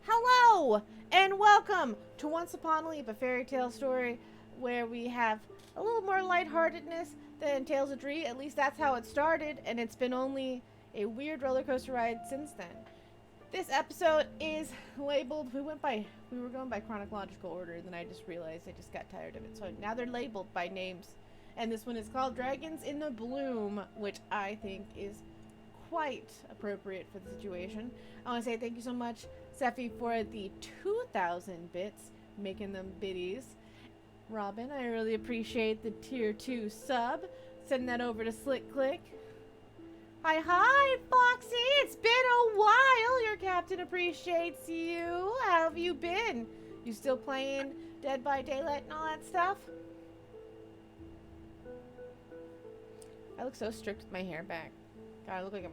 Hello, and welcome to Once Upon a Leap, a fairy tale story where we have a little more lightheartedness than Tales of Dree. At least that's how it started, and it's been only a weird roller coaster ride since then. This episode is labeled. We were going by chronological order, and then I just realized I just got tired of it. So now they're labeled by names, and this one is called Dragons in the Bloom, which I think is quite appropriate for the situation. I want to say thank you so much, Sephi, for the 2,000 bits, making them biddies. Robin, I really appreciate the tier 2 sub. Send that over to Slick Click. Hi, Foxy! It's been a while! Your captain appreciates you. How have you been? You still playing Dead by Daylight and all that stuff? I look so strict with my hair back. God, I look like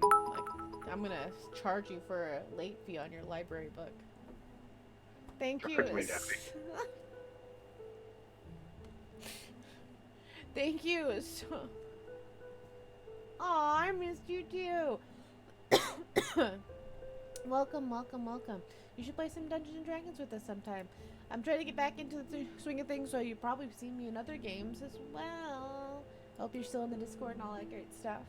I'm gonna charge you for a late fee on your library book. Thank you. Thank you. Aw, I missed you too. Welcome. You should play some Dungeons and Dragons with us sometime. I'm trying to get back into the swing of things, so you've probably seen me in other games as well. Hope you're still in the Discord and all that great stuff.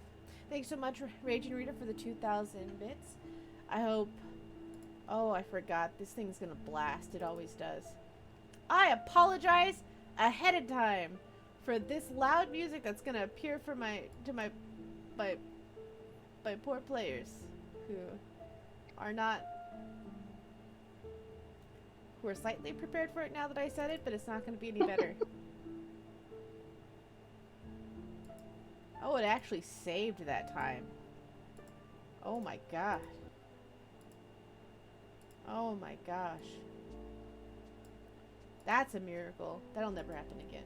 Thanks so much, Raging Reader, for the 2,000 bits. I hope... Oh, I forgot. This thing's gonna blast. It always does. I apologize ahead of time for this loud music that's gonna appear for my poor players who are slightly prepared for it now that I said it, but it's not gonna be any better. Oh, it actually saved that time. Oh my god. Oh my gosh. That's a miracle. That'll never happen again.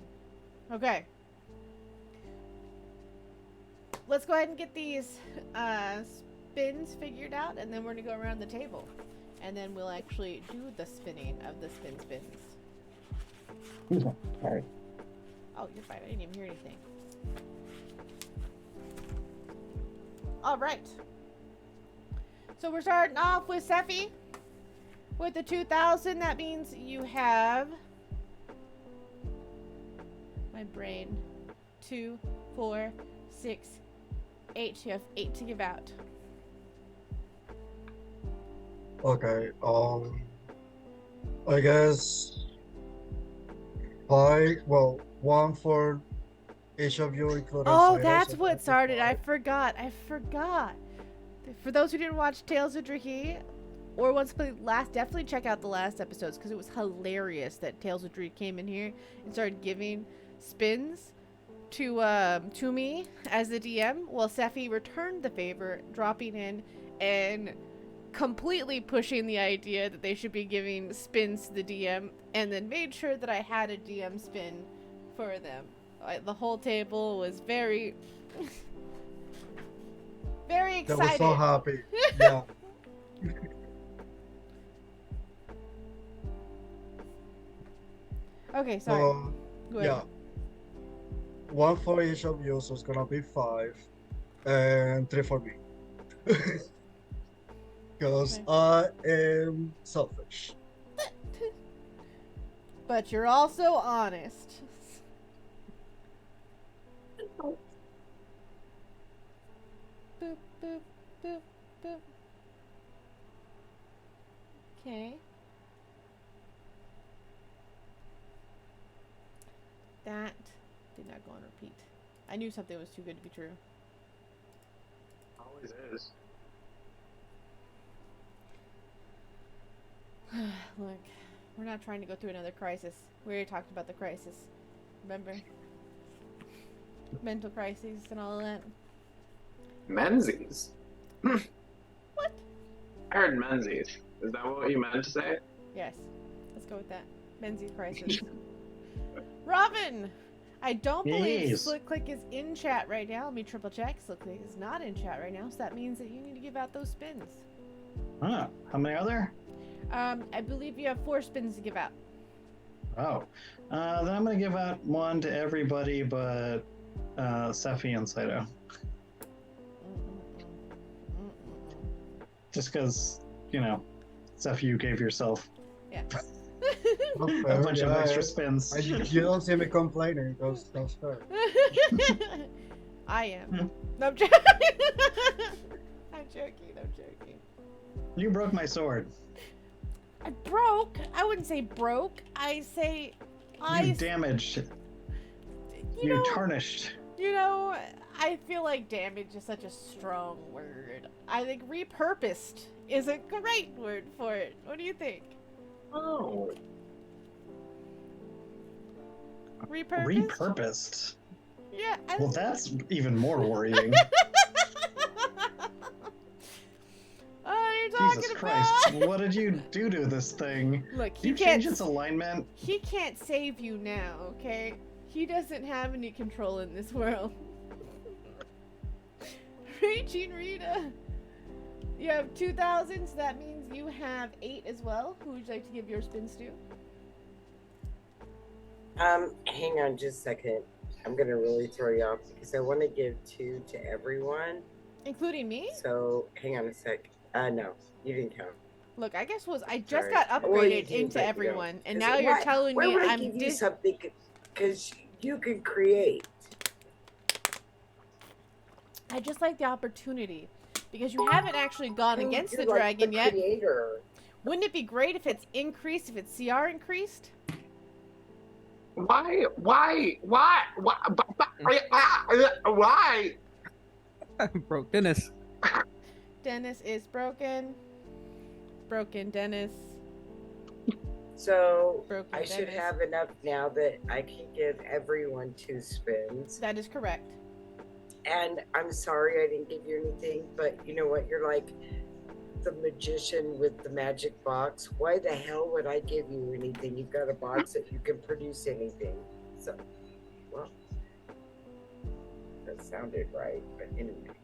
Okay. Let's go ahead and get these spins figured out, and then we're gonna go around the table. And then we'll actually do the spinning of the spins. Sorry. Oh, you're fine. I didn't even hear anything. Alright. So we're starting off with Sephi. With the 2,000, that means you have... My brain. 2, 4, 6, 8. You have 8 to give out. Okay, I guess 5, well, 1 for each of you, including Oh, Cyrus, that's and what started. 5. I forgot. For those who didn't watch Tales of Dree or once played last, definitely check out the last episodes because it was hilarious that Tales of Dree came in here and started giving spins to me as the DM. Well, Sephi returned the favor, dropping in and completely pushing the idea that they should be giving spins to the DM, and then made sure that I had a DM spin for them. The whole table was very very excited. They were so happy. Yeah. Okay, sorry. Go ahead. Yeah. 1 for each of you, so it's gonna be 5, and 3 for me. Because Okay. I am selfish. But you're also honest. Boop, boop, boop, boop. Okay. That did not go on repeat. I knew something was too good to be true. Always is. Look, we're not trying to go through another crisis. We already talked about the crisis. Remember? Mental crises and all of that. Menzies. What? I heard Menzies. Is that what you meant to say? Yes. Let's go with that. Menzies crisis. Robin! I don't believe Yes. Slick Click is in chat right now. Let me triple check. Slick Click is not in chat right now, so that means that you need to give out those spins. Huh. How many are there? I believe you have 4 spins to give out. Oh. Then I'm going to give out 1 to everybody but Sephi and Saito. Just because, you know, Stuff you gave yourself Yeah. Not a fair, bunch of yeah, extra spins. you don't see me complaining. That's fair. I am. Hmm. No, I'm joking. I'm joking. I'm joking. You broke my sword. I broke. I wouldn't say broke. I say You damaged. You You know, tarnished. you know, I feel like damage is such a strong word. I think repurposed is a great word for it. What do you think? Oh. Repurposed? Repurposed. Yeah. Well, that's even more worrying. Oh, you're talking Jesus about. Christ! What did you do to this thing? Look, Did he you can't. change its alignment? He can't save you now, okay? He doesn't have any control in this world. Raging Rita. You have 2,000, so that means you have 8 as well. Who would you like to give your spins to? Hang on just a second. I'm gonna really throw you off because I want to give 2 to everyone. Including me? So hang on a sec. No, you didn't count. Look, I guess I just Sorry. got Well, you upgraded do, into but you everyone, don't. and 'Cause now you're why- telling why me would I I'm give you something? Because you can create. I just like the opportunity because you haven't actually gone against You're the like dragon the yet. Creator. Wouldn't it be great if it's increased, if its CR increased? Why? Broke Dennis. Dennis is broken. Broken Dennis. So Broken I should Dennis. have enough now that I can give everyone 2 spins. That is correct. And I'm sorry I didn't give you anything, but you know what? You're like the magician with the magic box. Why the hell would I give you anything? You've got a box that you can produce anything. So, well, that sounded right, but anyway.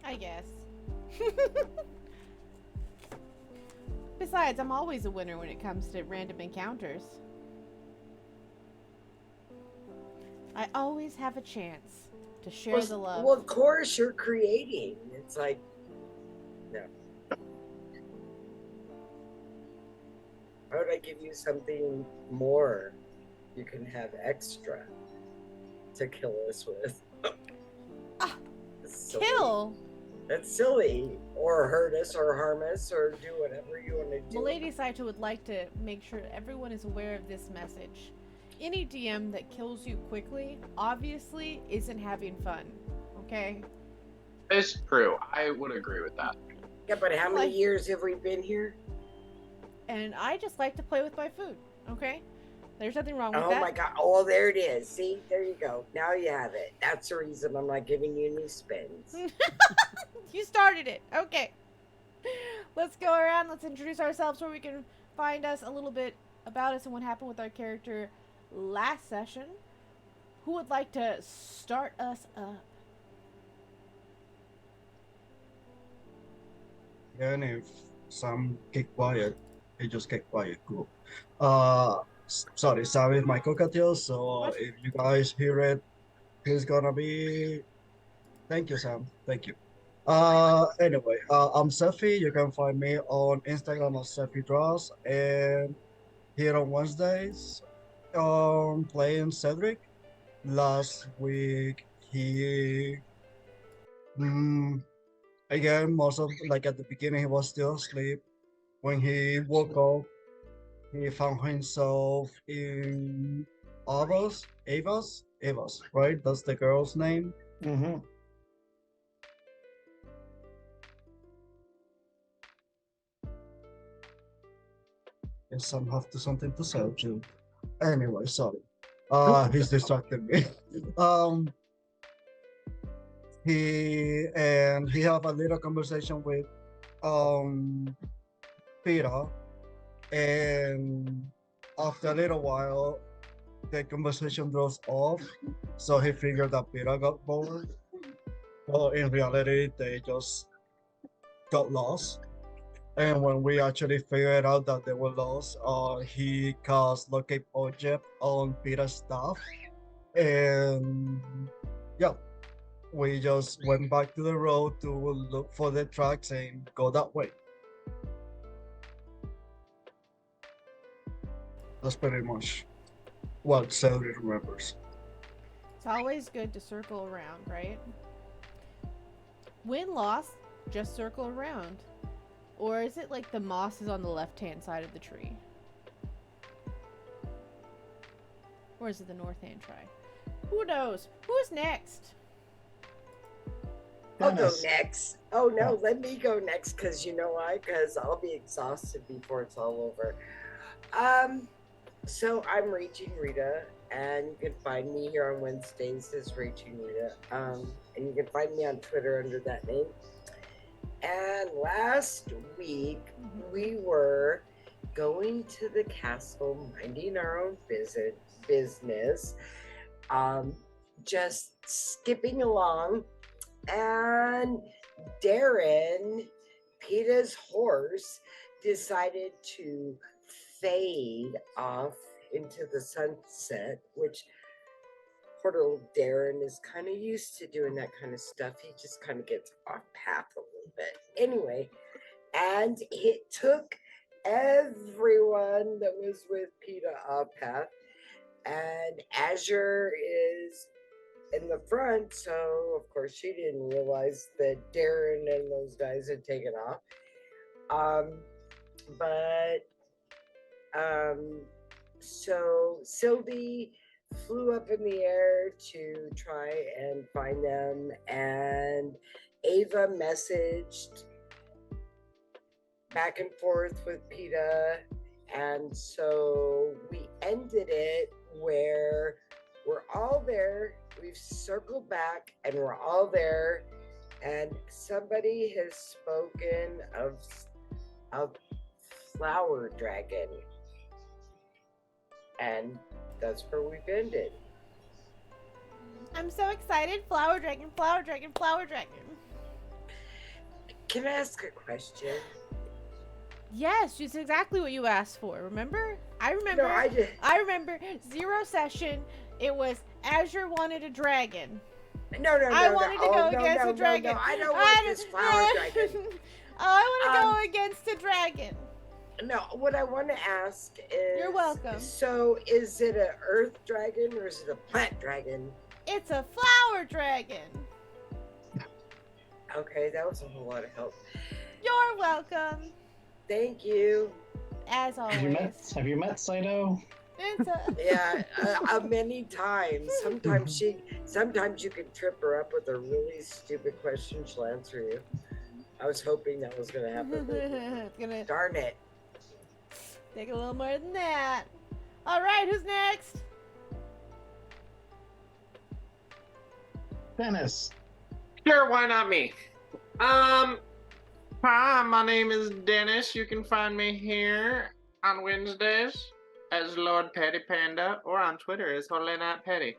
I guess. Besides, I'm always a winner when it comes to random encounters. I always have a chance to share the love. Well, of course you're creating. It's like, no. Why would I give you something more? You can have extra to kill us with. Ah, That's silly. Kill! That's silly. Or hurt us or harm us or do whatever you want to do. Milady Saito would like to make sure everyone is aware of this message. Any DM that kills you quickly, obviously, isn't having fun. Okay? It's true. I would agree with that. Yeah, but how many Like- years have we been here? And I just like to play with my food. Okay? There's nothing wrong with Oh that. my god. Oh, there it is. See? There you go. Now you have it. That's the reason I'm not giving you any spins. You started it. Okay. Let's go around. Let's introduce ourselves where we can find us a little bit about us and what happened with our character last session. Who would like to start us up? And if some keep quiet, they just keep quiet. Cool. Sorry, Sam is my cockatiel, so What? if you guys hear it, he's gonna be. Thank you, Sam. Thank you. Anyway, I'm Sefi. You can find me on Instagram as Sefi Draws, and here on Wednesdays, playing Cedric. Last week he, again, most of like at the beginning he was still asleep. When he woke up, he found himself in Ava's, right? That's the girl's name. Mm-hmm. Yes, some have to something to say too. Anyway, sorry. He's distracted me. He have a little conversation with Peter, and after a little while, the conversation drops off. So he figured that Peter got bored. Well, in reality, they just got lost. And when we actually figured out that they were lost, he cast locate object on Peter's stuff. And yeah, we just went back to the road to look for the tracks and go that way. That's pretty much what Cedric remembers. It's always good to circle around, right? When lost, just circle around. Or is it like the moss is on the left-hand side of the tree? Or is it the north-hand try? Who knows? Who's next? I'll go Dennis. next. Oh no, let me go next because you know why? Because I'll be exhausted before it's all over. So I'm Raging Rita, and you can find me here on Wednesdays as Raging Rita. And you can find me on Twitter under that name. And last week we were going to the castle, minding our own business, just skipping along, and Darren, PETA's horse, decided to fade off into the sunset, which poor little Darren is kind of used to doing that kind of stuff. He just kind of gets off path a little bit. Anyway, and it took everyone that was with PETA off path. And Azure is in the front, so of course she didn't realize that Darren and those guys had taken off. So Sylvie flew up in the air to try and find them, and Ava messaged back and forth with PETA, and so we ended it where we're all there. We've circled back and we're all there, and somebody has spoken of Flower Dragon, and that's where we've ended. I'm so excited. Flower dragon, flower dragon, flower dragon. Can I ask a question? Yes, it's exactly what you asked for. Remember? I remember. No, I just. I remember zero session. It was Azure wanted a dragon. No. I wanted to go against no, a dragon. No, I don't want this flower dragon. I want to go against a dragon. No, what I want to ask is. You're welcome. So, is it an earth dragon or is it a plant dragon? It's a flower dragon. Okay, that was a whole lot of help. You're welcome. Thank you. As always. Have you met Saito? It's a... Yeah, many times. Sometimes you can trip her up with a really stupid question. She'll answer you. I was hoping that was going to happen. It's gonna Darn it. take a little more than that. All right, who's next? Dennis. Sure, why not me? Hi, my name is Dennis. You can find me here on Wednesdays as Lord Petty Panda, or on Twitter as Holenat Petty.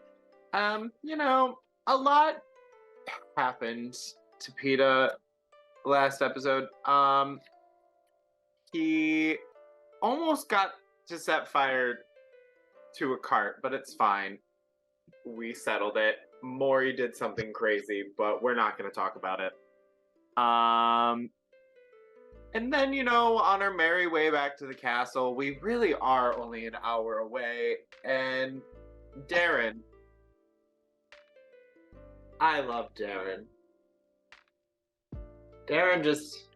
You know, a lot happened to PETA last episode. He almost got to set fire to a cart, but it's fine. We settled it. Maury did something crazy, but we're not going to talk about it. And then, you know, on our merry way back to the castle, we really are only an hour away. And Darren. I love Darren. Darren just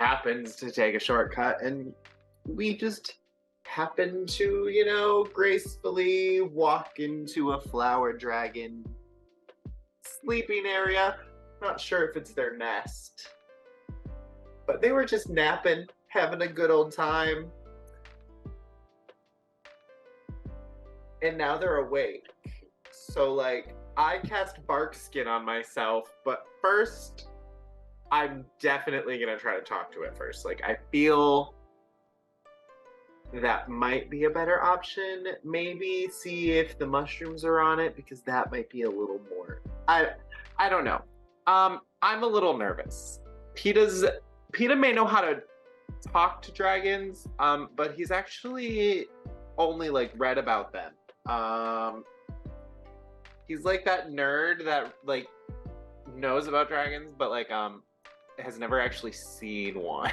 happens to take a shortcut, and we just happen to, you know, gracefully walk into a flower dragon sleeping area. Not sure if it's their nest. But they were just napping, having a good old time. And now they're awake. So, like, I cast Bark Skin on myself, but first, I'm definitely going to try to talk to it first. Like, I feel that might be a better option. Maybe see if the mushrooms are on it, because that might be a little more... I don't know. I'm a little nervous. PETA's PETA may know how to talk to dragons, but he's actually only like read about them. He's like that nerd that like knows about dragons, but like has never actually seen one.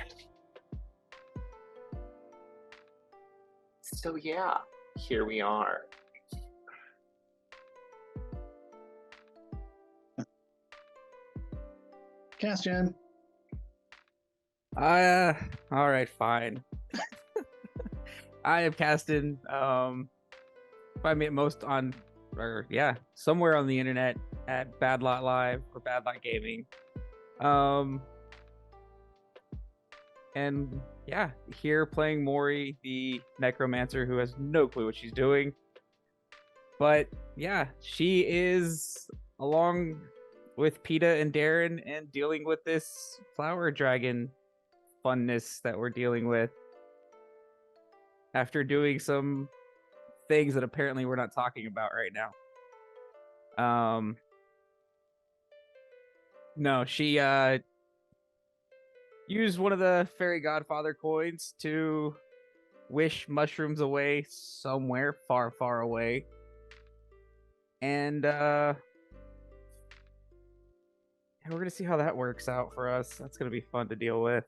So yeah, here we are. Castian. All right, fine. I am casting. I mean, most on, or yeah, somewhere on the internet at Bad Lot Live or Bad Lot Gaming. And yeah, here playing Mori, the necromancer who has no clue what she's doing. But yeah, she is along with PETA and Darren and dealing with this flower dragon funness that we're dealing with after doing some things that apparently we're not talking about right now. No, she used one of the fairy godfather coins to wish mushrooms away somewhere far, far away. And we're gonna see how that works out for us. That's gonna be fun to deal with.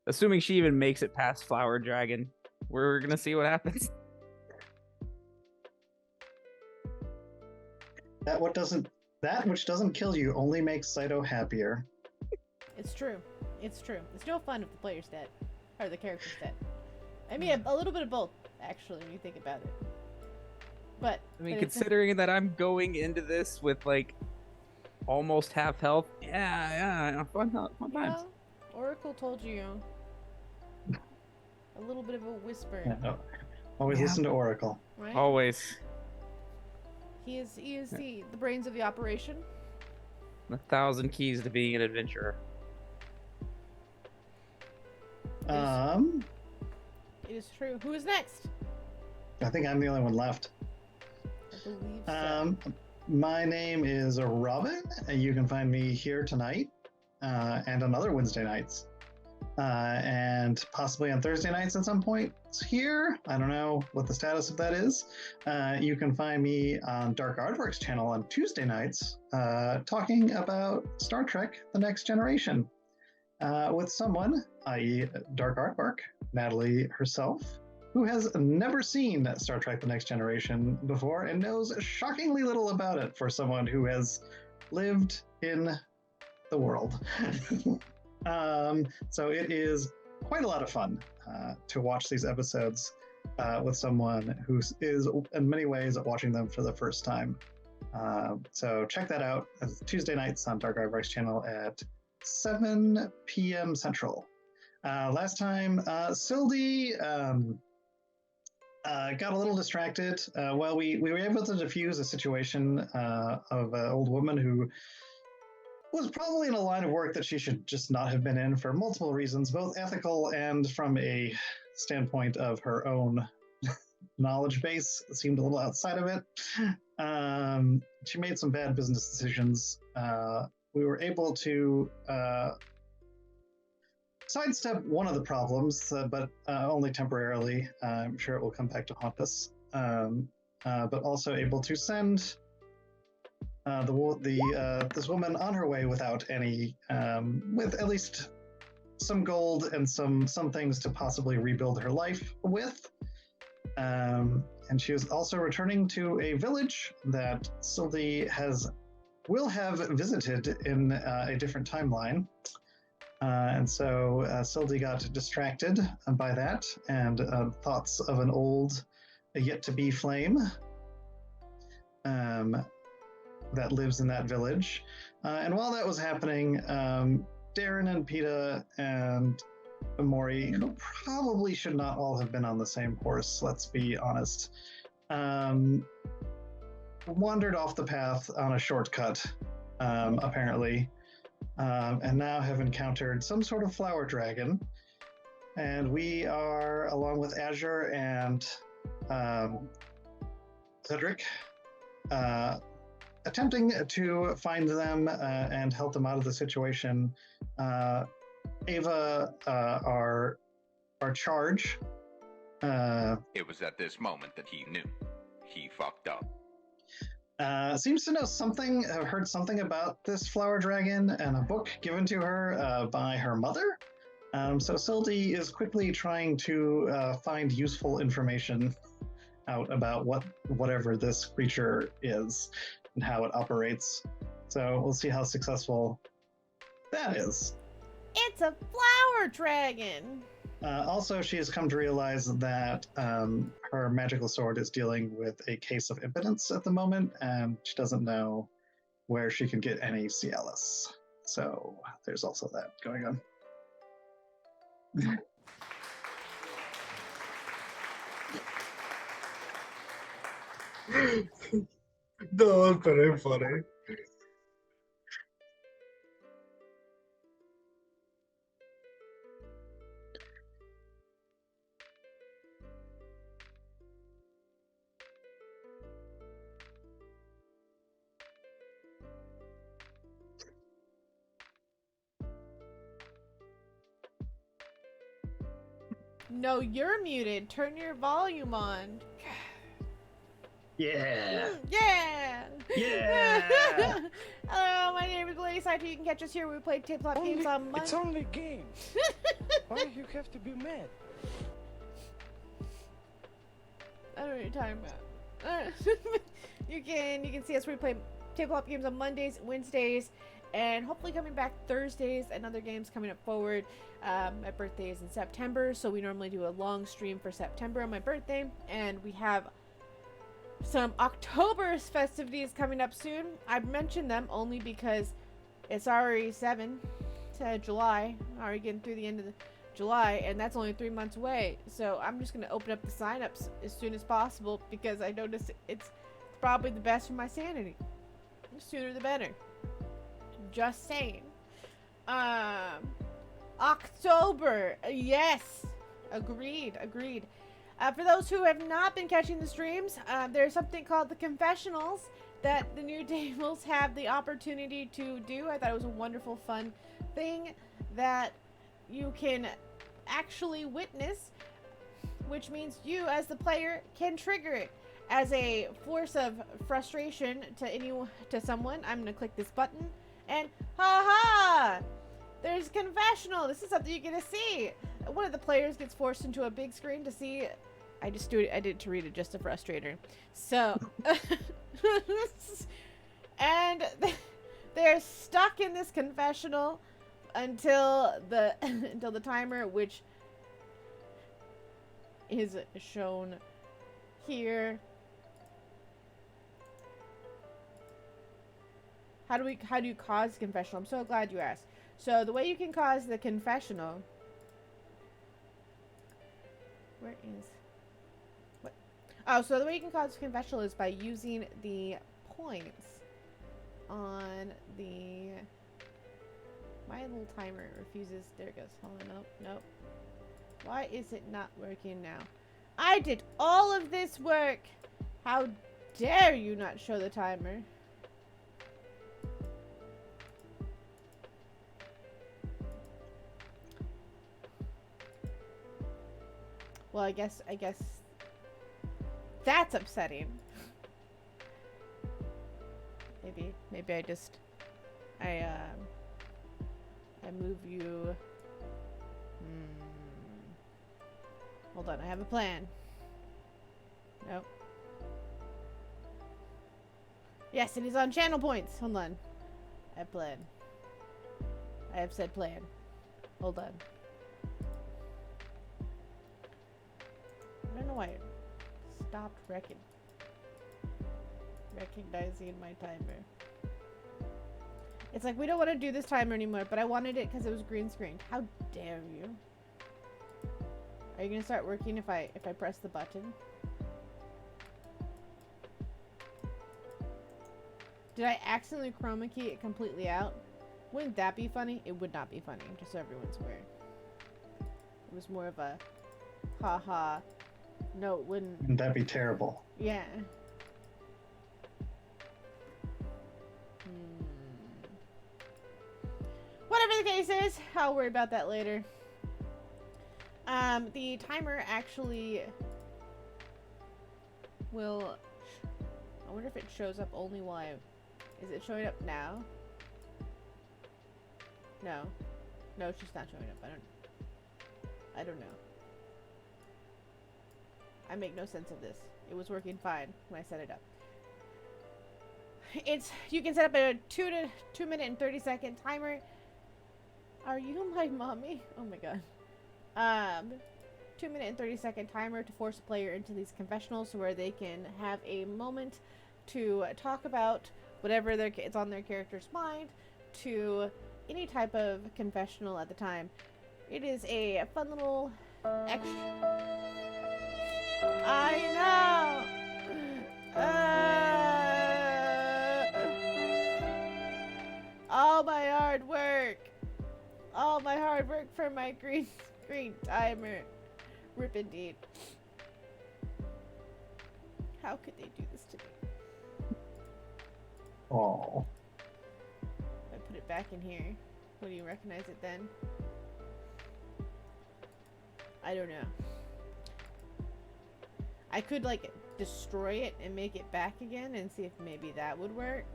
Assuming she even makes it past Flower Dragon, we're gonna see what happens. That which doesn't kill you only makes Saito happier. It's true. It's true. It's no fun if the player's dead. Or the character's dead. I mean, a little bit of both, actually, when you think about it. But I mean, but considering that I'm going into this with like almost half health, yeah, fun times. well, Oracle told you, a little bit of a whisper, Yeah, no. Always listen to Oracle. right? Always He is the brains of the operation. 1,000 keys to being an adventurer. Um, It is true. Who is next? I think I'm the only one left. I believe so. My name is Robin, and you can find me here tonight and on other Wednesday nights. And possibly on Thursday nights at some point here. I don't know what the status of that is. You can find me on Dark Aardvark's channel on Tuesday nights talking about Star Trek The Next Generation with someone, i.e. Dark Aardvark, Natalie herself, who has never seen Star Trek The Next Generation before and knows shockingly little about it for someone who has lived in the world. So it is quite a lot of fun to watch these episodes with someone who is in many ways watching them for the first time. So check that out. It's Tuesday nights on Dark Aardvark's channel at 7 p.m. Central. Last time, Sildy got a little distracted. Well, we were able to defuse a situation of an old woman who was probably in a line of work that she should just not have been in for multiple reasons, both ethical and from a standpoint of her own knowledge base. It seemed a little outside of it. She made some bad business decisions. We were able to sidestep one of the problems, but only temporarily. I'm sure it will come back to haunt us. But also able to send this woman on her way without any, with at least some gold and some things to possibly rebuild her life with. And she is also returning to a village that Sildy will have visited in a different timeline. And so Sildy got distracted by that and thoughts of an old, yet-to-be flame that lives in that village. And while that was happening, Darren and PETA and Mori, who probably should not all have been on the same horse, let's be honest, wandered off the path on a shortcut, apparently, and now have encountered some sort of flower dragon. And we are, along with Azure and Cedric, attempting to find them and help them out of the situation, Ava, our charge. It was at this moment that he knew. He fucked up. Seems to know something, heard something about this flower dragon and a book given to her by her mother. So Sildy is quickly trying to find useful information out about whatever this creature is and how it operates. So we'll see how successful that is. It's a flower dragon. Also, she has come to realize that her magical sword is dealing with a case of impotence at the moment, and she doesn't know where she can get any Cialis. So there's also that going on. No, it's very funny. No, you're muted. Turn your volume on. Yeah. Yeah! Yeah! Hello, my name is Lady Saito. You can catch us here. We play tabletop games on Monday. It's only games. Why do you have to be mad? I don't know what you're talking about. you can see us replay tabletop games on Mondays, Wednesdays, and hopefully coming back Thursdays and other games coming up forward. My birthday is in September, so we normally do a long stream for September on my birthday, and we have some October's festivities coming up soon. I've mentioned them only because it's already July, already getting through the end of July, and that's only 3 months away. So I'm just gonna open up the signups as soon as possible because I noticed it's probably the best for my sanity. The sooner the better. Just saying. October, yes, agreed. For those who have not been catching the streams, there's something called the confessionals that the new tables have the opportunity to do. I thought it was a wonderful, fun thing that you can actually witness, which means you as the player can trigger it as a force of frustration to someone. I'm gonna click this button and haha, there's confessional. This is something you get to see. One of the players gets forced into a big screen to see. I did it to read it just to frustrate her. So, and they're stuck in this confessional until the timer, which is shown here. How do you cause confessional? I'm so glad you asked. So the way you can cause the confessional. Where is what? Oh, so the way you can cause confessional is by using the points on the. My little timer refuses. There it goes. Hold on. Nope. Why is it not working now? I did all of this work. How dare you not show the timer? Well, I guess that's upsetting. Maybe I move you. Hold on, I have a plan. Nope. Yes, it is on channel points. Hold on. I have plan. I have said plan. Hold on. I don't know why it stopped recognizing my timer. It's like, we don't want to do this timer anymore, but I wanted it because it was green screen. How dare you? Are you gonna start working if I press the button? Did I accidentally chroma key it completely out? Wouldn't that be funny? It would not be funny, just so everyone's aware. It was more of a haha. No, it wouldn't. Wouldn't that be terrible? Yeah. the case is, I'll worry about that later. The timer actually will. I wonder if it shows up only while I. Is it showing up now? No. No, it's just not showing up. I don't know. I make no sense of this. It was working fine when I set it up. You can set up a 2 minute and 30-second timer. Are you my mommy? Oh my god. 2 minute and 30-second timer to force a player into these confessionals where they can have a moment to talk about whatever it's on their character's mind to any type of confessional at the time. It is a fun little extra. I know. All my hard work. All my hard work for my green timer. Rip indeed. How could they do this to me? Oh. If I put it back in here, will you recognize it then? I don't know. I could like destroy it and make it back again and see if maybe that would work.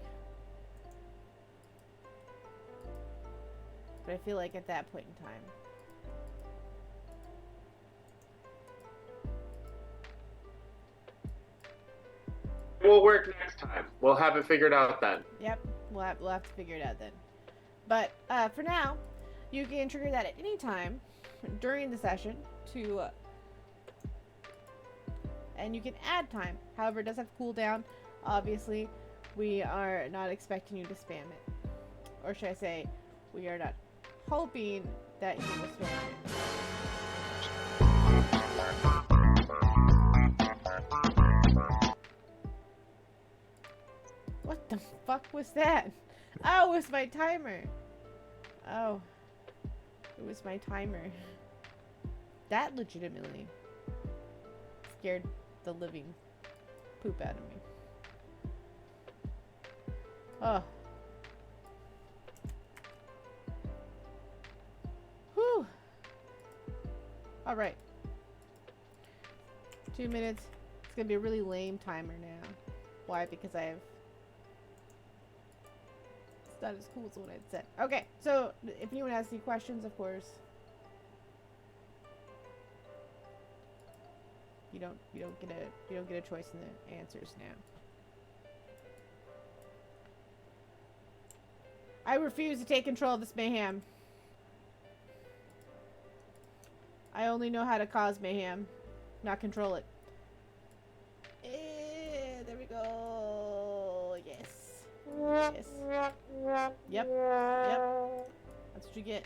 But I feel like at that point in time. It will work next time. We'll have it figured out then. Yep, we'll have to figure it out then. But for now, you can trigger that at any time during the session to, and you can add time. However, it does have cooldown. Obviously, we are not expecting you to spam it, or should I say, we are not hoping that you will spam it. What the fuck was that? Oh, it was my timer. Oh. It was my timer. That legitimately scared the living poop out of me. Oh. Whew. Alright. 2 minutes. It's gonna be a really lame timer now. Why? Because I have... It's not as cool as what I'd said. Okay, so if anyone has any questions, of course, you don't get a choice in the answers now. I refuse to take control of this mayhem. I only know how to cause mayhem, not control it. There we go. Yes. Yes. Yep. That's what you get.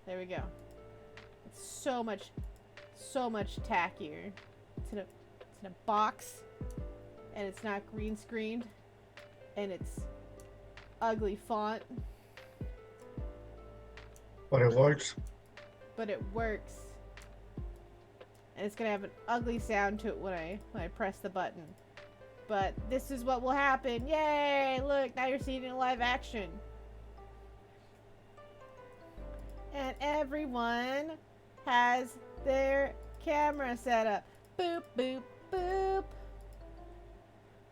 There we go. It's so much tackier. It's in a box, and it's not green screened, and it's ugly font. But it works. But it works. And it's gonna have an ugly sound to it when I press the button. But this is what will happen. Yay! Look, now you're seeing it in live action. And everyone has their camera set up. Boop, boop, boop.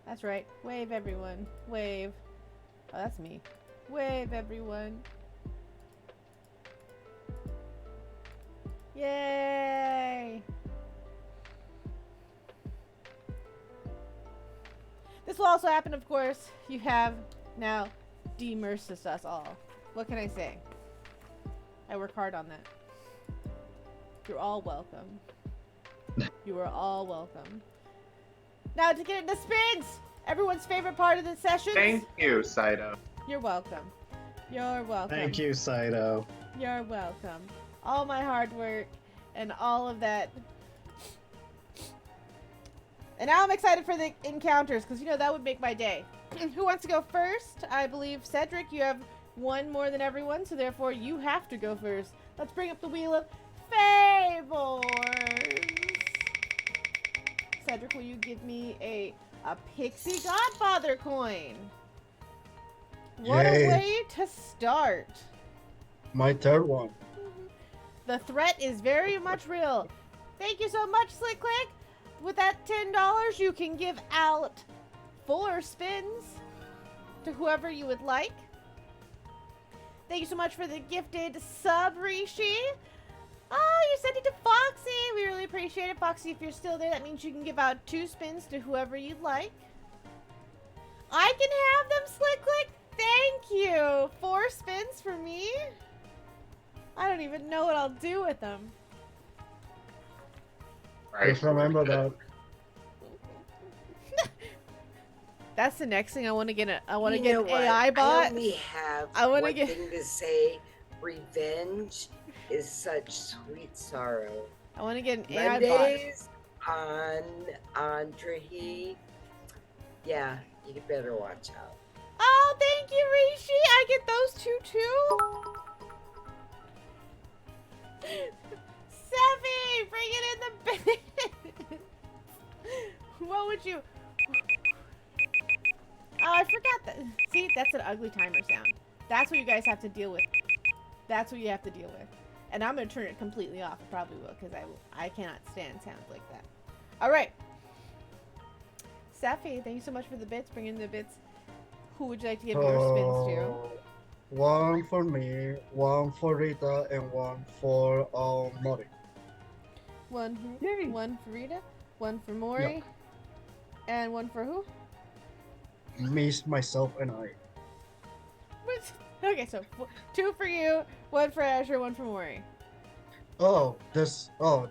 That's right. Wave, everyone. Wave. Oh, that's me. Wave, everyone. Yay! This will also happen, of course. You have now demersed us all. What can I say? I work hard on that. You're all welcome. You are all welcome. Now to get into spins! Everyone's favorite part of the session. Thank you, Saito. You're welcome. You're welcome. Thank you, Saito. You're welcome. All my hard work and all of that. And now I'm excited for the encounters, because, you know, that would make my day. Who wants to go first? I believe, Cedric, you have one more than everyone, so therefore you have to go first. Let's bring up the Wheel of Favors. Cedric, will you give me a Pixie Godfather coin? What a Yay. way to start. My third one. The threat is very much real. Thank you so much, Slick Click. With that $10, you can give out 4 spins to whoever you would like. Thank you so much for the gifted sub, Rishi. Oh, you sent it to Foxy. We really appreciate it. Foxy, if you're still there, that means you can give out 2 spins to whoever you'd like. I can have them, Slick Click. Thank you. 4 spins for me. I don't even know what I'll do with them. Just remember that. That's the next thing I want to get. I want to You get know an what? AI bot. I only have I wanna one get- thing to say. Revenge is such sweet sorrow. I want to get an AI bot. Mondays on Andrahi. Yeah, you better watch out. Oh, thank you, Rishi. I get those 2 too. Sevi, bring it in the bed. What would you? Oh, I forgot that. See, that's an ugly timer sound. That's what you guys have to deal with. That's what you have to deal with. And I'm gonna turn it completely off. I probably will, because I cannot stand sounds like that. All right. Safi, thank you so much for the bits. Bring in the bits. Who would you like to give your spins to? One for me, one for Rita, and one for Mori. One for Rita, one for Mori, and one for who? Me, myself, and I. What? Okay, so 2 for you, 1 for Azure, 1 for Mori. Oh,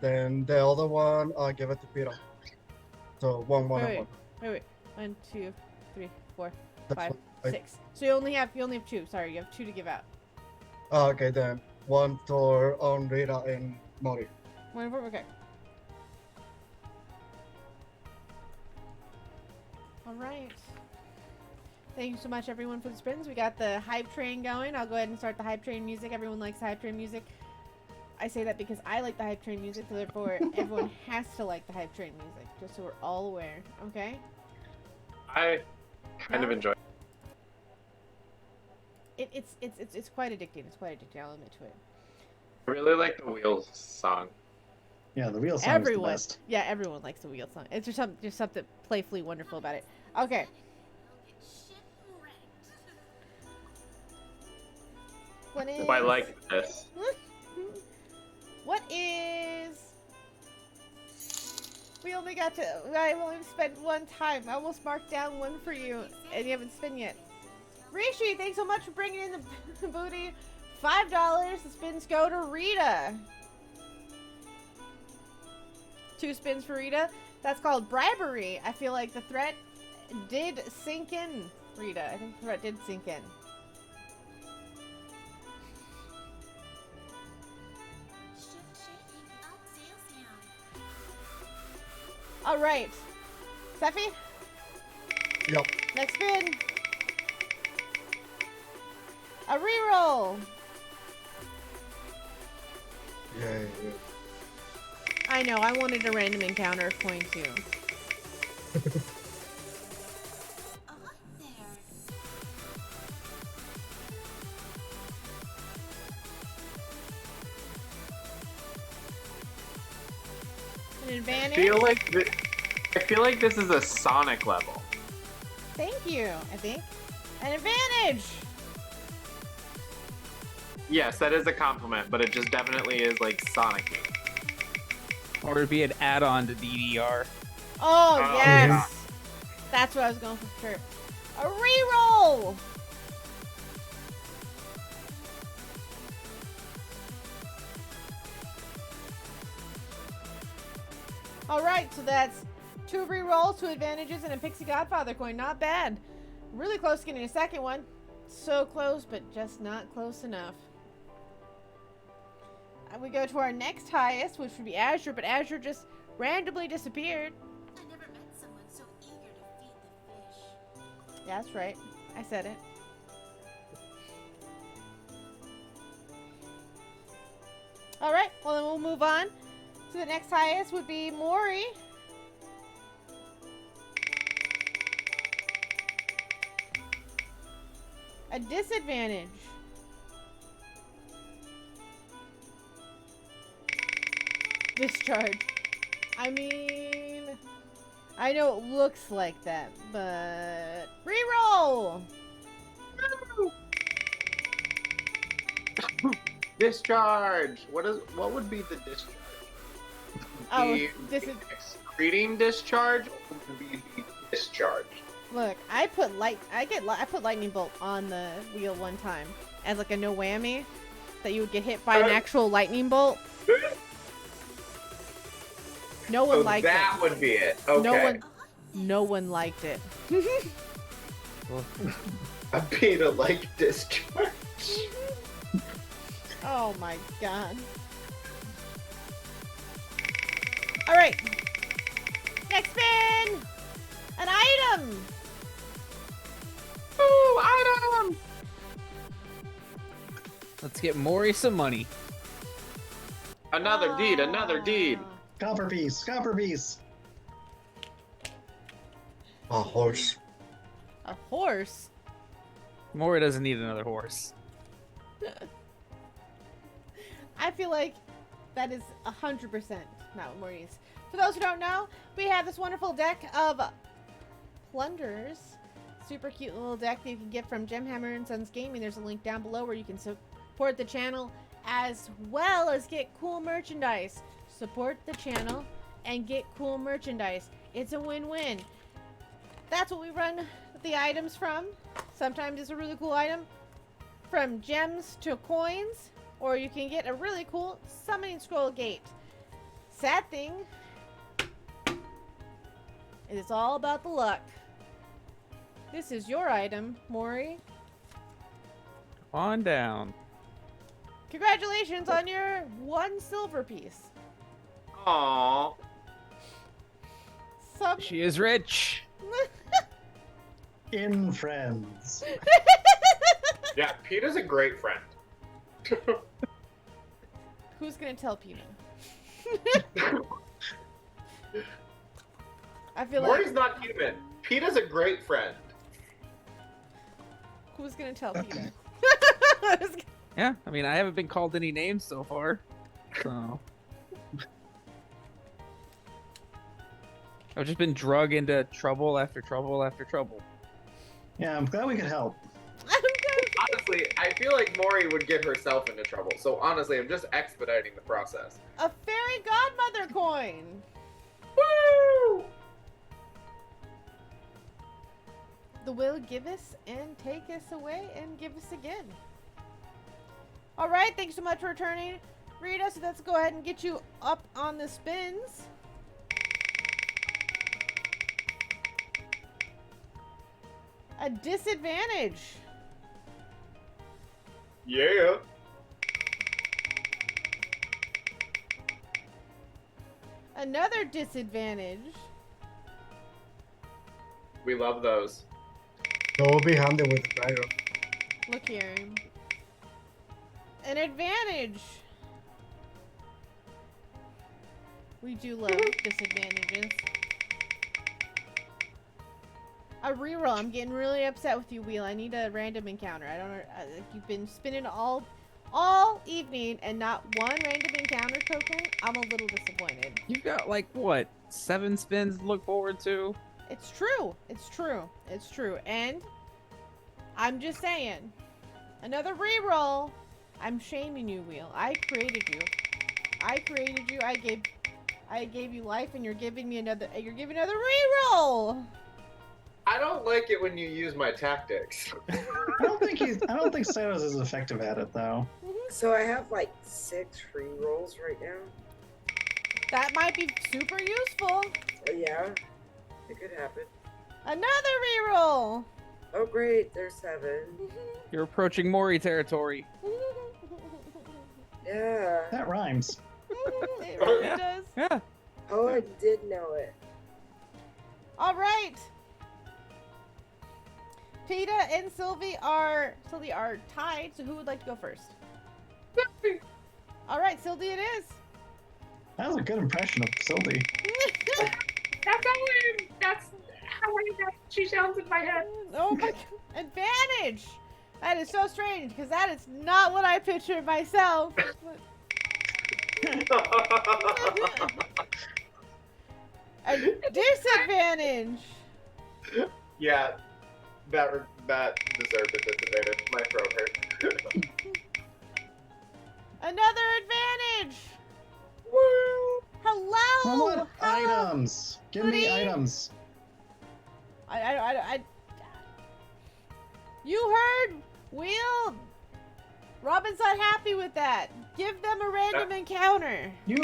then the other one, I'll give it to Peter. So one, and Wait. one. Wait. 1, 2, 3, 4, That's 5, what I- 6. So you only have 2. Sorry, you have 2 to give out. Okay, then one for Rita and Mori. 1 for okay. All right. Thank you so much, everyone, for the spins. We got the hype train going. I'll go ahead and start the hype train music. Everyone likes the hype train music. I say that because I like the hype train music, so therefore everyone has to like the hype train music, just so we're all aware. Okay? I kind of enjoy. It's quite addicting. It's quite addicting. I'll admit to it. I really like the Wheels song. Yeah, the wheel song Everyone, is the best. yeah, everyone likes the wheel song. It's just something playfully wonderful about it. Okay. What is? Oh, I like this. What is? We only got to. I only spent 1 time. I almost marked down 1 for you, and you haven't spun yet. Rishi, thanks so much for bringing in the booty. $5. The spins go to Rita. 2 spins for Rita. That's called bribery. I feel like the threat did sink in, Rita. I think the threat did sink in. All right. Seffi, Yep. next spin. A reroll. Yay. I know, I wanted a random encounter coin too. An advantage. I feel like this is a Sonic level. Thank you, I think. An advantage! Yes, that is a compliment, but it just definitely is like Sonic. Or it'd be an add-on to DDR. Oh, Oh, yes! yeah. That's what I was going for sure. A reroll! Alright, so that's 2 rerolls, 2 advantages, and a Pixie Godfather coin. Not bad. Really close to getting a second one. So close, but just not close enough. And we go to our next highest, which would be Azure, but Azure just randomly disappeared. I never met someone so eager to feed the fish. Yeah, that's right. I said it. Alright, well then we'll move on. So the next highest would be Mori. A disadvantage. Discharge. I mean, I know it looks like that, but reroll. Discharge. What would be the discharge? Oh, The excreting discharge would be the discharge. Look, I put lightning bolt on the wheel one time as like a no whammy, that you would get hit by an actual lightning bolt. No one liked it. That would be it. Okay. No one liked it. A Peter like discharge. Oh my god. Alright. Next spin! An item! Ooh, item! Let's get Maury some money. Another deed, another deed. Copper piece, copper piece. A horse. A horse? Maury doesn't need another horse. I feel like that is 100% not what Maurice. For those who don't know, we have this wonderful deck of plunders. Super cute little deck that you can get from Gemhammer and Sons Gaming. There's a link down below where you can support the channel as well as get cool merchandise. Support the channel and get cool merchandise. It's a win-win. That's what we run the items from. Sometimes it's a really cool item, from gems to coins, or you can get a really cool summoning scroll gate. Sad thing, it's all about the luck. This is your item, Maury. On down. Congratulations on your 1 silver piece. Aww. She is rich. In friends. Yeah, Peter's a great friend. Who's gonna tell Pina? I feel Morty's like not human. Peter's a great friend. who's gonna tell Pina? Yeah, I mean, I haven't been called any names so far. So. I've just been drug into trouble after trouble after trouble. Yeah, I'm glad we could help. Honestly, I feel like Maury would get herself into trouble. So honestly, I'm just expediting the process. A fairy godmother coin. Woo! The will give us and take us away and give us again. All right, thanks so much for returning, Rita. So let's go ahead and get you up on the spins. A disadvantage. Yeah. Another disadvantage. We love those. Go be handy with the gyro. Look here. An advantage. We do love disadvantages. A reroll. I'm getting really upset with you, Wheel. I need a random encounter. I don't know. You've been spinning all evening and not one random encounter token. I'm a little disappointed. You've got like what, 7 spins to look forward to? It's true. It's true. It's true. And I'm just saying, another reroll. I'm shaming you, Wheel. I created you. I created you. I gave you life, and you're giving me another. You're giving another reroll. I don't like it when you use my tactics. I don't think Saros is effective at it though. So I have like 6 free rolls right now. That might be super useful. Yeah, it could happen. Another reroll. Oh great, there's 7. You're approaching Maury territory. Yeah. That rhymes. It really does. Yeah. Oh, I did know it. All right. Peta and Sylvie are tied. So who would like to go first? All right, Sylvie, it is. That was a good impression of Sylvie. That's how she sounds in my head. Oh my God. Advantage. That is so strange, because that is not what I pictured myself. A disadvantage. Yeah, that deserved a disadvantage. My throat hurt. Another advantage. Woo! I Hello. want items. Give me Goody. items. You heard, Wheel. Robin's not happy with that. Give them a random encounter. You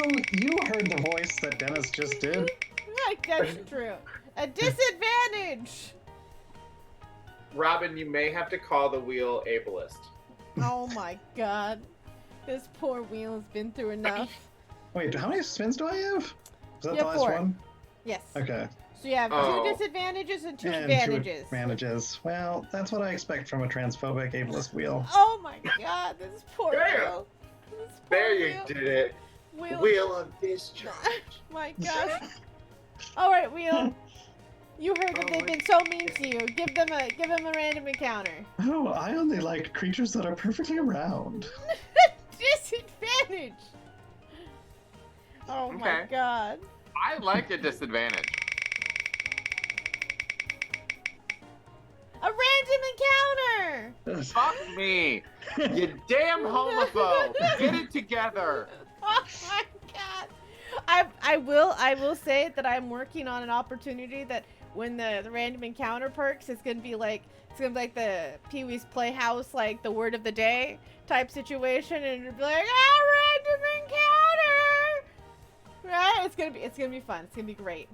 heard the voice that Dennis just did. That's true. A disadvantage. Robin, you may have to call the wheel ableist. Oh my god. This poor Wheel has been through enough. Wait, how many spins do I have? Is that You the have last 4. one? Yes. Okay. So you have Oh. 2 disadvantages and 2 And advantages. 2 advantages. Well, that's what I expect from a transphobic ableist wheel. Oh my god, this poor There. Wheel. This poor There you Wheel. did it. Wheel of discharge. My gosh. Alright, Wheel. You heard that they've been so mean to you. Give them a random encounter. Oh, I only like creatures that are perfectly round. Disadvantage. Oh my Okay. god. I like a disadvantage. A random encounter. Fuck me. You damn homophobe. Get it together. Oh my god. I will say that I'm working on an opportunity that when the random encounter perks, it's gonna be like the Pee-wee's Playhouse, like the word of the day type situation, and it'll be like, random encounter. Right? It's gonna be fun. It's gonna be great.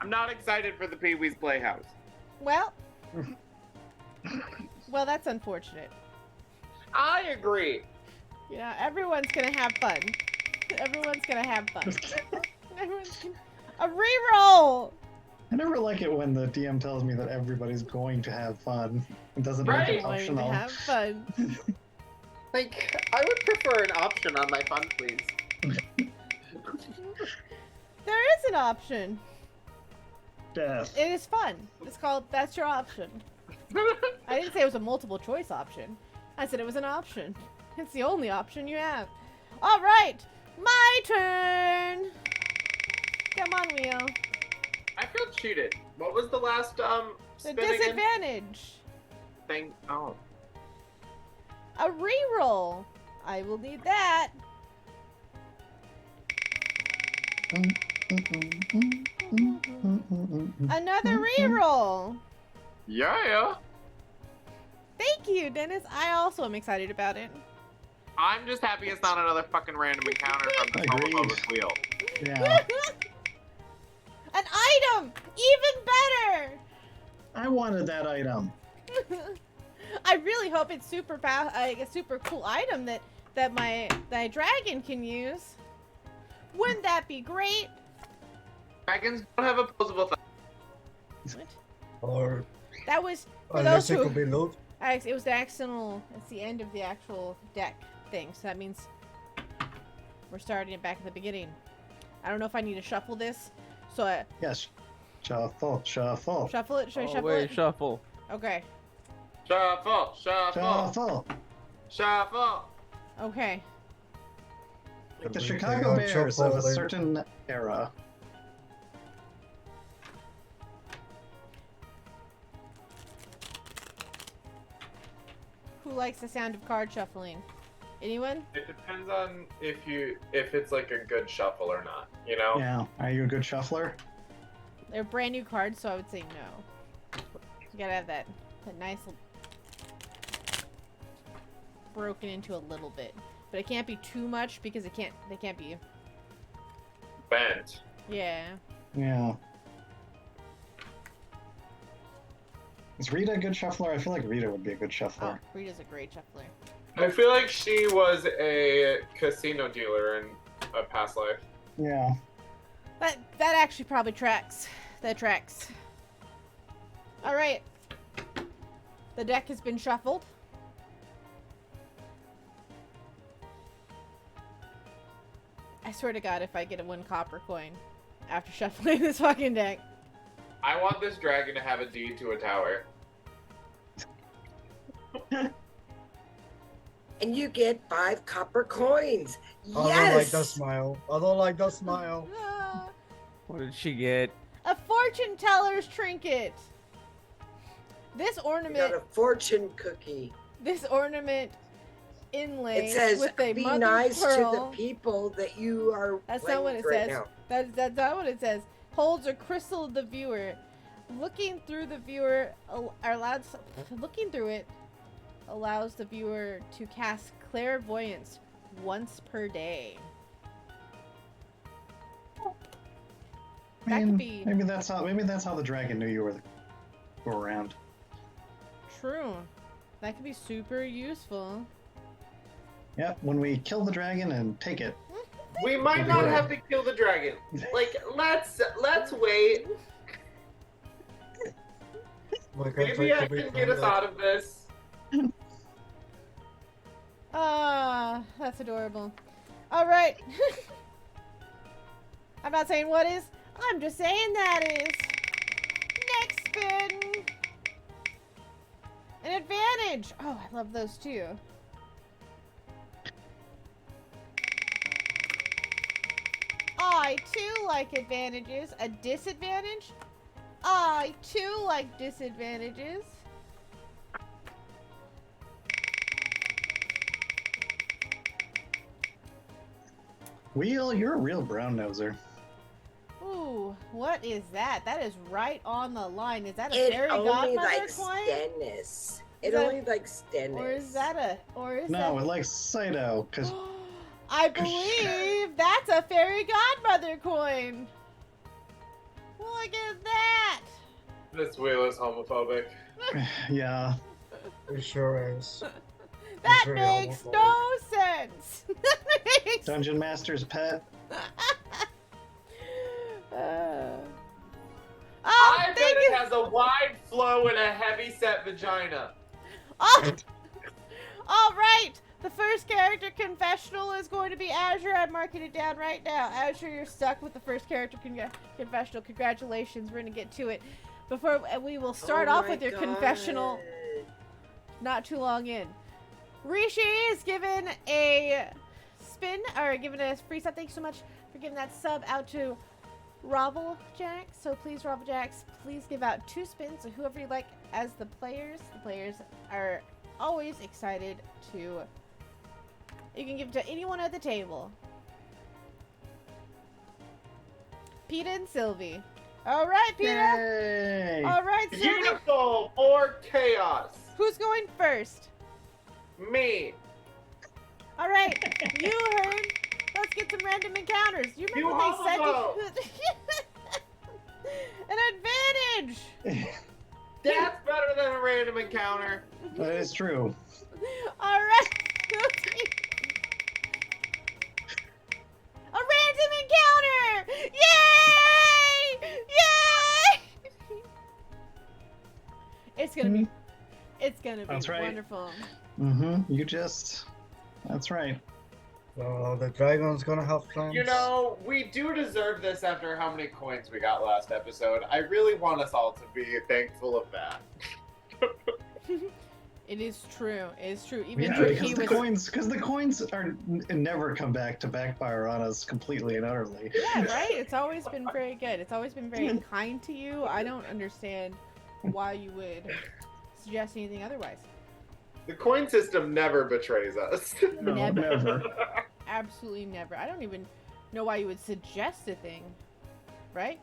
I'm not excited for the Pee-wee's Playhouse. Well, that's unfortunate. I agree. You know, everyone's gonna have fun. Everyone's gonna have fun. A reroll. I never like it when the DM tells me that everybody's going to have fun. It doesn't make Right. it Going to optional. have fun. Like, I would prefer an option on my fun, please. There is an option. Death. It is fun. It's called That's Your Option. I didn't say it was a multiple choice option. I said it was an option. It's the only option you have. All right, my turn. Come on, Wheel. I feel cheated. What was the last The spin again? disadvantage. Thing? Oh. A reroll. I will need that. Another reroll. Yeah. Thank you, Dennis. I also am excited about it. I'm just happy it's not another fucking random encounter from the Agreed. homophobic wheel. Yeah. An item, even better. I wanted that item. I really hope it's a super cool item that my dragon can use. Wouldn't that be great? Dragons don't have opposable thumbs. What? Or That was for unless those it who. could be loot. It was the accidental. It's the end of the actual deck thing, so that means we're starting it back at the beginning. I don't know if I need to shuffle this, so Yes. Shuffle, shuffle. shuffle it. Should I shuffle Always it? shuffle. Okay. Shuffle. Shuffle. Shuffle. Okay. Like the Everything Chicago on Bears of a shuffle, certain era. Who likes the sound of card shuffling? Anyone? It depends on if it's like a good shuffle or not, you know? Yeah. Are you a good shuffler? They're brand new cards, so I would say no. You gotta have that nice broken into a little bit, but it can't be too much because they can't be. Bent. Yeah. Yeah. Is Rita a good shuffler? I feel like Rita would be a good Oh, shuffler. Rita's a great shuffler. I feel like she was a casino dealer in a past life. Yeah. That actually probably tracks. That tracks. All right. The deck has been shuffled. I swear to God, if I get a 1 copper coin after shuffling this fucking deck. I want this dragon to have a deed to a tower. and you get 5 copper coins. I don't like that Yes! smile. I don't like that smile. Ah, What did she get? a fortune teller's trinket. This You ornament, got a fortune cookie. inlaid It says, with a be mother nice pearl. to the people that you are That's playing not what with it right says. now. That's not what it says. Holds a crystal of the viewer. Looking through the viewer looking through it allows the viewer to cast clairvoyance once per day. That could be Maybe that's how the dragon knew you were around. true. That could be super useful. Yep. When we kill the dragon and take it. We might not have to kill the dragon. Like, let's wait. Maybe I can get us out of this. Ah, that's adorable. All right. I'm not saying what is. I'm just saying that is. Next spin. An advantage. Oh, I love those too. I too like advantages. A disadvantage? I too like disadvantages. Wheel, you're a real brown noser. Ooh, what is that? That is right on the line. Is that a It fairy only godmother likes coin? Dennis. It Is that- only likes Dennis. Or is that a No, it likes Saito, because I believe that's a fairy godmother coin. Look at that. This wheel is homophobic. yeah. It sure is. That very makes homophobic. no sense. That makes Dungeon Master's pet. Oh, I bet thank it you. has a wide flow and a heavy set vagina. Oh. All right. The first character confessional is going to be Azure. I'm marking it down right now. Azure, you're stuck with the first character confessional. Congratulations. We're going to get to it. Before we will start off with your confessional not too long in. Rishi is given a spin, or given a free sub. Thank you so much for giving that sub out to Raveljax. So please, Raveljax, please give out 2 spins to whoever you like as the players. The players are always excited to. You can give it to anyone at the table. Peta and Sylvie. All right, Peta. Yay! All right, Sylvie. Uniform or chaos? Who's going first? Me. All right, you heard. Let's get some random encounters. You remember You they said homo. an advantage. That's better than a random encounter. That is true. All right. A random encounter! Yay! Yay! It's gonna be. It's gonna be That's right. wonderful. That's right. The dragon's gonna have plans. You know, we do deserve this after how many coins we got last episode. I really want us all to be thankful of that. It is true. It is true. Even Yeah, though because he the was. coins never come back to backfire on us completely and utterly. Yeah, right? It's always been very good. It's always been very kind to you. I don't understand why you would suggest anything otherwise. The coin system never betrays us. No, Never. never. Absolutely never. I don't even know why you would suggest a thing. Right?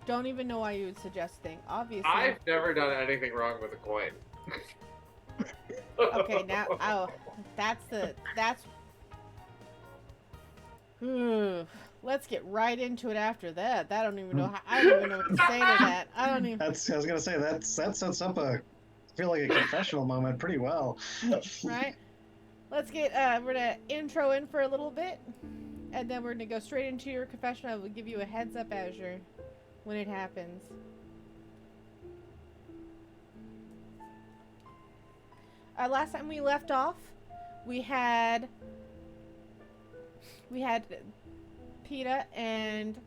Don't even know why you would suggest a thing. Obviously. I've never done anything wrong with a coin. Okay, now, oh, that's. Let's get right into it after that. I don't even know I don't even know what to say to that. I don't even. I was gonna say that sets up I feel like a confessional moment pretty well. Right? Let's get, we're gonna intro in for a little bit, and then we're gonna go straight into your confession. I will give you a heads up, Azure, when it happens. Last time we left off, we had Peta and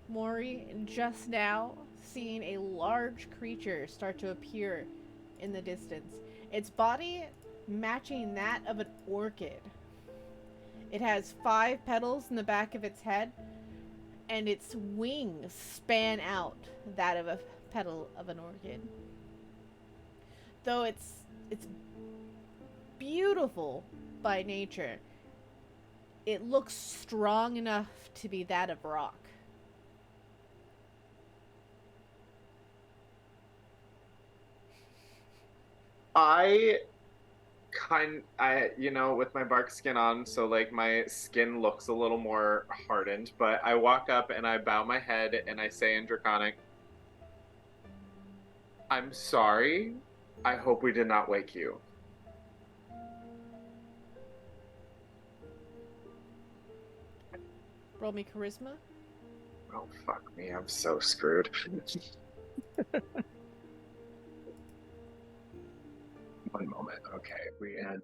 Mori just now seeing a large creature start to appear in the distance. Its body matching that of an orchid. It has 5 petals in the back of its head, and its wings span out that of a petal of an orchid. Though it's beautiful by nature, it looks strong enough to be that of rock. With my bark skin on, so like my skin looks a little more hardened, but I walk up and I bow my head and I say in Draconic, I'm sorry. I hope we did not wake you. Roll me charisma. Oh, fuck me. I'm so screwed. One moment. Okay, we had...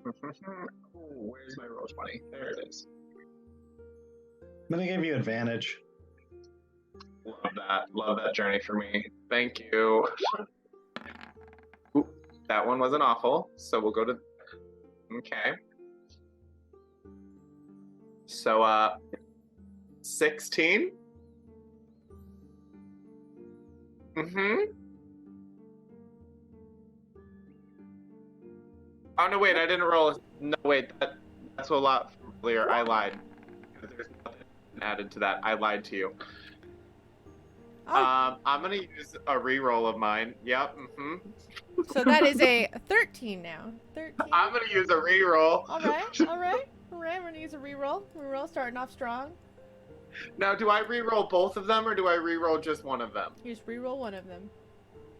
Where's my roll 20? There it is. I'm gonna give you advantage. Love that journey for me. Thank you. Ooh, that one wasn't awful, so we'll go to... Okay. So, 16? Mm-hmm. Oh, no, wait, I didn't roll. No, wait, that's a lot from earlier. I lied. There's nothing added to that. I lied to you. Oh. I'm gonna use a reroll of mine. Yep, So that is a 13 now. 13. I'm gonna use a reroll. Alright. We're gonna use a reroll. Reroll starting off strong. Now, do I reroll both of them, or do I reroll just one of them? You just reroll one of them.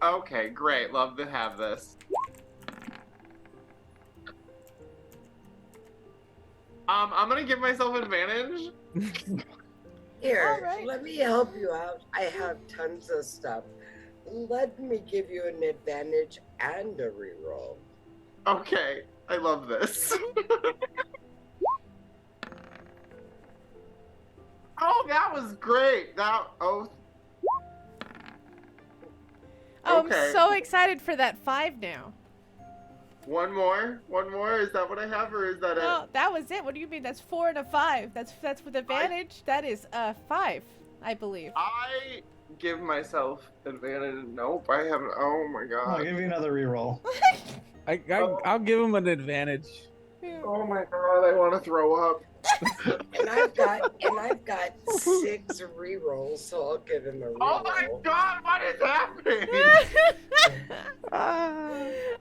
Okay, great. Love to have this. I'm gonna give myself advantage. Here, Alright. let me help you out. I have tons of stuff. Let me give you an advantage and a reroll. Okay, I love this. Oh, that was great. Oh, Okay. I'm so excited for that 5 now. One more? Is that what I have, or is that No, it? that was it. What do you mean? That's 4 and a 5. That's with advantage. That is 5, I believe. I give myself advantage. Nope, I haven't. Oh my I'll god. give you another reroll. I'll give him an advantage. Oh my god, I want to throw up. And I've got 6 rerolls, so I'll give him a reroll. Oh my god, what is happening?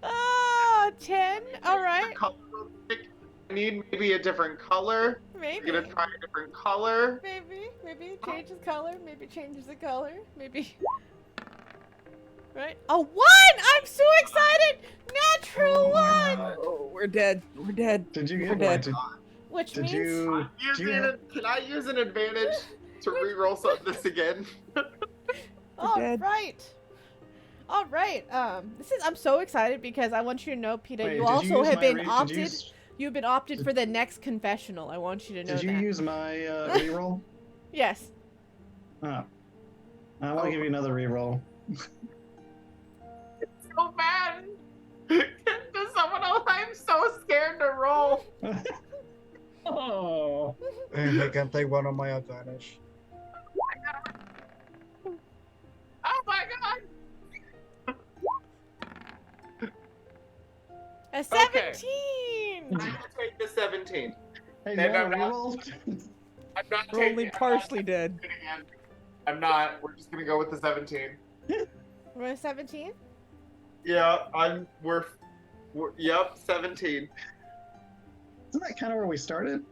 Oh, 10. All right. I need maybe a different color. Maybe. I'm gonna try a different color. Maybe it changes color. Maybe it changes the color. Maybe. Right? A 1! I'm so excited! Natural 1! Oh, we're dead. We're dead. Did you We're get dead. Which Did means you? Can I use an advantage to reroll this again? All dead. right. I'm so excited because I want you to know, Peter, Wait, you did you also use have my been re- did opted. you use- You've been opted for the next confessional. I want you to know Did you that. use my reroll? Yes. Oh. I want to give you another reroll. So bad. To someone else, I'm so scared to roll. Oh. And he can take one of my advantage. Oh my god. A 17! I'm gonna take the 17. Hey, And you I'm want a not- reroll? I'm not We're taking only it. partially dead. I'm not. We're just gonna go with the 17. We're at 17? Yeah, we're yep, 17. Isn't that kind of where we started?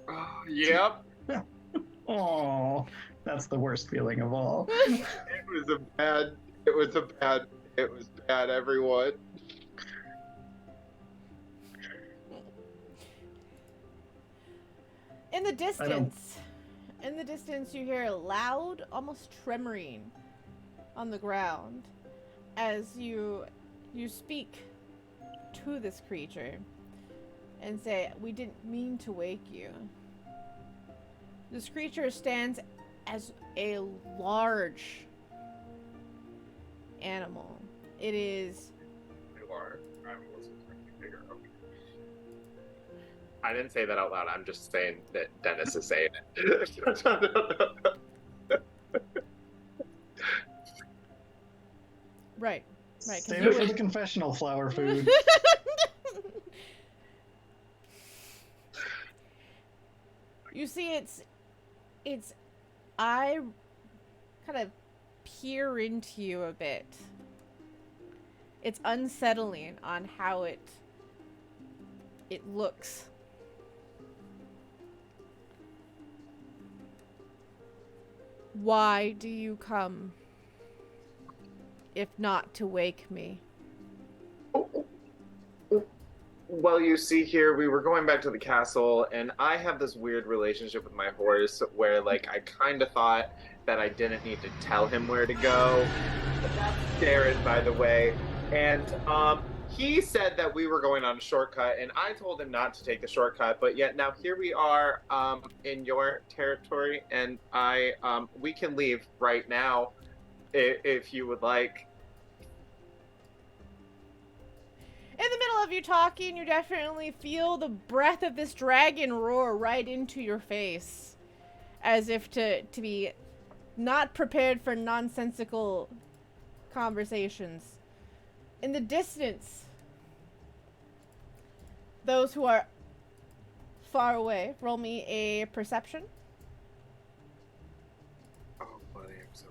Oh, yep. Oh, that's the worst feeling of all. It was bad, everyone. In the distance, you hear a loud, almost tremoring on the ground as you speak to this creature and say, "We didn't mean to wake you." This creature stands as a large animal. It is You are. I was expecting bigger. I didn't say that out loud. I'm just saying that Dennis is saying it. Right. Right. 'cause Save you it for would- the confessional, flower food. You see, it's I kind of peer into you a bit. It's unsettling on how it looks. Why do you come, if not to wake me? Well, you see here, we were going back to the castle, and I have this weird relationship with my horse where, like, I kind of thought that I didn't need to tell him where to go. But that's Darren, by the way. And he said that we were going on a shortcut, and I told him not to take the shortcut. But yet now here we are in your territory, and we can leave right now if you would like. In the middle of you talking, you definitely feel the breath of this dragon roar right into your face. As if to be not prepared for nonsensical conversations. In the distance, those who are far away, roll me a perception. Oh, buddy, I'm so...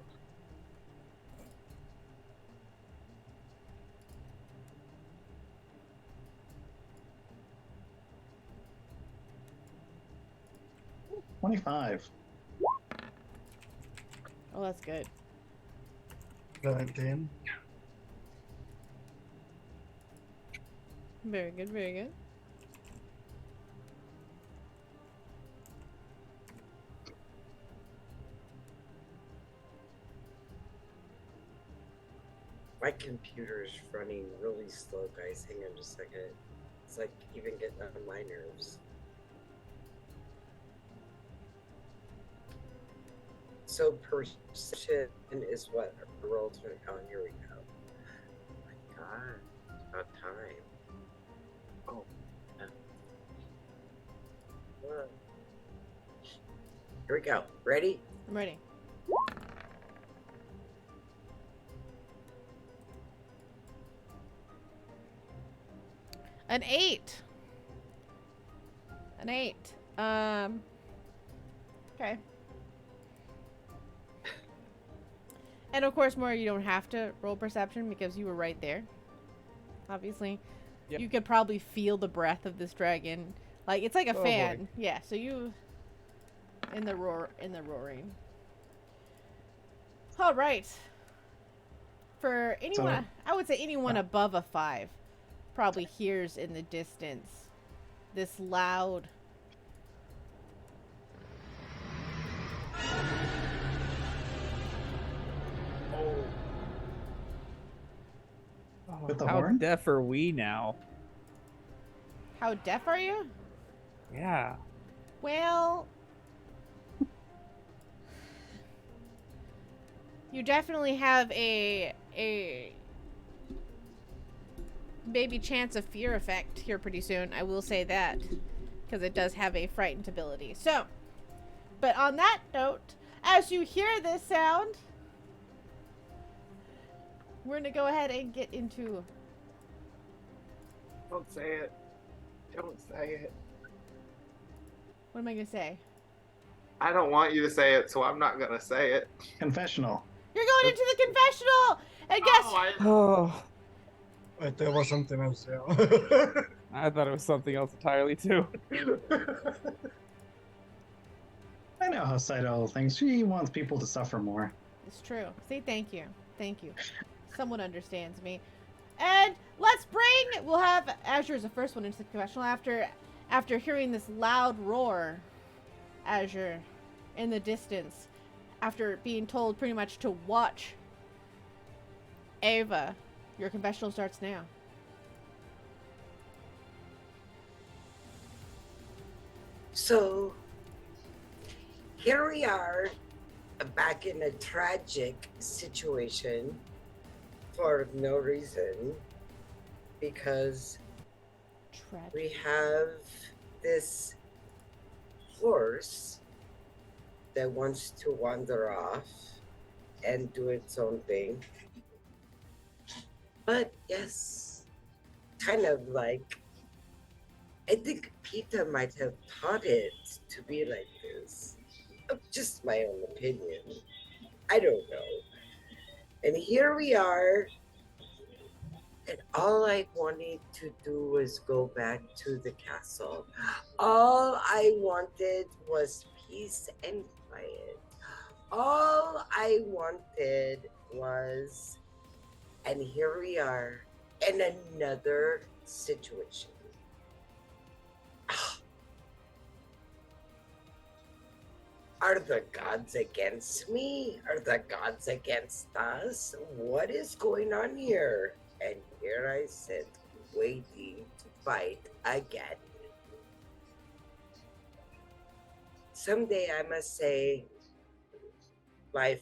25. Oh, that's good. 19. Very good, very good. My computer is running really slow, guys. Hang on just a second. It's like even getting on my nerves. So perception is what a roll to oh, here we go. Oh my god, it's about time. Oh. Yeah. Here we go. Ready? I'm ready. An 8. An 8. Okay. And of course, Maury, you don't have to roll perception because you were right there. Obviously. Yep. You could probably feel the breath of this dragon. Like, it's like a Oh, fan. boy. Yeah, so you... In the roaring. All right. For anyone, I would say anyone above a 5 probably hears in the distance this loud... With the How horn? deaf are we now? How deaf are you? Yeah. Well... You definitely have a maybe chance of fear effect here pretty soon. I will say that, because it does have a frightened ability. So, but on that note, as you hear this sound, we're gonna go ahead and get into... Don't say it. Don't say it. What am I gonna say? I don't want you to say it, so I'm not gonna say it. Confessional. You're going into the confessional! And guess... Oh, Wait, there was something else, yeah. I thought it was something else entirely too. I know how Saito thinks. She wants people to suffer more. It's true. See, thank you. Thank you. Someone understands me. And let's bring... We'll have Azure as the first one into the confessional after hearing this loud roar. Azure in the distance. After being told pretty much to watch. Ava, your confessional starts now. So, here we are back in a tragic situation for no reason because Tragic. we have this horse that wants to wander off and do its own thing. But yes, kind of like, I think PETA might have taught it to be like this. Just my own opinion. I don't know. And here we are. And all I wanted to do was go back to the castle. All I wanted was peace and quiet. All I wanted was, and here we are in another situation. Are the gods against me? Are the gods against us? What is going on here? And here I sit, waiting to fight again. Someday I must say, life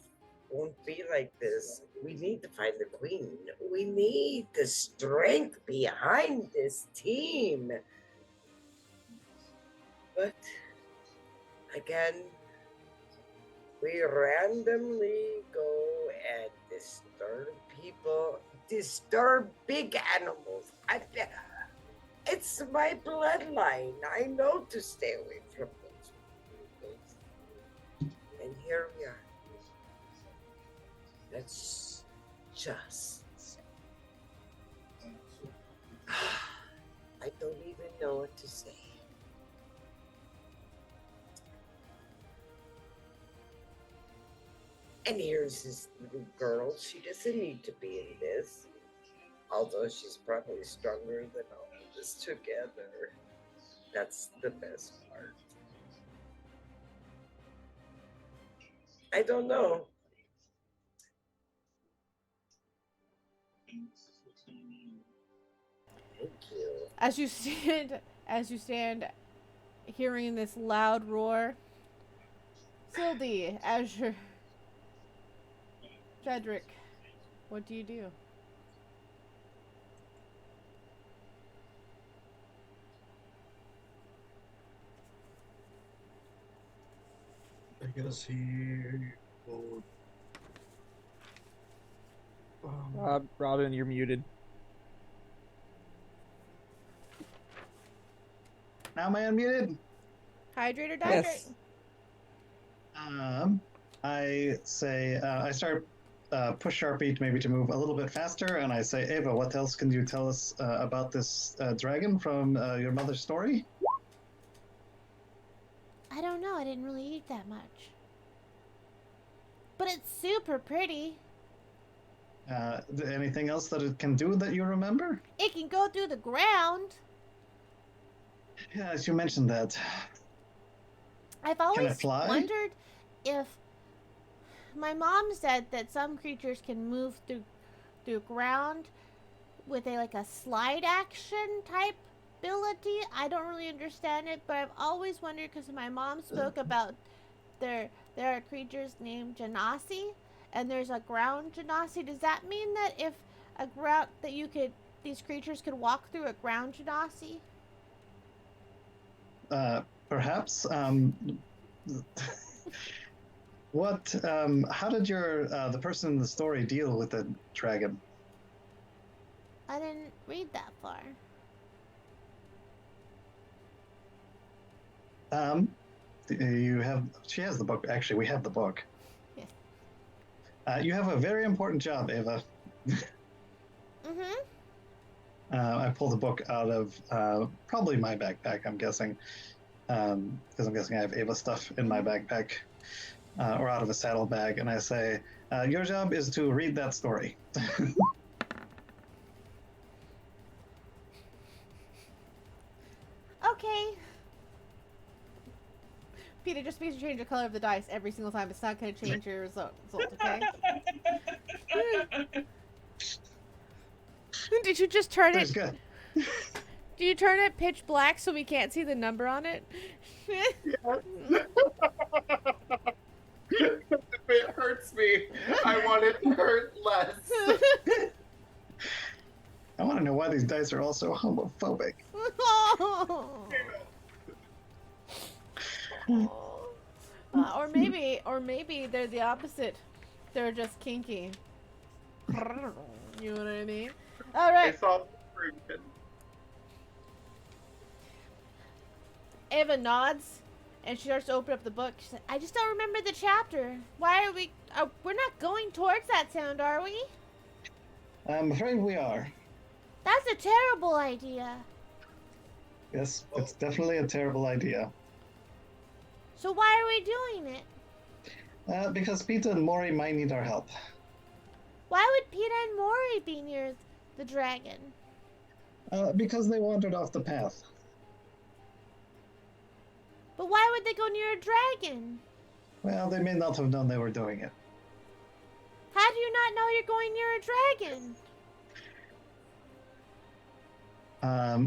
won't be like this. We need to find the queen. We need the strength behind this team. But again, we randomly go and disturb people, disturb big animals. It's my bloodline. I know to stay away from those people. And here we are. Let's just say. I don't even know what to say. And here's this little girl. She doesn't need to be in this. Although she's probably stronger than all of us together. That's the best part. I don't know. Thank you. As you stand hearing this loud roar, Sildy, Azure, Jedrick, what do you do? I guess he will. Robin, you're muted. Now am I unmuted? Hydrate or dihydrate? Yes. I say, I start push Sharpie maybe to move a little bit faster, and I say, Ava, what else can you tell us about this dragon from your mother's story? I don't know. I didn't really eat that much. But it's super pretty. Anything else that it can do that you remember? It can go through the ground. Yes, you mentioned that. I've always fly? wondered if my mom said that some creatures can move through ground with a slide action type ability. I don't really understand it, but I've always wondered because my mom spoke about there are creatures named Genasi, and there's a ground Genasi. Does that mean that if a ground that these creatures could walk through a ground Genasi? Perhaps. What? How did the person in the story deal with the dragon? I didn't read that far. She has the book. Actually, we have the book. Yes. You have a very important job, Ava. Mm-hmm. I pulled the book out of probably my backpack, I'm guessing. Because I'm guessing I have Ava stuff in my backpack. Or out of a saddlebag. And I say, your job is to read that story. Okay. Peter, just because you change the color of the dice every single time, it's not going to change your result, okay? Did you just turn it? Good. Do you turn it pitch black so we can't see the number on it? It hurts me. I want it to hurt less. I want to know why these dice are all so homophobic. Or maybe they're the opposite. They're just kinky. You know what I mean? All right. It's all freaking. Ava nods, and she starts to open up the book. She's like, "I just don't remember the chapter. Why are we? We're not going towards that sound, are we?" I'm afraid we are. That's a terrible idea. Yes, it's definitely a terrible idea. So why are we doing it? Because Pita and Mori might need our help. Why would Pita and Mori be near the dragon? Because they wandered off the path. But why would they go near a dragon? Well, they may not have known they were doing it. How do you not know you're going near a dragon?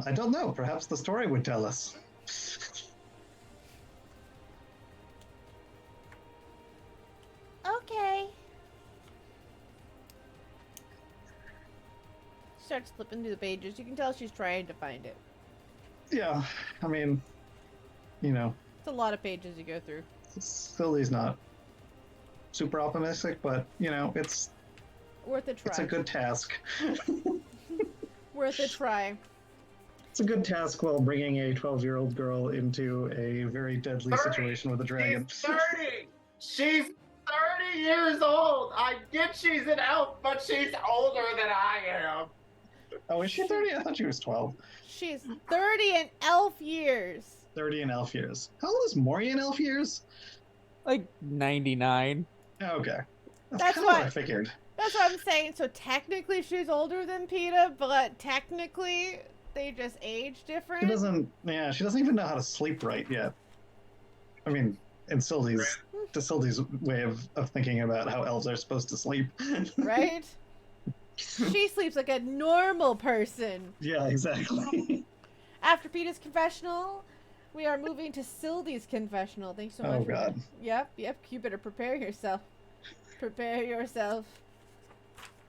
I don't know. Perhaps the story would tell us. Okay. Starts flipping through the pages. You can tell she's trying to find it. Yeah, I mean, you know, It's a lot of pages you go through. Silly's not super optimistic, but you know, it's Worth a try. a good task. Worth a try. It's a good task while bringing a 12-year-old girl into a very deadly 30. situation with a dragon. She's 30! She's 30 years old! I get she's an elf, but she's older than I am! Oh, is she 30? I thought she was 12. She's 30 in elf years. 30 in elf years. How old is Mori in elf years? Like 99. Okay. That's kinda what I what- figured. That's what I'm saying. So technically she's older than Peta, but technically they just age different. She doesn't even know how to sleep right yet. I mean, in Sylvie's way of thinking about how elves are supposed to sleep. Right? She sleeps like a normal person. Yeah, exactly. After Peta's confessional, we are moving to Sylvie's confessional. Thanks so much. Oh, God. Yep. You better prepare yourself. Prepare yourself.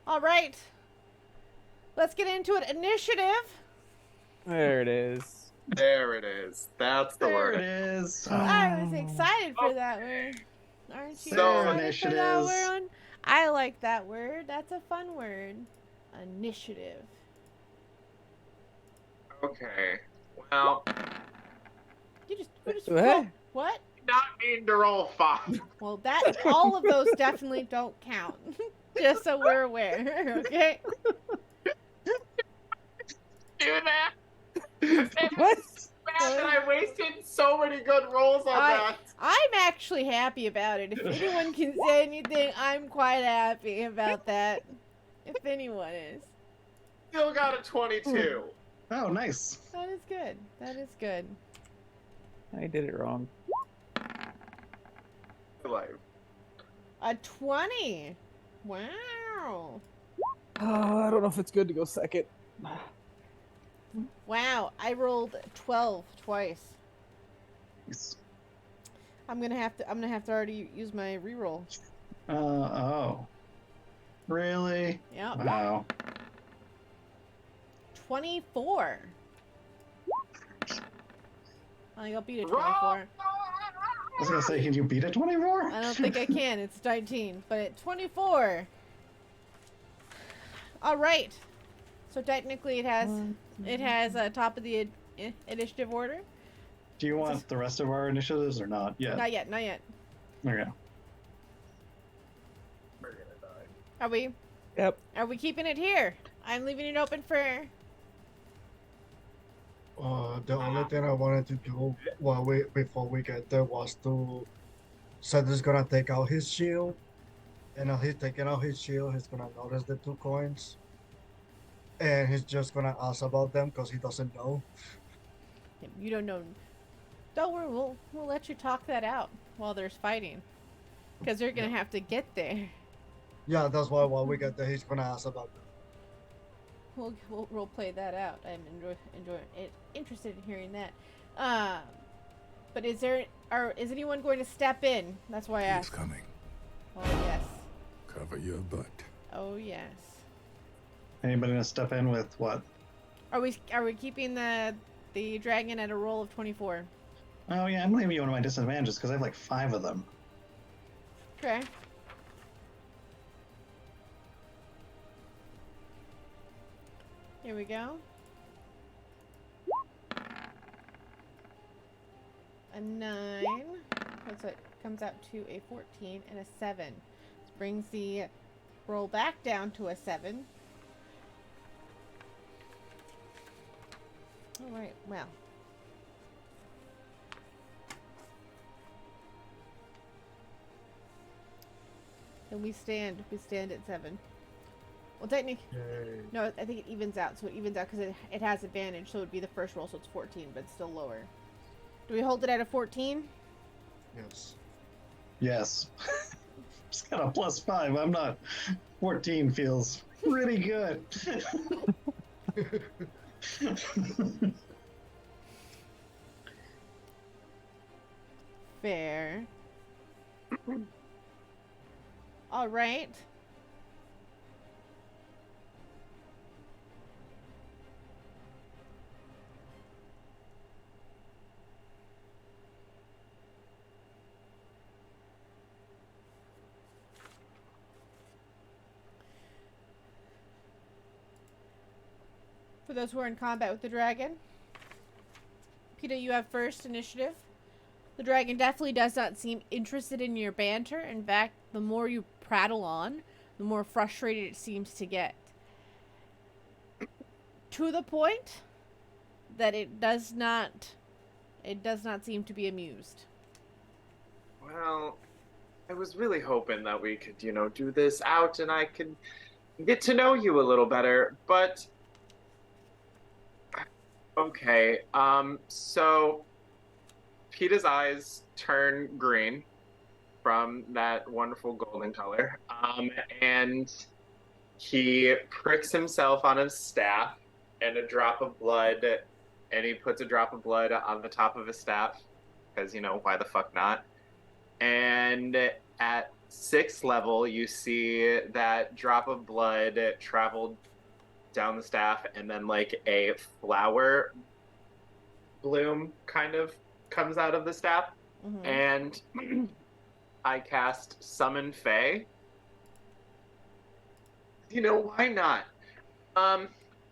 All right. Let's get into it. Initiative. There it is. There it is. That's the There word. it is. I was excited for that word. Aren't you So excited for that initiatives. word? I like that word. That's a fun word. Initiative. Okay. Well, You just What? What? not mean to roll 5. Well, all of those definitely don't count. Just so we're aware, okay? Do that. What? Man, I wasted so many good rolls on that. I'm actually happy about it. If anyone can say anything, I'm quite happy about that. If anyone is. Still got a 22. Oh, nice. That is good. That is good. I did it wrong. Like, A 20. Wow. Oh, I don't know if it's good to go second. Wow, I rolled 12 twice. Nice. I'm gonna have to already use my reroll. Oh. Really? Yep. Wow. 24. I think I'll beat a 24. I was gonna say, can you beat a 24? I don't think I can. It's 19, but at 24. All right. So technically, it has top of the initiative order. Do you want the rest of our initiatives or not yet? Not yet. Not yet. Okay. we're gonna die. Are we? Yep. Are we keeping it here? I'm leaving it open for. The only thing I wanted to do before we get there was to Seth is gonna take out his shield, and now he's taking out his shield. He's gonna notice the 2 coins, and he's just gonna ask about them because he doesn't know. You don't know. Don't worry. We'll let you talk that out while there's fighting, because they're gonna have to get there. Yeah, that's why while we get there, he's gonna ask about them. We'll play that out. I'm interested in hearing that. But is anyone going to step in? That's why I He's asked. coming. Oh yes. Cover your butt. Oh yes. Anybody gonna step in with what? Are we keeping the dragon at a roll of 24? Oh yeah, I'm gonna give you one of my disadvantages because I have like 5 of them. Okay. Here we go. A 9. So it comes out to a 14 and a 7. This brings the roll back down to a 7. Alright, well. Then we stand at 7. Well, technically, no, I think it evens out. So it evens out because it has advantage. So it would be the first roll, so it's 14, but it's still lower. Do we hold it at a 14? Yes. Yes. Just got a +5. I'm not. 14 feels pretty good. Fair. All right. For those who are in combat with the dragon, Peter, you have first initiative. The dragon definitely does not seem interested in your banter. In fact, the more you prattle on, the more frustrated it seems to get. To the point that it does not seem to be amused. Well, I was really hoping that we could, do this out and I could get to know you a little better, but okay. So Peeta's eyes turn green from that wonderful golden color. And he pricks himself on his staff and a drop of blood, and he puts a drop of blood on the top of his staff, because, why the fuck not? And at 6th level, you see that drop of blood traveled down the staff, and then like a flower bloom kind of comes out of the staff. Mm-hmm. And I cast Summon Fae. Why not?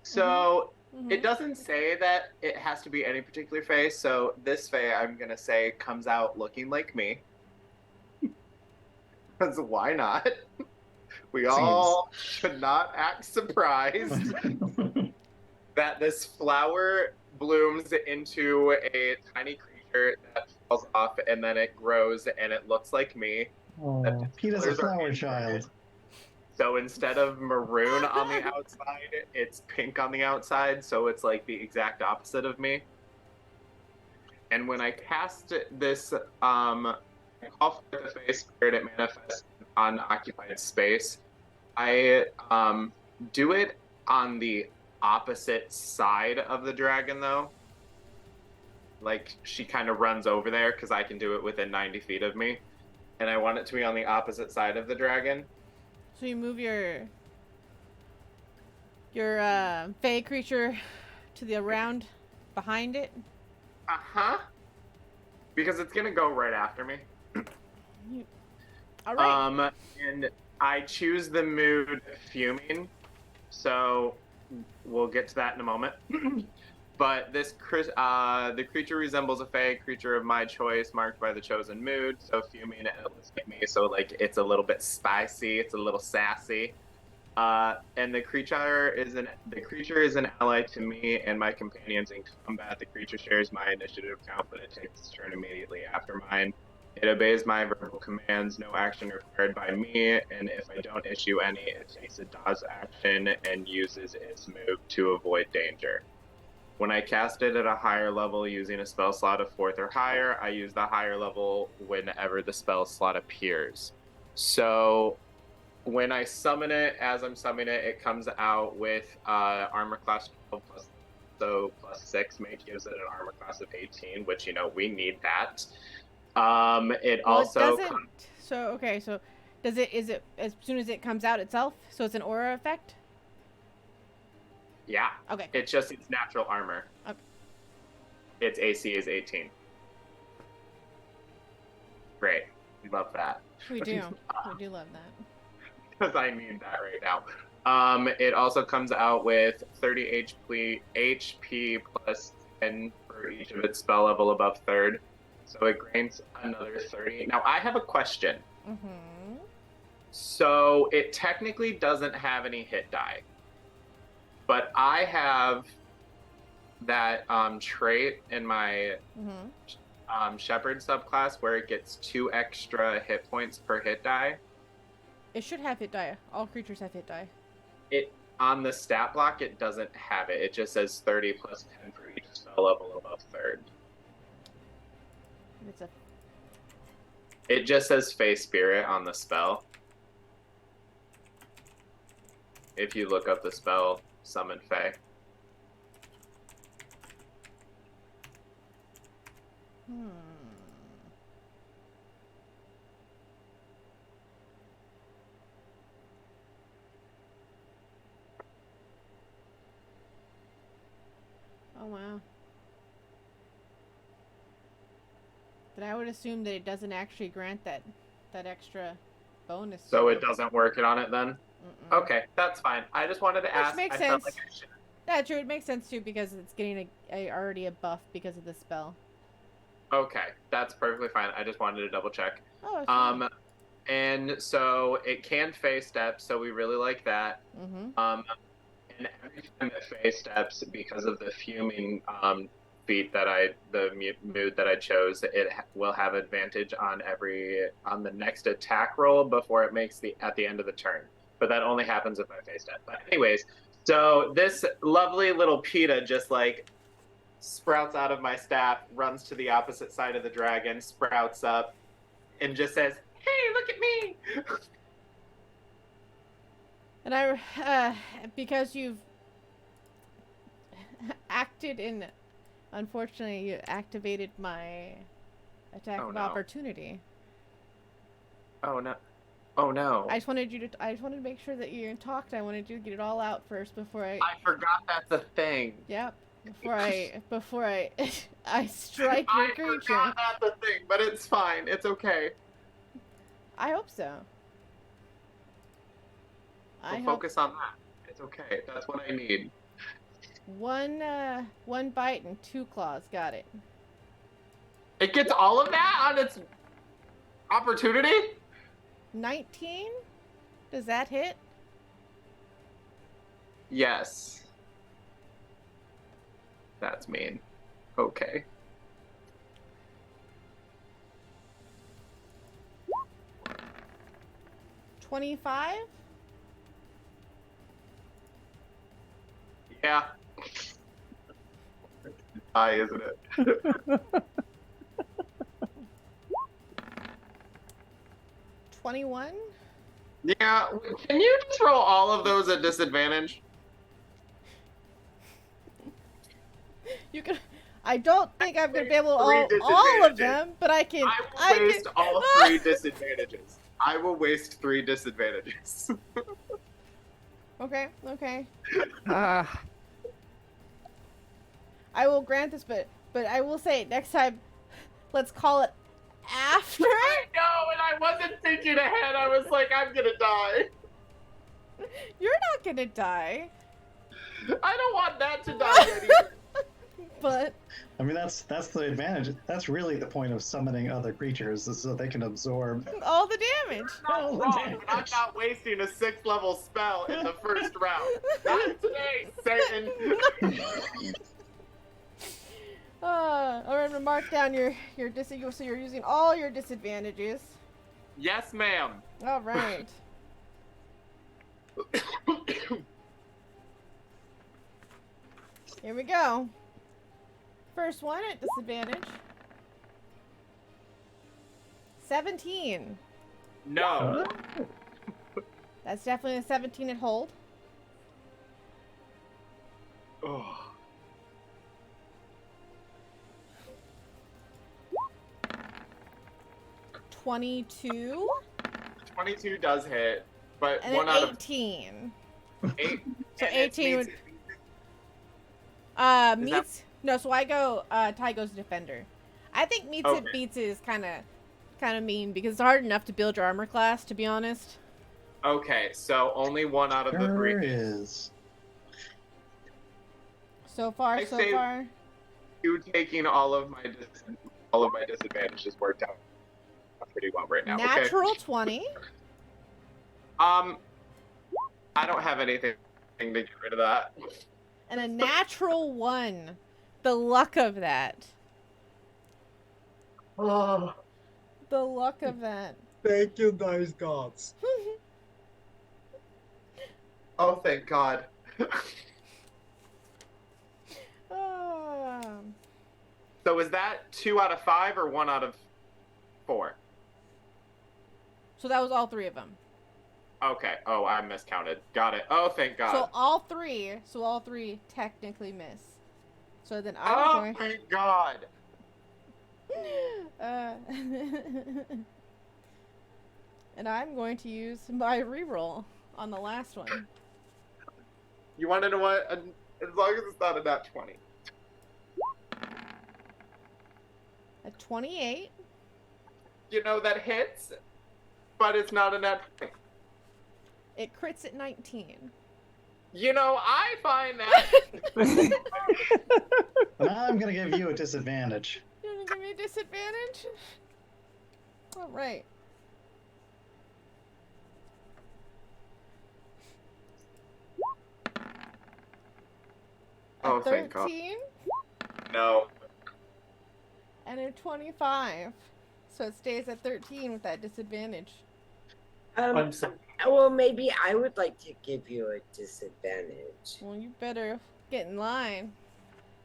So Mm-hmm. it doesn't say that it has to be any particular Fae, so this Fae, I'm gonna say, comes out looking like me. Because why not? We all should not act surprised that this flower blooms into a tiny creature that falls off, and then it grows and it looks like me. Oh, Peeta's a flower child. So instead of maroon on the outside, it's pink on the outside, so it's like the exact opposite of me. And when I cast this, I call for the Fae Spirit, it manifests on occupied space. I do it on the opposite side of the dragon, though. Like, she kind of runs over there, because I can do it within 90 feet of me. And I want it to be on the opposite side of the dragon. So you move your Fae creature to the around behind it? Uh-huh. Because it's gonna go right after me. All right. And I choose the mood Fuming, so we'll get to that in a moment. But this the creature resembles a Fae creature of my choice, marked by the chosen mood. So Fuming, it looks like me, so like it's a little bit spicy, it's a little sassy. And the creature is an ally to me and my companions in combat. The creature shares my initiative count, but it takes its turn immediately after mine. It obeys my verbal commands, no action required by me, and if I don't issue any, it takes a dodge action and uses its move to avoid danger. When I cast it at a higher level using a spell slot of 4th or higher, I use the higher level whenever the spell slot appears. So when I summon it, as I'm summoning it, it comes out with armor class 12 plus 6 gives it an armor class of 18, which, we need that. It also So is it as soon as it comes out itself? So it's an aura effect? Yeah. Okay. It's just its natural armor. Okay. Its AC is 18. Great. We love that. We do. We do love that. Because I need that right now. It also comes out with 30 HP plus 10 for each of its spell level above 3rd. So it grants another 30. Now, I have a question. Mm-hmm. So it technically doesn't have any hit die. But I have that trait in my Shepherd subclass where it gets 2 extra hit points per hit die. It should have hit die. All creatures have hit die. It on the stat block, it doesn't have it. It just says 30 plus 10 for each spell level above 3rd. It's a. It just says Fey Spirit on the spell. If you look up the spell, Summon Fey. Oh wow. But I would assume that it doesn't actually grant that extra bonus. So it doesn't work it on it then? Okay, that's fine. I just wanted to ask. Makes I sense. felt like I should. Yeah, true. It makes sense too because it's getting already a buff because of the spell. Okay, that's perfectly fine. I just wanted to double check. Oh, and so it can Fey step, so we really like that. Mm-hmm. And every time it Fey steps, because of the fuming feat that the mood that I chose, it will have advantage on the next attack roll before it makes at the end of the turn. But that only happens if I Fey step. But anyways, so this lovely little PETA just like sprouts out of my staff, runs to the opposite side of the dragon, sprouts up, and just says, "Hey, look at me!" And I, because you've acted in, unfortunately, you activated my attack of opportunity. Oh no! Oh no! I just wanted to make sure that you talked. I wanted you to get it all out first before I forgot that's a thing. Yep. Before I I strike your creature. I forgot that's a thing, but it's fine. It's okay. I hope so. We'll focus on that. It's okay. That's what I need. One bite and 2 claws. Got it. It gets all of that on its opportunity? 19? Does that hit? Yes. That's mean. Okay. $25? Yeah. High, isn't it? 21? Yeah. Can you just roll all of those at disadvantage? You can. I don't think I'm gonna be able to all of them, but I can. I will waste all 3 disadvantages. I will waste 3 disadvantages. Okay. I will grant this, but I will say next time, let's call it after. I know, and I wasn't thinking ahead. I was like, I'm gonna die. You're not gonna die. I don't want that to die yet either. But I mean, that's the advantage. That's really the point of summoning other creatures, is so they can absorb all the damage. All the damage. I'm not wasting a 6th level spell in the first round. Not today, Satan. I'm gonna mark down your so you're using all your disadvantages. Yes, ma'am. All right. Here we go. First one at disadvantage. 17. No. That's definitely a 17 at hold. Oh. 22. 22 does hit, but and one then out 18. of 8. So 18 would meets. No, so I go. Ty goes defender. I think meets it beats it is kind kind of mean because it's hard enough to build your armor class, to be honest. Okay, so only one out of the three. Sure is. So far, so far. You taking all of my disadvantages worked out pretty well right now. Natural okay? 20. I don't have anything to get rid of that. And a natural 1. The luck of that. Oh, The luck of that. thank you, dice gods. Oh, thank God. So is that 2 out of 5 or 1 out of 4? So that was all 3 of them. Okay. Oh, I miscounted. Got it. Oh, thank God. So all three technically miss. So then Oh, I'm thank God. And I'm going to use my reroll on the last one. You want to know what? As long as it's not a nat 20. A 28. You know, that hits, but it's not a nat 20. It crits at 19. You know, I find that... I'm going to give you a disadvantage. You're going to give me a disadvantage? Alright. Oh, thank God. 13 No. and a 25. So it stays at 13 with that disadvantage. I'm sorry. Well, maybe I would like to give you a disadvantage. Well, you better get in line.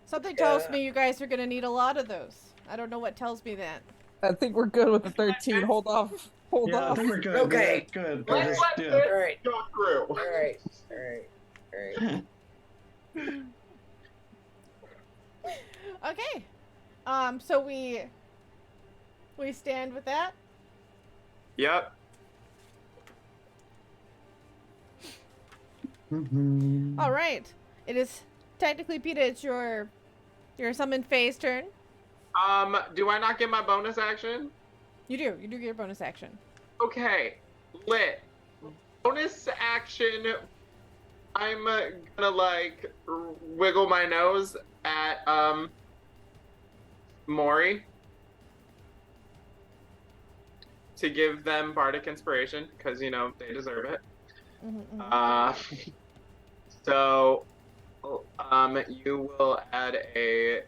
Something tells me you guys are going to need a lot of those. I don't know what tells me that. I think we're good with the 13. Hold off. Hold Yeah, I off. think we're good. Okay. Good. Let's let Yeah. this All right. go through. All right. Okay. So we stand with that. Yep. All right. It is technically Peter. It's your summoned phase turn. Do I not get my bonus action? You do. You do get your bonus action. Okay. Lit. Bonus action. I'm gonna like wiggle my nose at Mori to give them bardic inspiration because you know they deserve it. So you will add a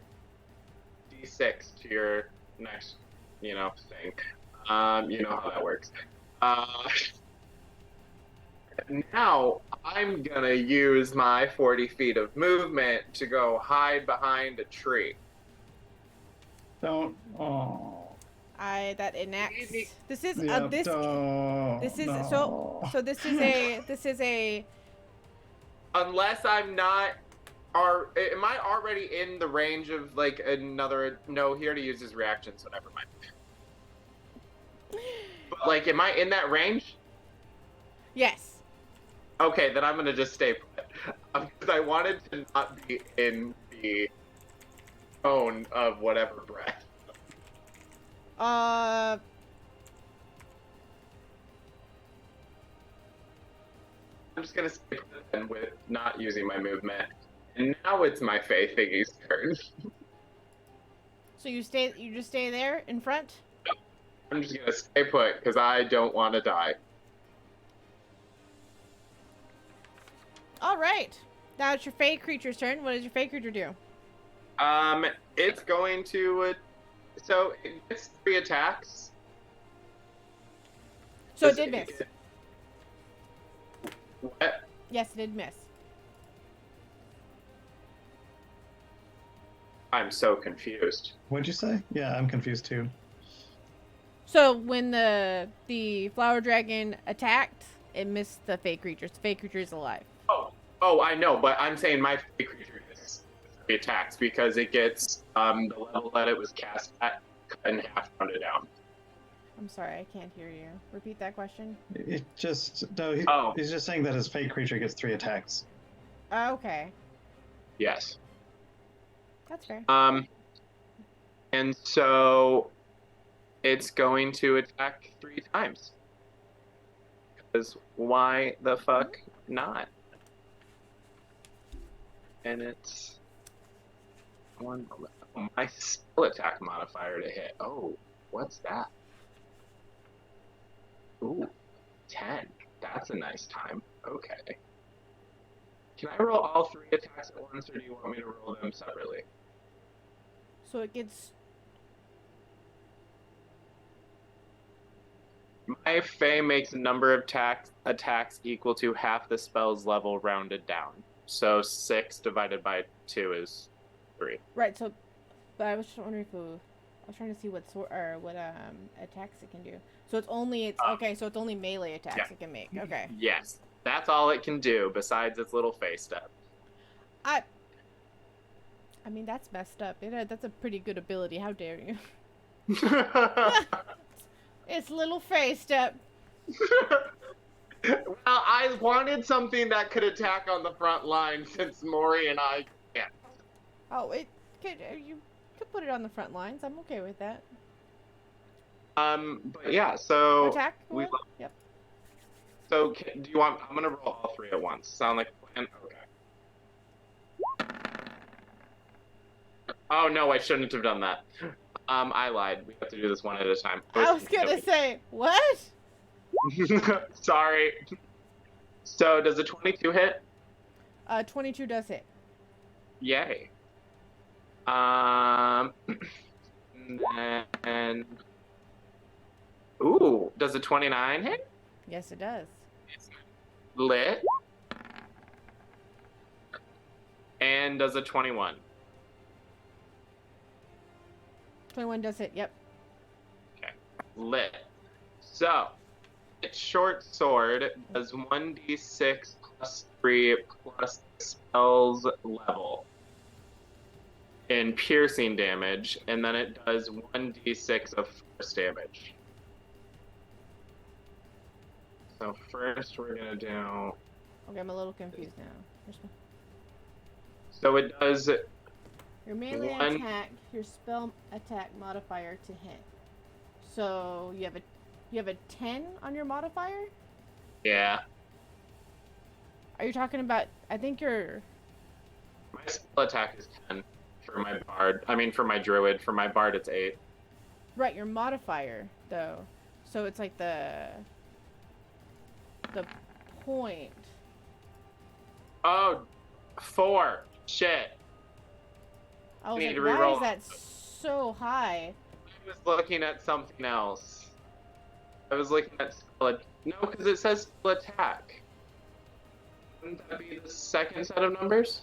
d6 to your next thing. You know how that works. Now I'm gonna use my 40 feet of movement to go hide behind a tree. Don't. Oh. That enacts. This is Yeah, this. don't, This is no. so. This is a. Unless I'm not. Am I already in the range of like another? No, he already used his reaction, so never mind. But, like, am I in that range? Yes. Okay, then I'm gonna just stay put. Because I wanted to not be in the zone of whatever breath. I'm just gonna stay put then with not using my movement. And now it's my Fae Thingy's turn. So you just stay there in front? I'm just gonna stay put because I don't want to die. All right. Now it's your Fae creature's turn. What does your Fae creature do? It's going to. So it gets 3 attacks. So it did miss. What? Yes, it did miss. I'm so confused. What'd you say? Yeah, I'm confused too. So when the flower dragon attacked, it missed the Fae creature. The Fae creature is alive. Oh, I know, but I'm saying my Fae creature gets 3 attacks because it gets the level that it was cast at cut in half, rounded down. I'm sorry, I can't hear you. Repeat that question. It just he's just saying that his fake creature gets 3 attacks. Okay. Yes. That's fair. And so it's going to attack 3 times. Because why the fuck not? And it's one moment. Oh, my spell attack modifier to hit. Oh, what's that? Ooh, 10. That's a nice time. Okay. Can I roll all 3 attacks at once, or do you want me to roll them separately? So it gets. My Fae makes a number of attacks equal to half the spell's level rounded down. So 6 divided by 2 is 3. Right. So, but I was just wondering if I was trying to see what attacks it can do. So it's only okay. So it's only melee attacks it can make. Okay. Yes, that's all it can do besides its little Fae step. I mean, that's messed up. That's a pretty good ability. How dare you? It's little face step. Well, I wanted something that could attack on the front line since Mori and I can't. Oh, you could put it on the front lines. I'm okay with that. But yeah, so Attack. Yep. So do you want? I'm gonna roll all 3 at once. Sound like a plan? Okay. Oh no, I shouldn't have done that. I lied. We have to do this one at a time. I was gonna say what? Sorry. So does a 22 hit? 22 does hit. Yay. And ooh, does a 29 hit? Yes, it does. Lit. And does a 21? 21 does hit. Yep. Okay. Lit. So, its short sword does 1d6 plus 3 plus the spell's level in piercing damage, and then it does 1d6 of force damage. So first we're gonna do. Okay, I'm a little confused now. So it does. Your melee attack, your spell attack modifier to hit. So you have a 10 on your modifier? Yeah. Are you talking about? I think your. My spell attack is 10 for my bard. I mean for my druid. For my bard it's 8. Right, your modifier though. So it's like the point. Oh, 4. Shit. I was need like, to why reroll. is that so high? I was looking at something else. I was looking at spell. No, because it says spell attack. Wouldn't that be the second set of numbers?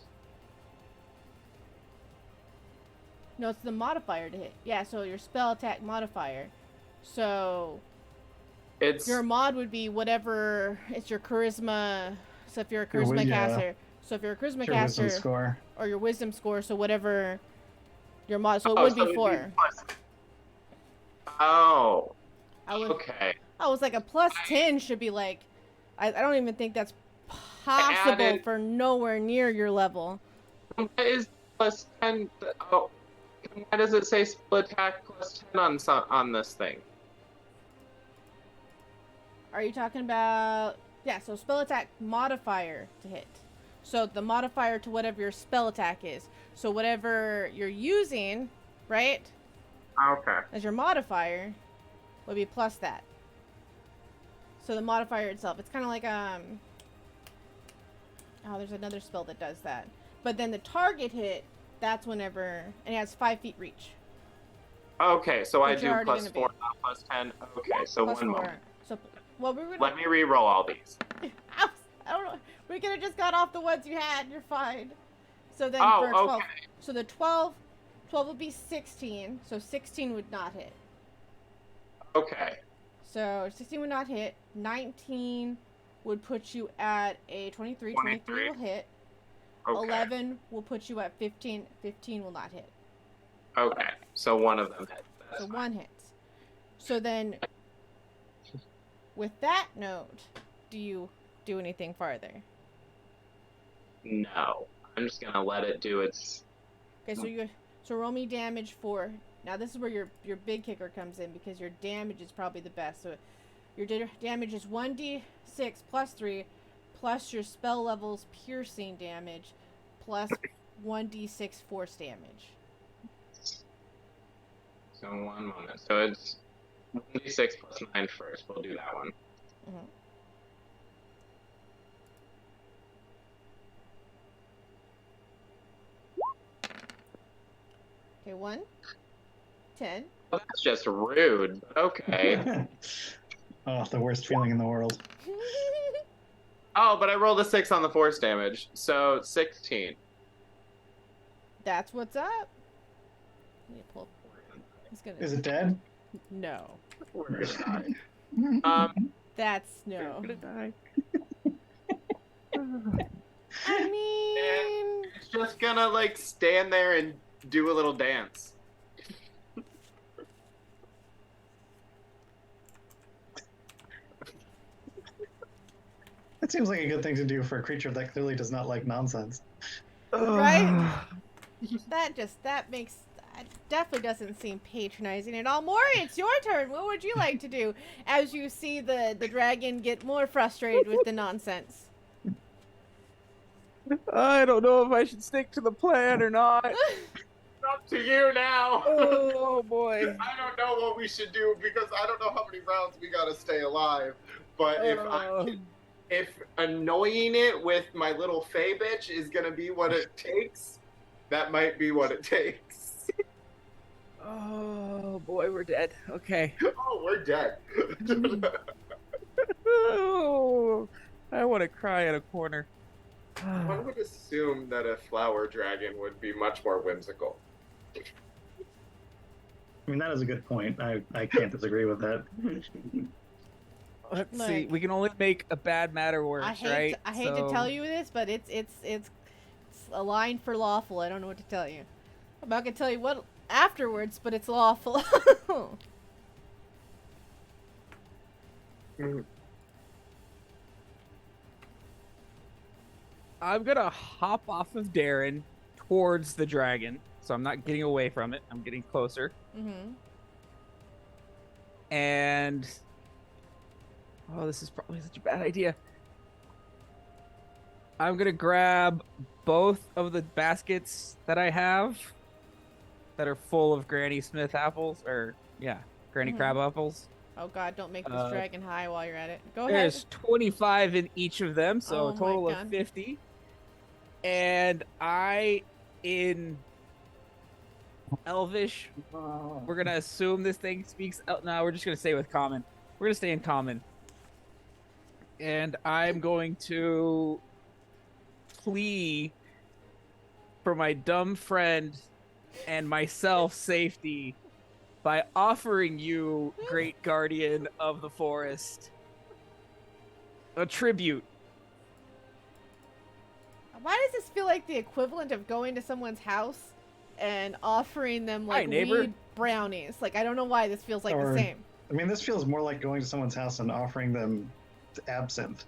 No, it's the modifier to hit. Yeah, so your spell attack modifier. So It's your mod would be whatever. It's your charisma. So if you're a charisma yeah. caster. So if you're a charisma Your wisdom caster. score. Or your wisdom score. So whatever your mod. So it would be 4. Oh. I would. Okay. I was like a plus 10 should be like. I don't even think that's possible for nowhere near your level. What is plus 10? Oh. Why does it say spell attack plus 10 on this thing? Are you talking about... Yeah, so spell attack modifier to hit. So the modifier to whatever your spell attack is. So whatever you're using, right? Okay. As your modifier would be plus that. So the modifier itself. It's kind of like, oh, there's another spell that does that. But then the target hit, that's whenever... And it has 5 feet reach. Okay, so I Which do you're already plus gonna be. 4, not plus 10. Okay, so Plus one 4. moment. So, well, we were gonna... Let me re-roll all these. I don't know. We could have just got off the ones you had. You're fine. So then Oh, for 12. okay. So the 12 would be 16. So 16 would not hit. Okay. So 16 would not hit. 19 would put you at a 23. 23 will hit. Okay. 11 will put you at 15. 15 will not hit. Okay, so one of them hit. That's So fine. one hits. So then, with that note, do you do anything farther? No. I'm just gonna let it do its... Okay, So roll me damage for. Now this is where your big kicker comes in because your damage is probably the best. So your damage is 1d6 plus 3 plus your spell level's piercing damage plus 1d6 force damage. So 1 moment. So it's 1d6 plus 9 first. We'll do that one. Mm-hmm. Okay, 1, 10. Well, that's just rude. But okay. Oh, the worst feeling in the world. Oh, but I rolled a 6 on the force damage, so 16. That's what's up. Let me pull up. He's gonna... Is it dead? No. We're gonna die. That's no. We're gonna die. I mean, It's just gonna like stand there and do a little dance. That seems like a good thing to do for a creature that clearly does not like nonsense. right? That definitely doesn't seem patronizing at all. Maury, it's your turn. What would you like to do as you see the dragon get more frustrated with the nonsense? I don't know if I should stick to the plan or not. Up to you now. Oh boy. I don't know what we should do because I don't know how many rounds we gotta stay alive. But if annoying it with my little Fey bitch is gonna be what it takes, that might be what it takes. Oh boy, we're dead. Okay. Oh, we're dead. Oh, I want to cry in a corner. One would assume that a flower dragon would be much more whimsical. I mean, that is a good point. I can't disagree with that. Let's Look, see. We can only make a bad matter worse, I hate right? I hate to tell you this, but it's a line for lawful. I don't know what to tell you. I'm not gonna tell you what afterwards, but it's lawful. I'm gonna hop off of Darren towards the dragon, so I'm not getting away from it. I'm getting closer. Mm-hmm. And oh, this is probably such a bad idea. I'm gonna grab both of the baskets that I have that are full of Granny Smith apples, or yeah, Granny Crab apples. Oh God! Don't make this dragon high while you're at it. Go There's ahead. 25 in each of them, so Oh a my total God. of 50. And I, in Elvish, we're gonna assume this thing speaks. No, we're just gonna stay with Common. We're gonna stay in Common. And I'm going to plea for my dumb friend and myself safety by offering you, great guardian of the forest, a tribute. Why does this feel like the equivalent of going to someone's house and offering them Hi, like neighbor. weed brownies? Like I don't know why this feels like Or- the same. I mean, this feels more like going to someone's house and offering them absinthe.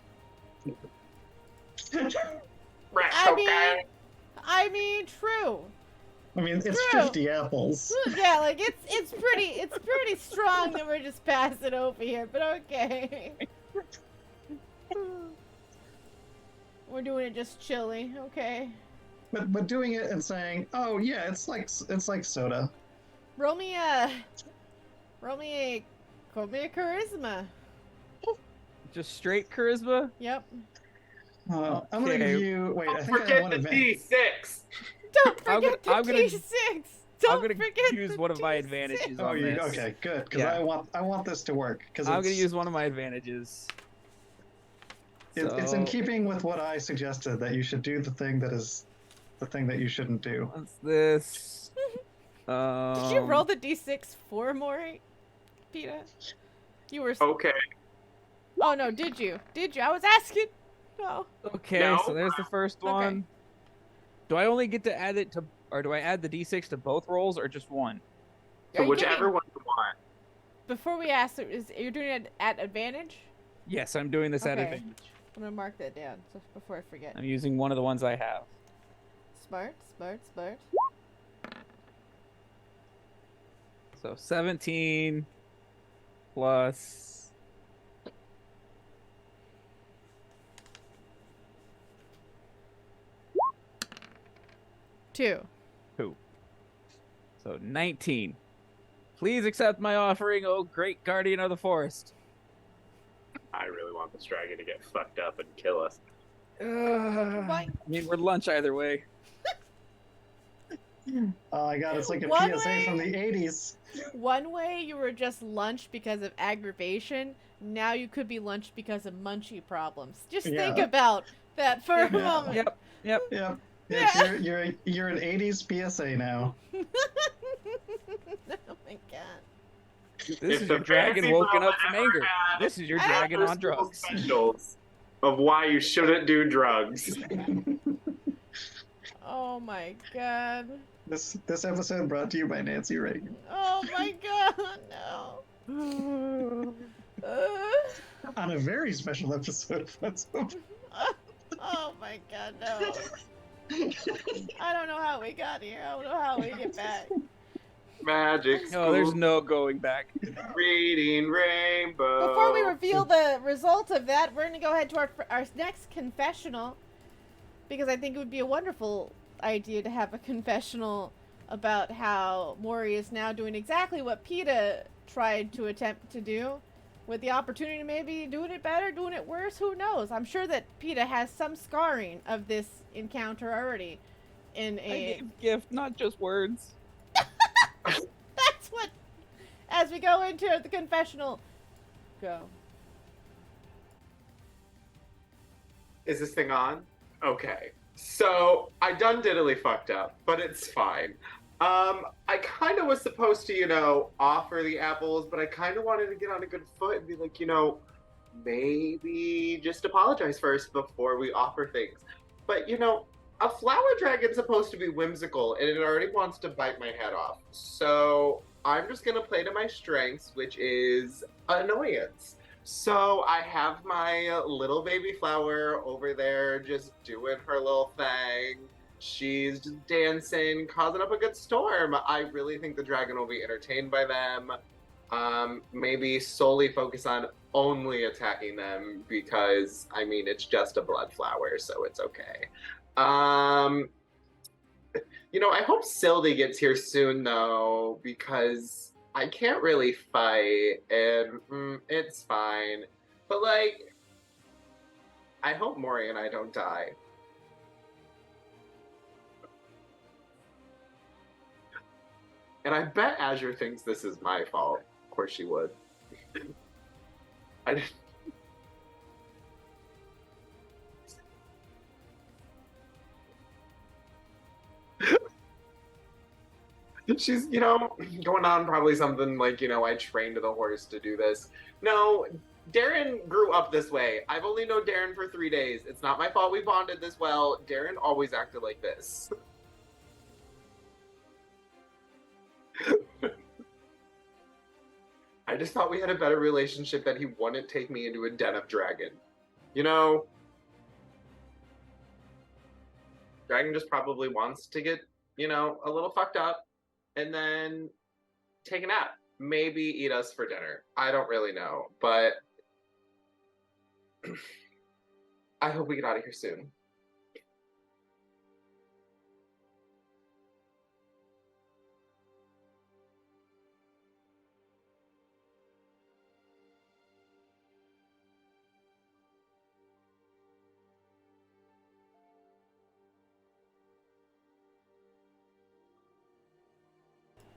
I mean, true. I mean, it's True. 50 apples. Yeah, like it's pretty strong that we're just passing over here, but okay. We're doing it just chilly, okay. But doing it and saying, "Oh yeah, it's like soda." Roll me a charisma. Just straight charisma? Yep. I'm gonna give you. Wait, I think I have Forget one the advantage. D6. Don't forget I'm the gonna- D6. Don't I'm gonna forget use the one of my D6. advantages Oh, on this. okay, good, because Yeah. I want this to work. Because I'm gonna use one of my advantages. it's in So- keeping with what I suggested, that you should do the thing that is the thing that you shouldn't do. What's this? Did you roll the D6 for Maury, Peta? You were. Okay. Oh no, did you? Did you? I was asking. No. Okay, No. so there's the first Okay. one. Do I only get to add it to, or do I add the D6 to both rolls, or just one? Are So you whichever giving- one you want. Before we ask, you're doing it at advantage? Yes, I'm doing this at Okay. advantage. I'm gonna mark that down so before I forget. I'm using one of the ones I have. Smart, smart, smart. So 17 plus 2. 2. So 19. Please accept my offering, oh great guardian of the forest. I really want this dragon to get fucked up and kill us. I mean, we're lunch either way. Oh my god, it's like a One PSA way- from the 80s. One way you were just lunched because of aggravation. Now you could be lunched because of munchie problems. Just think Yeah. about that for a Yeah. moment. Yep. Yeah. Yeah. You're an 80s PSA now. Oh my god. This If is the your dragon fantasy woken world up from ever anger. had This is your dragon on drugs. Specials of why you shouldn't do drugs. Oh my god. This episode brought to you by Nancy Reagan. Oh my god, no. On a very special episode of What's Up. Oh my god, no. I don't know how we got here. I don't know how we get back. Magic No, there's school, no going back. reading rainbow. Before we reveal the result of that, we're going to go ahead to our next confessional. Because I think it would be a wonderful idea to have a confessional about how Mori is now doing exactly what PETA tried to attempt to do. With the opportunity to maybe doing it better, doing it worse, who knows? I'm sure that PETA has some scarring of this encounter already. I gave gift, not just words. That's what... As we go into the confessional, go. Is this thing on? Okay. So I done diddly fucked up, but it's fine. I kind of was supposed to, offer the apples, but I kind of wanted to get on a good foot and be like, maybe just apologize first before we offer things. But, a flower dragon's supposed to be whimsical, and it already wants to bite my head off. So I'm just going to play to my strengths, which is annoyance. So I have my little baby flower over there just doing her little thing. She's just dancing, causing up a good storm. I really think the dragon will be entertained by them. Maybe solely focus on only attacking them because, it's just a blood flower, so it's okay. I hope Sylvie gets here soon, though, because I can't really fight, and it's fine. But, I hope Mori and I don't die. And I bet Azure thinks this is my fault. Of course she would. I didn't... She's, going on probably something like, I trained the horse to do this. No, Darren grew up this way. I've only known Darren for 3 days. It's not my fault we bonded this well. Darren always acted like this. I just thought we had a better relationship that he wouldn't take me into a den of dragon. Dragon just probably wants to get, a little fucked up and then take a nap. Maybe eat us for dinner. I don't really know, but I hope we get out of here soon.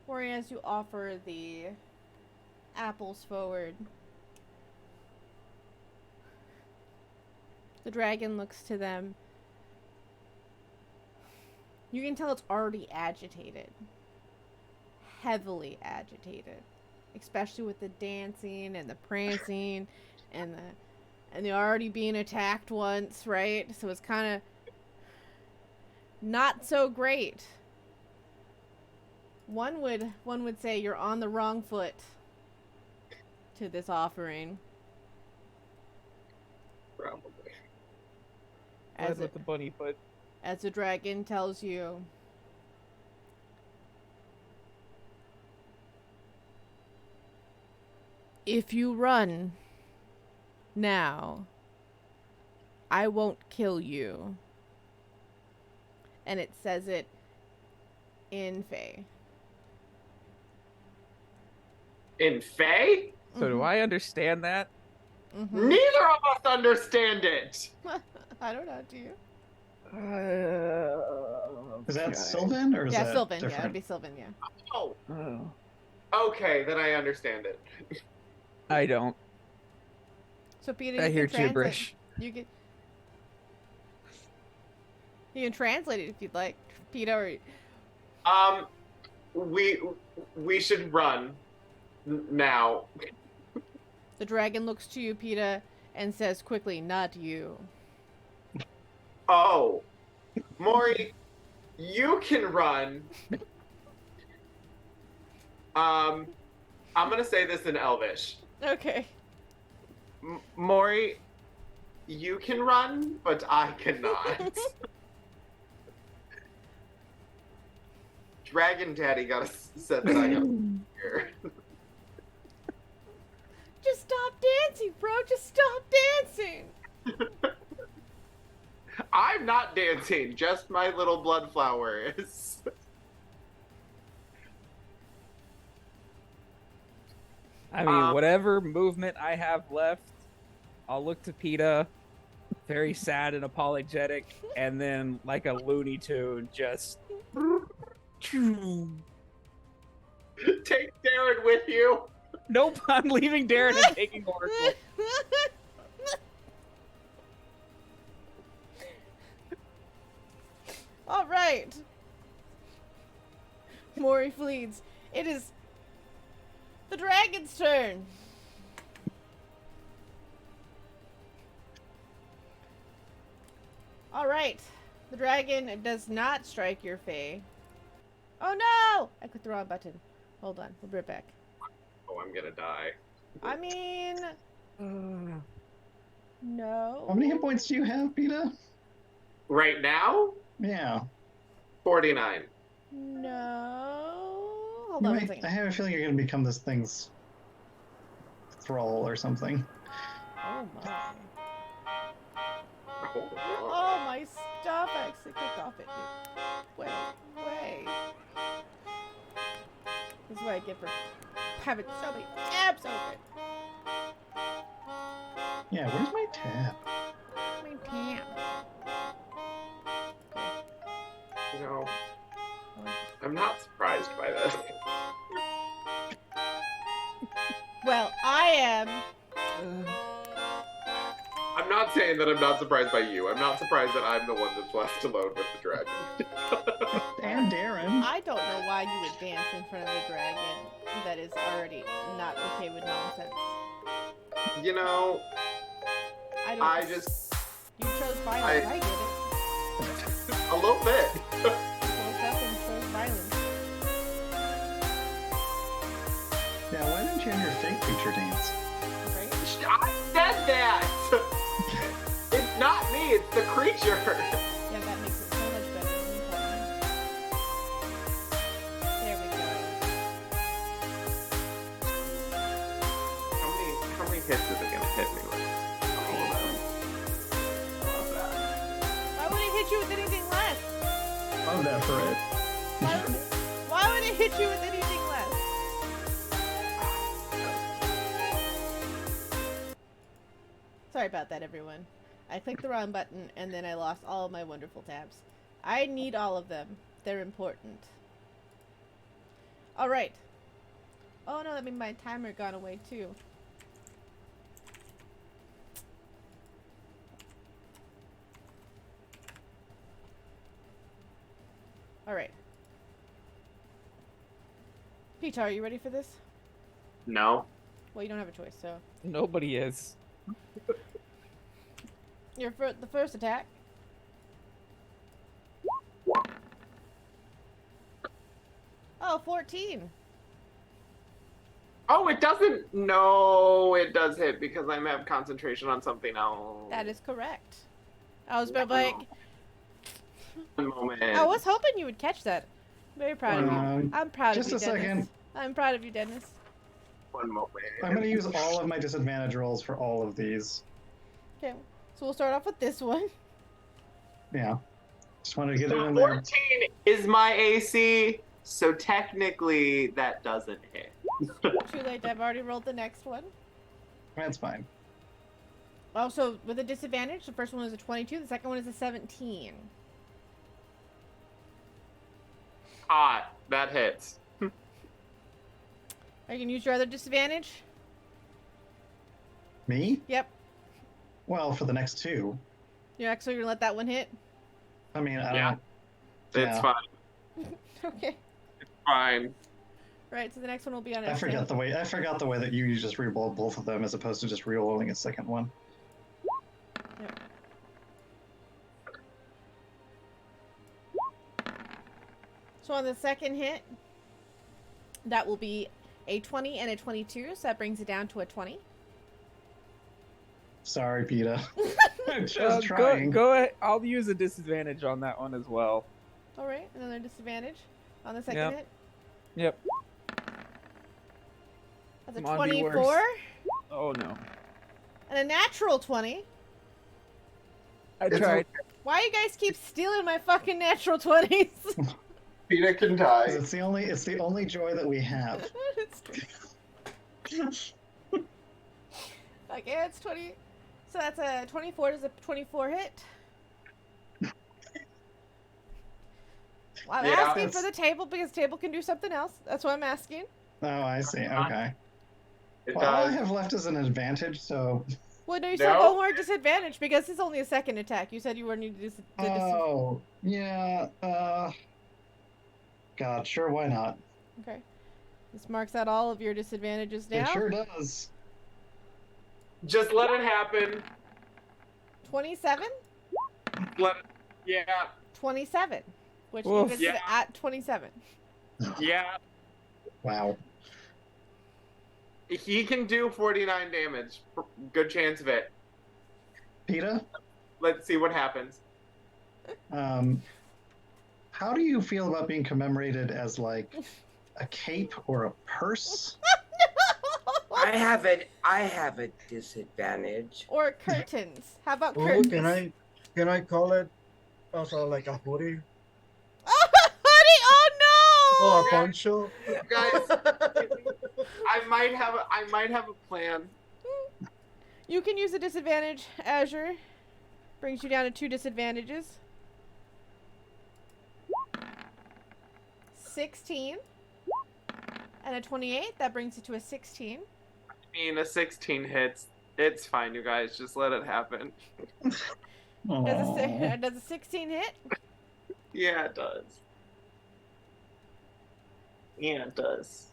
Mori, as you offer the apples forward, the dragon looks to them. You can tell it's already agitated. Heavily agitated. Especially with the dancing and the prancing and the already being attacked once, right? So it's kind of not so great. One would say you're on the wrong foot to this offering. Probably. As with the bunny foot. As the dragon tells you, If you run now, I won't kill you. And it says it in Fae. In Fae? So do I understand that? Mm-hmm. Neither of us understand it. I don't know, do you? Is that Sylvan or is Yeah, that Sylvan. different? Yeah, it'd be Sylvan, yeah. Oh, Oh. okay, then I understand it. I don't. So Peter, I you hear can translate. gibberish. You can translate it if you'd like, Peter. Or... We should run now. The dragon looks to you, Peter, and says quickly, "Not you." Oh, Maury, you can run. I'm gonna say this in Elvish. Okay. Maury, you can run, but I cannot. Dragon Daddy said that I got here. Just stop dancing, bro. Just stop dancing. I'm not dancing, just my little blood flower is. I mean, whatever movement I have left, I'll look to PETA, very sad and apologetic, and then like a Looney Tune, just Take Darren with you. Nope, I'm leaving Darren and taking Oracle. All right. Maury flees. It is the dragon's turn. All right. The dragon does not strike your Fae. Oh no! I clicked the wrong button. Hold on. We'll be right back. Oh, I'm gonna die. I mean... no. How many hit points do you have, PETA? Right now? Yeah. 49. No. Hold You on might- a second. I have a feeling you're going to become this thing's thrall or something. Oh my. Oh, my stuff. I actually clicked off it. Wait. This is what I get for having so many tabs open. Yeah, where's my tab? My tab. You know, I'm not surprised by this. Well, I am. I'm not saying that I'm not surprised by you. I'm not surprised that I'm the one that's left alone with the dragon. And Darren. I don't know why you would dance in front of a dragon that is already not okay with nonsense. You know, I just... You chose violence. I get it. A little bit. Close up and chose violence. Now, why didn't you have your fake creature dance? Right? I said that! It's not me, it's the creature. Yeah, that makes it so much better. Let me tell you. There we go. How many hits is it gonna hit me with? All of them. Love that. Why would it hit you with anything less? Love that for it. Why would it hit you with anything less? Sorry about that, everyone. I clicked the wrong button and then I lost all of my wonderful tabs. I need all of them. They're important. Alright. Oh no, that means my timer got away too. Alright. Peter, are you ready for this? No. Well, you don't have a choice, so. Nobody is. The first attack. Oh, 14. Oh, it doesn't. No, it does hit because I have concentration on something else. That is correct. I was about like, One moment. I was hoping you would catch that. Very proud of you. I'm proud of just you, a Dennis. second. I'm proud of you, Dennis. One moment. I'm going to use all of my disadvantage rolls for all of these. Okay, so we'll start off with this one. Yeah. Just wanted to get it So in there. 14 is my AC, so technically that doesn't hit. Too late, I've already rolled the next one. That's fine. Also, with a disadvantage, the first one is a 22, the second one is a 17. Hot. That hits. Are you going to use your other disadvantage? Me? Yep. Well, for the next two. You're actually going to let that one hit? I mean, I Yeah. don't... It's Yeah. fine. Okay. It's fine. Right, so the next one will be on I forgot the way that you just re-roll both of them as opposed to just re-rolling a second one. Yep. So on the second hit, that will be a 20 and a 22, so that brings it down to a 20. Sorry, PETA. Just trying. Go ahead. I'll use a disadvantage on that one as well. All right, another disadvantage on the second Yep. hit. Yep. That's a Come on, be worse. 24 Oh no. and a natural 20. I tried. Why you guys keep stealing my fucking natural 20s? PETA can die. It's the only joy that we have. Okay, it's 20. So that's a 24. Does a 24 hit? Well, I'm Yeah. asking for the table because table can do something else. That's what I'm asking. Oh, I see. Okay. It Well, all I does. have left is an advantage, so... Well, no, you still have No. one more disadvantage because it's only a second attack. You said you were new to Oh, yeah, God, sure, why not? Okay. This marks out all of your disadvantages now. It sure does. Just let it happen. 27? Let it, yeah. 27. Which Oof. evens Yeah. at 27. Yeah. Wow. He can do 49 damage. Good chance of it. PETA, Let's see what happens. how do you feel about being commemorated as, like, a cape or a purse? I have a disadvantage. Or curtains. How about Oh, curtains? can I call it also like a hoodie Oh, honey! Oh or no! a poncho? Guys, I might have a plan. You can use a disadvantage, Azure. Brings you down to 2 disadvantages. 16. And a 28. That brings you to a 16. I mean, a 16 hits. It's fine, you guys. Just let it happen. Does a 16 hit? Yeah, it does. Yeah, it does.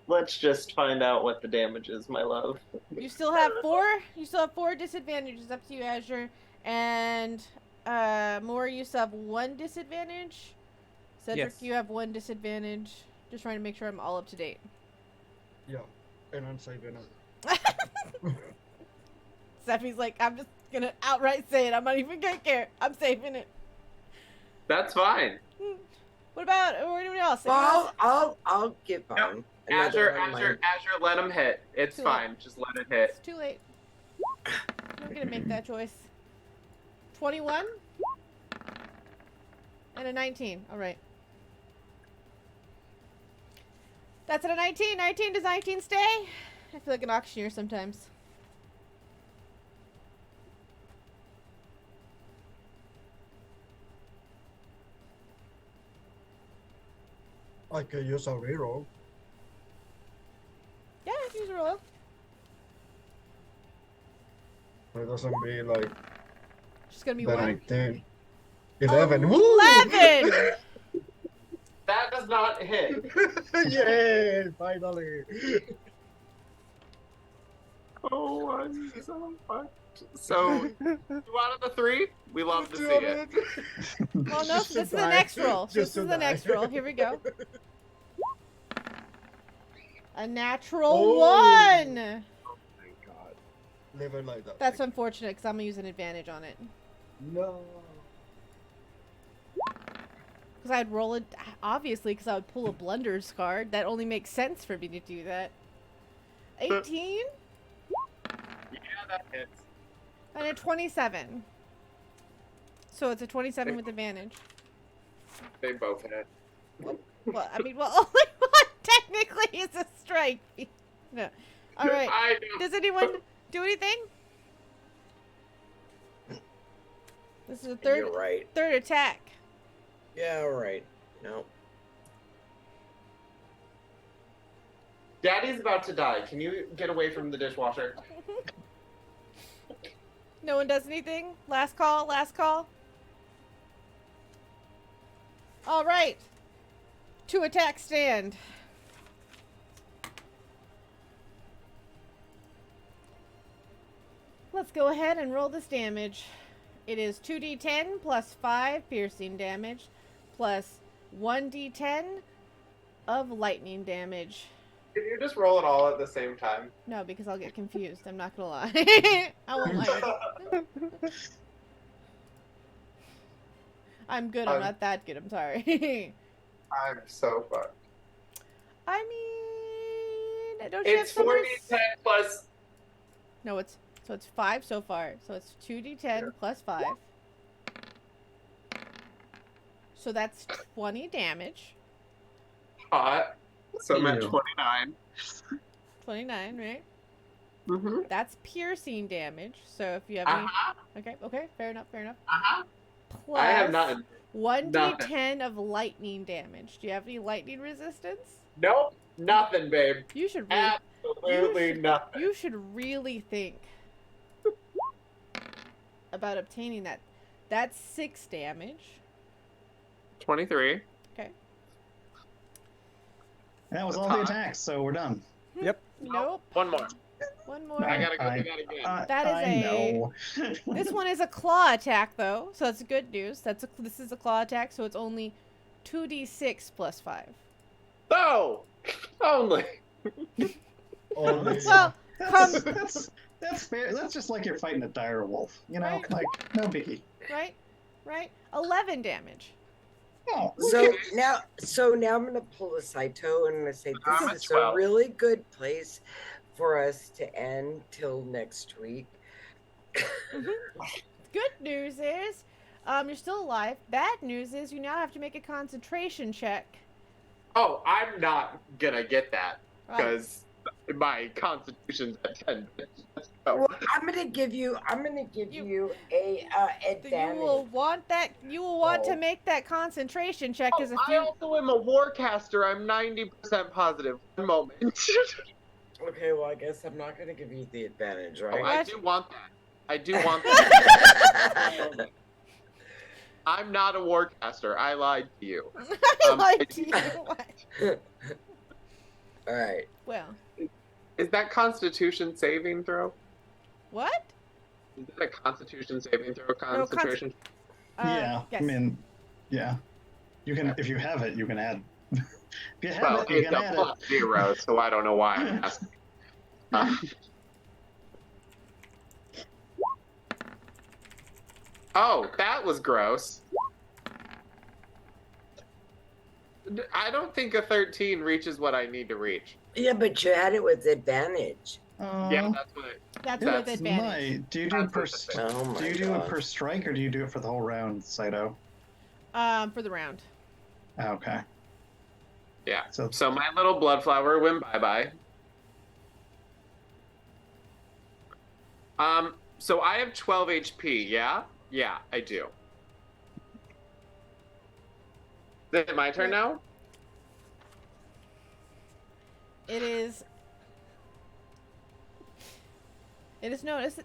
Let's just find out what the damage is, my love. You still have 4. You still have 4 disadvantages. Up to you, Azure. And Maury, you still have 1 disadvantage. Cedric, Yes. you have 1 disadvantage. Just trying to make sure I'm all up to date. Yeah, and I'm saving it. Steffi's like, I'm just gonna outright say it. I'm not even gonna care. I'm saving it. That's fine. What about anyone else? Well, I'll give on. Azure, Another one of Azure, Azure, let him hit. It's Too late. fine. Just let it hit. It's too late. I'm gonna make that choice. 21 and a 19. All right. That's at a 19. 19. Does 19 stay? I feel like an auctioneer sometimes. I could use a reroll. Yeah, I can use a roll. So it doesn't be like Just gonna be the 1. 19. 11. Woo! 11! That does not hit. Yay! Finally. Oh, I'm so fucked. So, 2 out of the 3? We love to see it. Oh no, Just this is to the die. next roll. Just This to is the die. next roll. Here we go. A natural Oh. 1! Oh my god. Live it like that. That's unfortunate because I'm gonna use an advantage on it. No. Because I'd roll it, obviously, because I would pull a blunders card. That only makes sense for me to do that. 18? Yeah, that hits. And a 27. So it's a 27 with advantage. They both hit. Well, I mean, well, only one technically is a strike. No. All right. I know. Does anyone do anything? This is a You're right. third attack. Yeah, all right. No. Daddy's about to die. Can you get away from the dishwasher? No one does anything? Last call, last call. All right. 2 attacks stand. Let's go ahead and roll this damage. It is 2d10 plus 5 piercing damage plus 1d10 of lightning damage. Can you just roll it all at the same time? No, because I'll get confused. I'm not gonna lie. I won't lie. I'm good. I'm not that good. I'm sorry. I'm so fucked. I mean, don't you have It's some 4d10 plus. No, it's 5 so far. So it's 2d10 plus 5. So that's 20 damage. Hot. So I'm at Ew. 29. 29, right? Mm-hmm. That's piercing damage. So if you have any, Uh-huh. okay, fair enough. Uh-huh. Plus I have nothing. 1d10 of lightning damage. Do you have any lightning resistance? Nope. Nothing, babe. You should really, Absolutely nothing. you should really think about obtaining that. That's 6 damage. 23. Okay. And that was all the attacks, so we're done. Yep. Nope. One more. One more. I gotta go do that again. That is I know. This one is a claw attack, though, so that's good news. This is a claw attack, so it's only 2d6 plus 5. No! Only. Only. Well, That's fair. That's just like you're fighting a dire wolf. You know, Right. like no biggie. right? 11 damage. Oh, So now I'm gonna pull a Saito and I'm gonna say I'm this at is 12. a really good place for us to end till next week. Good news is, you're still alive. Bad news is you now have to make a concentration check. Oh, I'm not gonna get that Right. because my constitution's at 10. Let's go. Well, I'm gonna give you a advantage. You will want that. You will want to Oh. make that concentration check Oh, because if I you also am a warcaster. I'm 90% positive. One moment. Okay, well I guess I'm not gonna give you the advantage, Oh, right? I do want that. I do want that. I'm not a warcaster. I lied to you. I like you. All right. Well, Is that Constitution saving throw? what? Is that a Constitution saving throw? Concentration. yeah. Yes. I mean, yeah. You can if you have it, you can add. If you have Well, it, you it's can a add it. plus 0, so I don't know why I'm asking. Oh, that was gross. I don't think a 13 reaches what I need to reach. Yeah, but you had it with advantage. Yeah, that's what. That's That's with advantage. Do you do That's per? what I Oh my Do you do it God. per strike or do you do it for the whole round, Saito? For the round. Okay. Yeah. So So my little blood flower went bye-bye. So I have 12 HP, yeah? Yeah, I do. Is it my turn now? It is. No, it's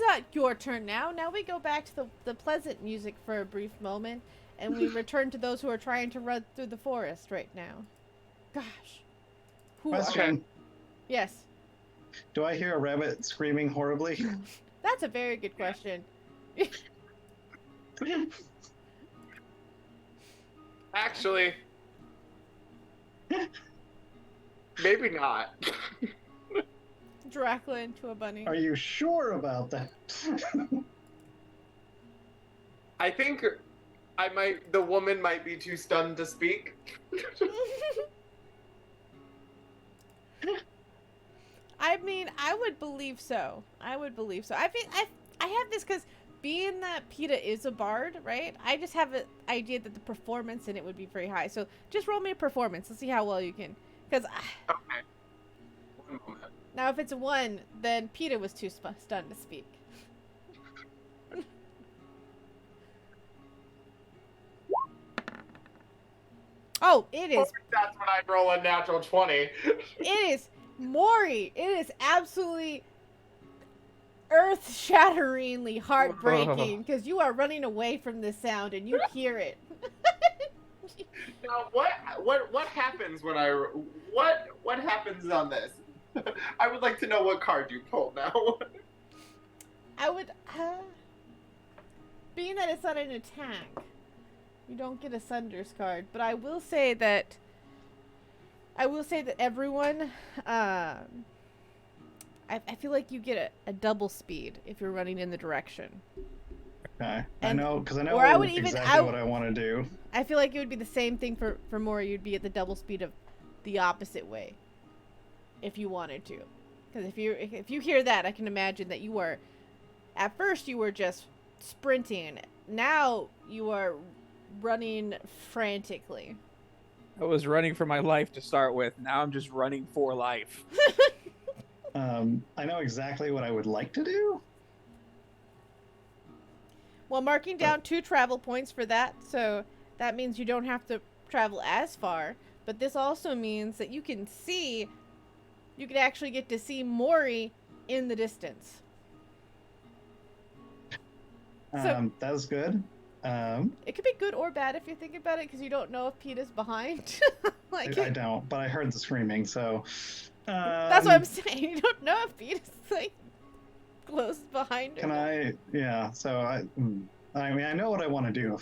not your turn now. Now we go back to the pleasant music for a brief moment, and we return to those who are trying to run through the forest right now. Gosh. question: Yes, Do I hear a rabbit screaming horribly? that's a very good question. Actually, maybe not. Dracula into a bunny. Are you sure about that? I think The woman might be too stunned to speak. I mean, I would believe so. I would believe so. I have this because being that PETA is a bard, right? I just have an idea that the performance in it would be very high. So just roll me a performance. Let's see how well you can. Because Okay. One moment. now if it's a 1, then PETA was too stunned to speak. Oh, it is. That's when I roll a natural 20. It is Maury. It is absolutely earth-shatteringly heartbreaking because you are running away from the sound and you hear it. Now, what happens when what happens on this? I would like to know what card you pulled now. I would, being that it's not an attack, you don't get a Sunders card, but I will say that everyone, I feel like you get a double speed if you're running in the direction. Okay. And- I know exactly what I want to do. I feel like it would be the same thing for Maury. You'd be at the double speed of the opposite way, if you wanted to. Because if you hear that, I can imagine that you were, at first you were just sprinting. Now you are running frantically. I was running for my life to start with. Now I'm just running for life. I know exactly what I would like to do. Well, marking down 2 travel points for that, so that means you don't have to travel as far. But this also means that you can actually get to see Maury in the distance. So, That was good. it could be good or bad if you think about it, because you don't know if PETA's behind. I don't, but I heard the screaming, so. That's what I'm saying. You don't know if PETA's like close behind her. Can I? Yeah. So I mean, I know what I want to do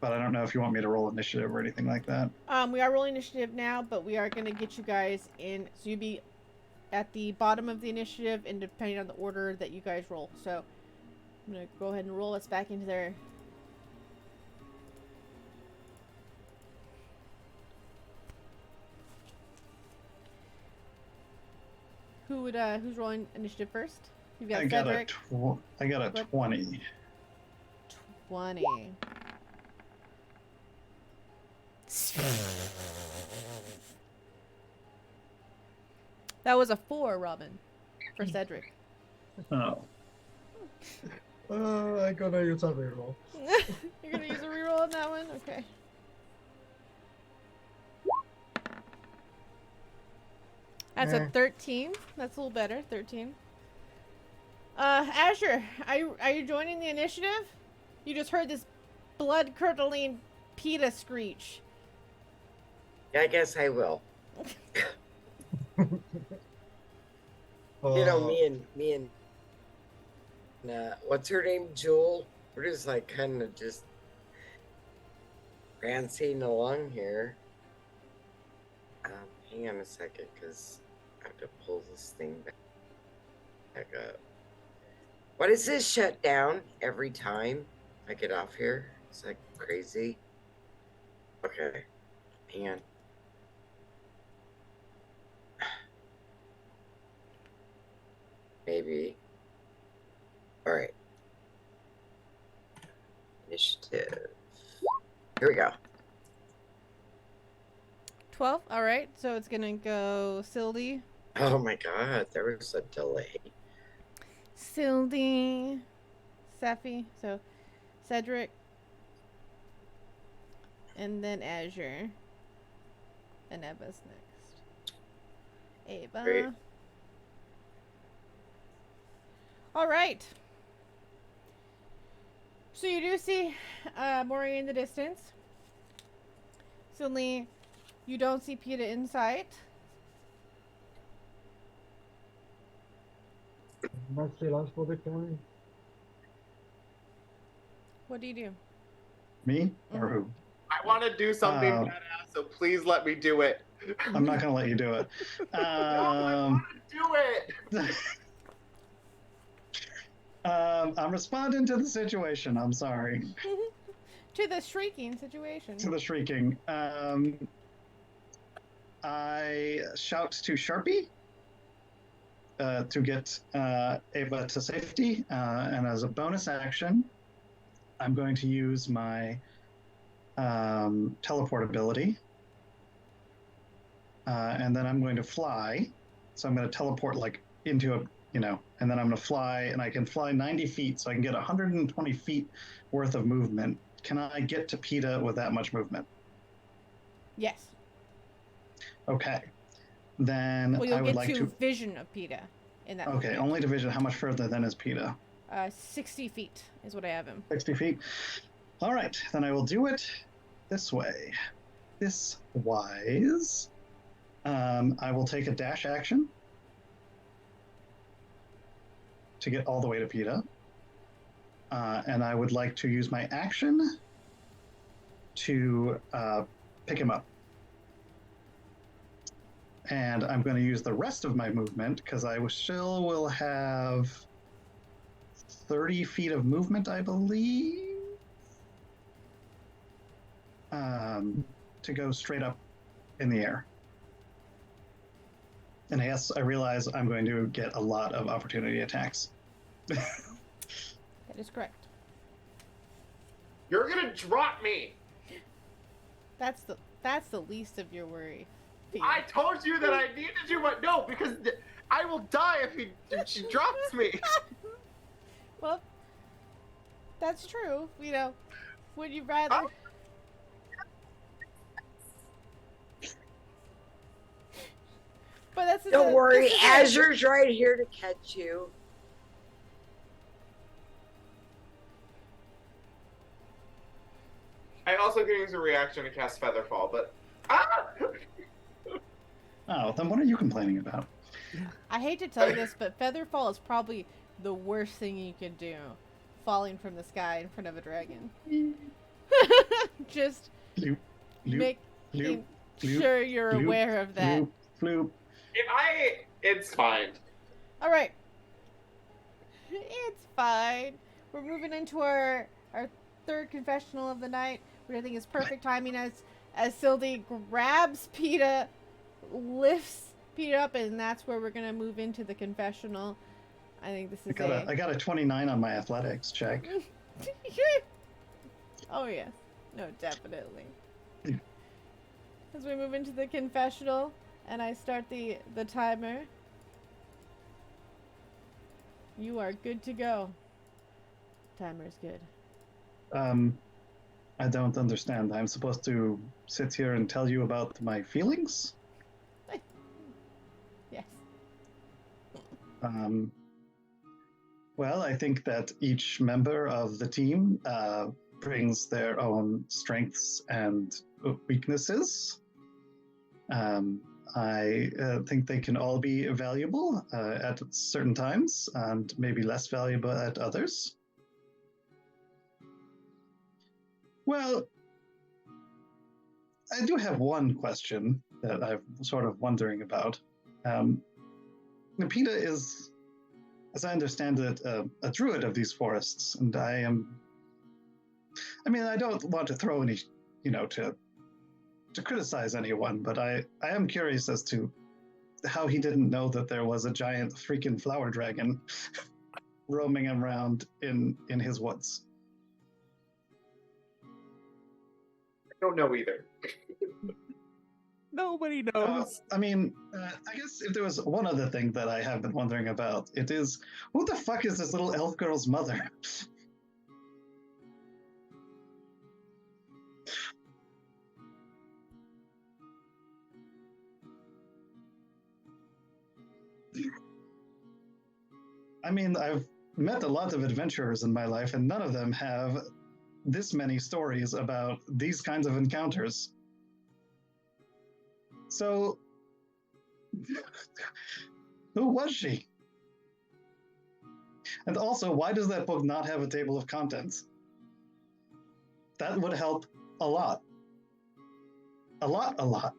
but I don't know if you want me to roll initiative or anything like that. We are rolling initiative now, but we are going to get you guys in. So you'll be at the bottom of the initiative, and depending on the order that you guys roll. So I'm going to go ahead and roll us back into there. Who's rolling initiative first? You've got Cedric. I got a 20. 20. That was a 4, Robin, for Cedric. Oh. I gotta use a reroll. You're gonna use a reroll on that one? Okay. That's a 13. That's a little better. 13. Azure, are you joining the initiative? You just heard this blood-curdling PETA screech. Yeah, I guess I will. You know, me and what's her name, Jewel? We're just like kind of just prancing along here. Hang on a second, because I have to pull this thing back up. Why does this shut down every time I get off here? It's like crazy. Okay, hang on. Maybe. All right. Initiative. Here we go. 12. All right. So it's gonna go Sildy. Oh my God, there was a delay. Sildy, Sephi. So Cedric, and then Azure, and Eva's next. Ava. Great. All right. So you do see Maury in the distance. Suddenly, you don't see PETA in sight. What's the last for the coin? What do you do? Me or who? I want to do something badass, so please let me do it. I'm not gonna let you do it. I want to do it. I'm responding to the situation. I'm sorry. To the shrieking situation. To the shrieking. I shout to Sharpie to get Ava to safety, and as a bonus action, I'm going to use my teleport ability, and then I'm going to fly. So I'm going to teleport like into a, and then I'm going to fly, and I can fly 90 feet, so I can get 120 feet worth of movement. Can I get to PETA with that much movement? Yes. Okay. Then well, you'll I would get like to vision of PETA in that. Okay, movement. only to vision. How much further then is PETA? 60 feet is what I have him. 60 feet. All right, then I will do it this way. This wise. I will take a dash action to get all the way to PETA. And I would like to use my action to pick him up. And I'm going to use the rest of my movement because I still will have 30 feet of movement, I believe, to go straight up in the air. And yes, I realize I'm going to get a lot of opportunity attacks. That is correct. You're gonna drop me. That's the least of your worry. I told you that I needed you, but no, because I will die if she drops me. Well, that's true. Would you rather? But that's don't worry, Azure's right here to catch you. I also can use a reaction to cast Featherfall, but Oh, then what are you complaining about? I hate to tell you this, but Featherfall is probably the worst thing you can do. Falling from the sky in front of a dragon. Just make sure you're aware of that. It's fine. All right. It's fine. We're moving into our third confessional of the night, which I think is perfect timing as Sildy grabs PETA, lifts PETA up, and that's where we're gonna move into the confessional. I think this is I got a 29 on my athletics check. Oh yes. No, definitely. As we move into the confessional, and I start the timer. You are good to go. Timer is good. I don't understand. I'm supposed to sit here and tell you about my feelings? Yes. Well, I think that each member of the team brings their own strengths and weaknesses. I think they can all be valuable at certain times and maybe less valuable at others. Well, I do have one question that I'm sort of wondering about. PETA is, as I understand it, a druid of these forests, and I don't want to throw any, to criticize anyone, but I am curious as to how he didn't know that there was a giant freaking flower dragon roaming around in his woods. I don't know either. Nobody knows. I guess if there was one other thing that I have been wondering about, it is, who the fuck is this little elf girl's mother? I've met a lot of adventurers in my life, and none of them have this many stories about these kinds of encounters. So, who was she? And also, why does that book not have a table of contents? That would help a lot. A lot.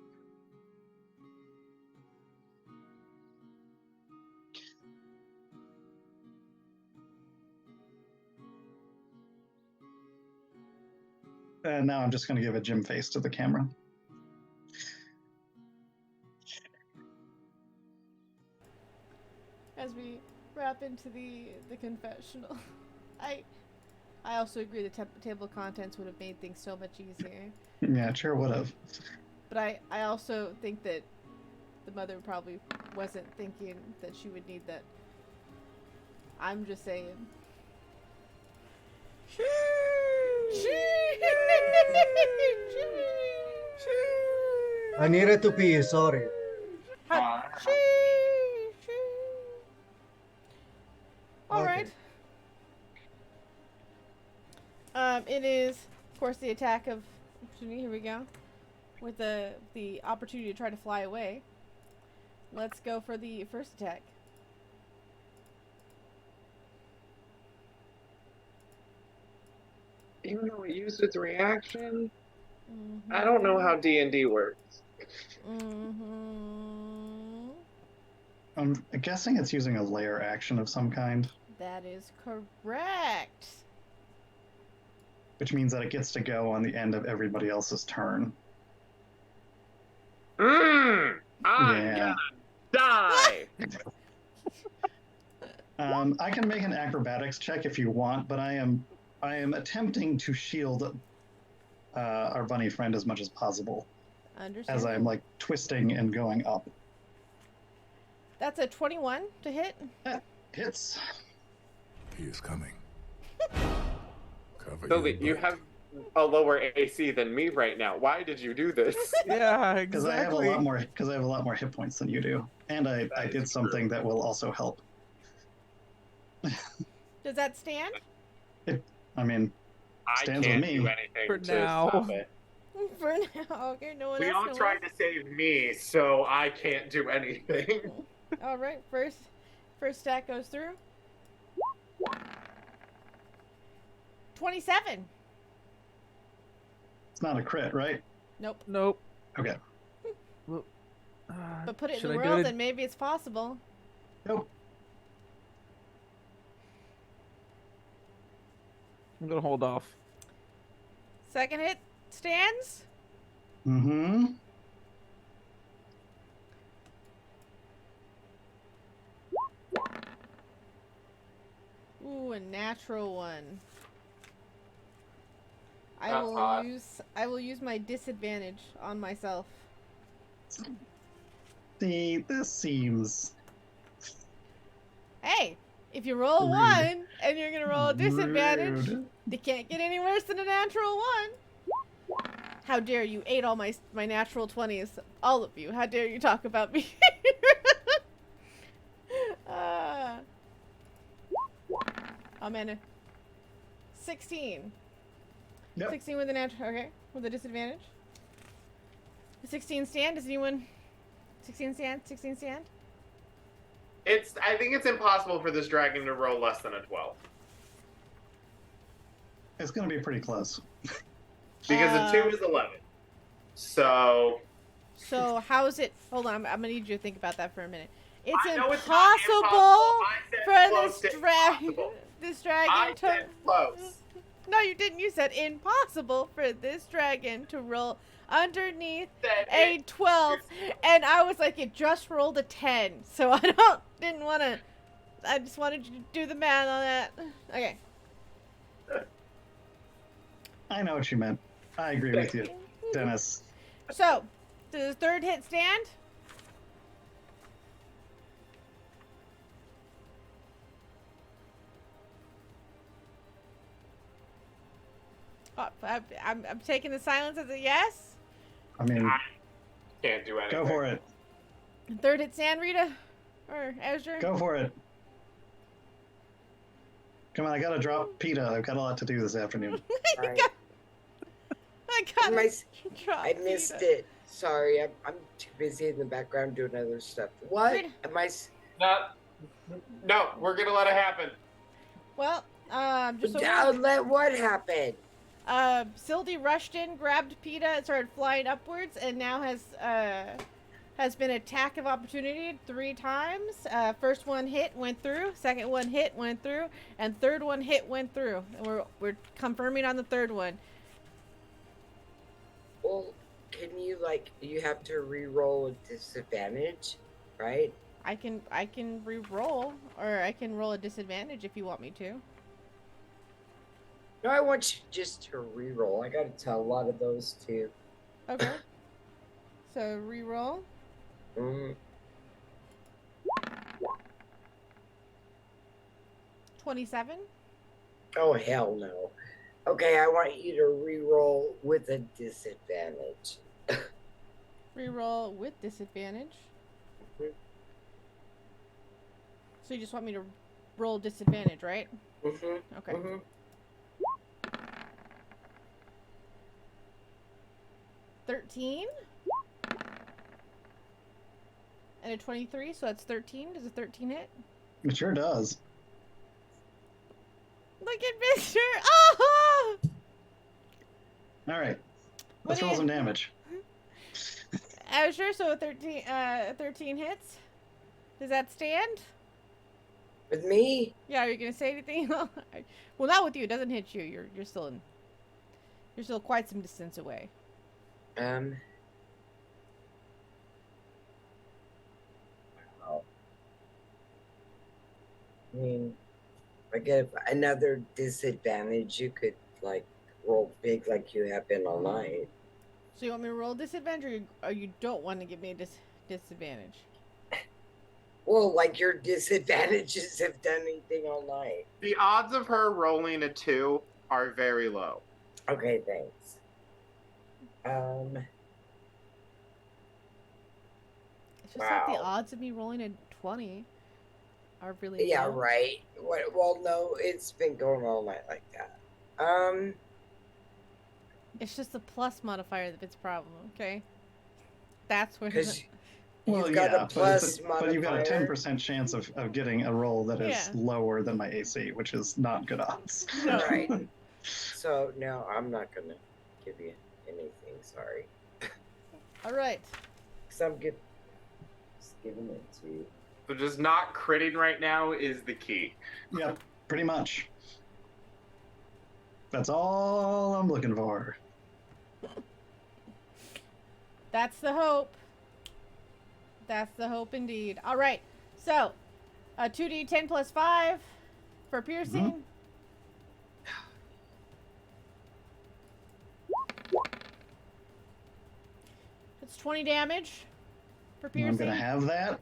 And now I'm just going to give a Jim face to the camera. As we wrap into the confessional, I also agree the table of contents would have made things so much easier. Yeah, it sure would have. But I also think that the mother probably wasn't thinking that she would need that. I'm just saying. I needed to pee, sorry. All Okay. right. It is, of course, the attack of opportunity. Here we go. With the opportunity to try to fly away. Let's go for the first attack. Even though it used its reaction, I don't know how D&D works. I'm guessing it's using a layer action of some kind, That is correct. which means that it gets to go on the end of everybody else's turn. I'm Yeah. gonna die! I can make an acrobatics check if you want, but I am attempting to shield our bunny friend as much as possible Understand. as I'm like twisting and going up. That's a 21 to hit. Hits. He is coming. Cover Sylvie, your you butt. have a lower AC than me right now. Why did you do this? Yeah, Because I have a exactly. lot more hit points than you do, and I That did is something that will also help. Does that stand? I mean, I Stands can't with me. do anything For to now. stop it. For now. Okay, no one We else all knows. tried to save me, so I can't do anything. All right, first stack goes through. 27. it's not a crit, right? Nope. Nope. Okay. But put it in Should the I do world, it? and maybe it's possible. Nope. I'm gonna hold off. Second hit stands. Mm-hmm. Ooh, a natural one. That's hot. I will use my disadvantage on myself. See, this seems Hey, if you roll a Rude. 1 and you're gonna roll a disadvantage, rude. they can't get any worse than a natural 1. How dare you ate all my natural 20s, all of you. How dare you talk about me? Amanda. 16. Yep. 16 with a natural. Okay, with a disadvantage. 16 stand. Does anyone? 16 stand. 16 stand. I think it's impossible for this dragon to roll less than a 12. It's going to be pretty close. Because a 2 is 11. So So how is it? Hold on, I'm gonna need you to think about that for a minute. It's I know it's not impossible I said for close this to dragon. impossible. This dragon I to. said close. No, you didn't. You said impossible for this dragon to roll underneath Said a it. 12, and I was like, it just rolled a 10, so I didn't want to. I just wanted you to do the math on that. Okay. I know what you meant. I agree with you, Dennis. So, does the third hit stand? Oh, I'm taking the silence as a yes. I mean, I can't do anything. go for it. Third hit stand, Rita? Or Ezra? Go for it. Come on, I gotta drop PETA. I've got a lot to do this afternoon. Right. I got My- drop I missed Rita. it. Sorry, I'm too busy in the background doing other stuff. What? Rita. Am I? No, we're gonna let it happen. Well, just so Let what happen? Sildy rushed in, grabbed PETA, and started flying upwards, and now has been attack of opportunity 3 times. First one hit, went through. Second one hit, went through, and third one hit, went through. And we're confirming on the third one. Well, can you you have to re-roll a disadvantage, right? I can re-roll, or I can roll a disadvantage if you want me to. No, I want you just to re-roll. I gotta tell a lot of those too. Okay. So re-roll. 27. Oh hell no. Okay, I want you to re-roll with a disadvantage. Re-roll with disadvantage. So you just want me to roll disadvantage, right? Okay. 13 and a 23, so that's 13. Does a 13 hit? It sure does. Look at Mr. Oh! All right. Let's roll some damage. Sure, so a 13 hits. Does that stand? With me? Yeah, are you gonna say anything? Well, not with you. It doesn't hit you. You're still quite some distance away. Wow. I mean, I get another disadvantage. You could roll big like you have been all night. So you want me to roll disadvantage, or you don't want to give me a disadvantage? Well, your disadvantages have done anything all night. The odds of her rolling a 2 are very low. Okay, thanks. It's just like the odds of me rolling a 20 are really Yeah, low. right. Well, no, it's been going all night like that. It's just the plus modifier that's a problem, okay? That's where... Because Well, you've got a plus but you've got a modifier. 10% chance of getting a roll that is lower than my AC, which is not good odds. Right. So, no, I'm not going to give you anything, sorry. All right. Because I'm just giving it to you. So just not critting right now is the key. Yeah, pretty much. That's all I'm looking for. That's the hope. That's the hope indeed. All right. So, 2d10 plus 5 for piercing. It's 20 damage for piercing. I'm going to have that.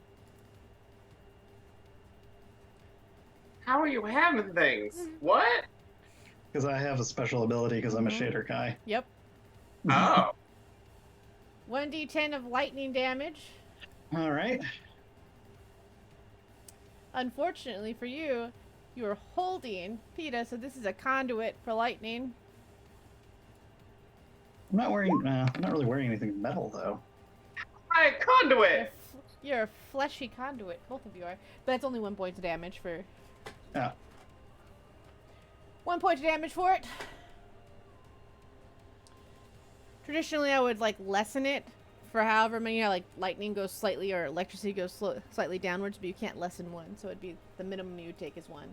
How are you having things? What? Because I have a special ability because I'm a shader guy. Yep. Oh. 1d10 of lightning damage. All right. Unfortunately for you, you are holding PETA, so this is a conduit for lightning. I'm not really wearing anything metal though. Hi, conduit. You're a fleshy conduit. Both of you are. But that's only 1 point of damage for... Yeah. 1 point of damage for it. Traditionally, I would lessen it for however many, lightning goes slightly or electricity goes slightly downwards, but you can't lessen 1, so it'd be the minimum you would take is 1.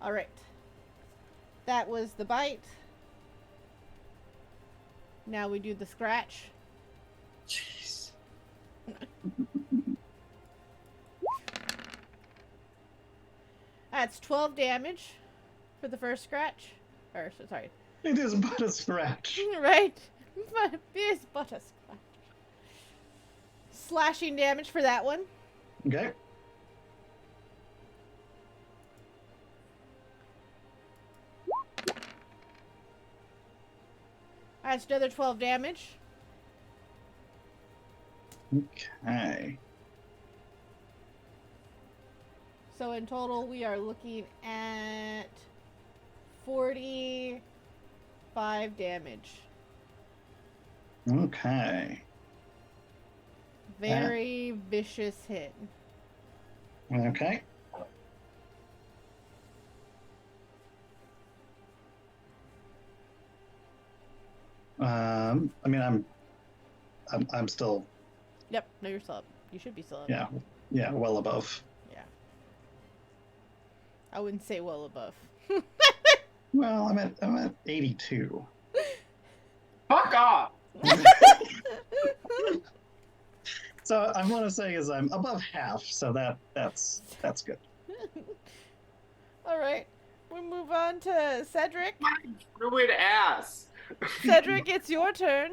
All right. That was the bite. Now we do the scratch. Jeez. That's 12 damage for the first scratch. Sorry. It is but a scratch. Right? But it is but a scratch. Slashing damage for that one. Okay. That's another 12 damage. Okay. So in total, we are looking at 45 damage. Okay. Very vicious hit. Okay. I mean, I'm still. Yep. No, you're still up. You should be still up. Yeah. Yeah. Well above. Yeah. I wouldn't say well above. Well, I'm at 82. So I want to say is I'm above half, so that's good. All right. We move on to Cedric. Druid ass. Cedric, it's your turn.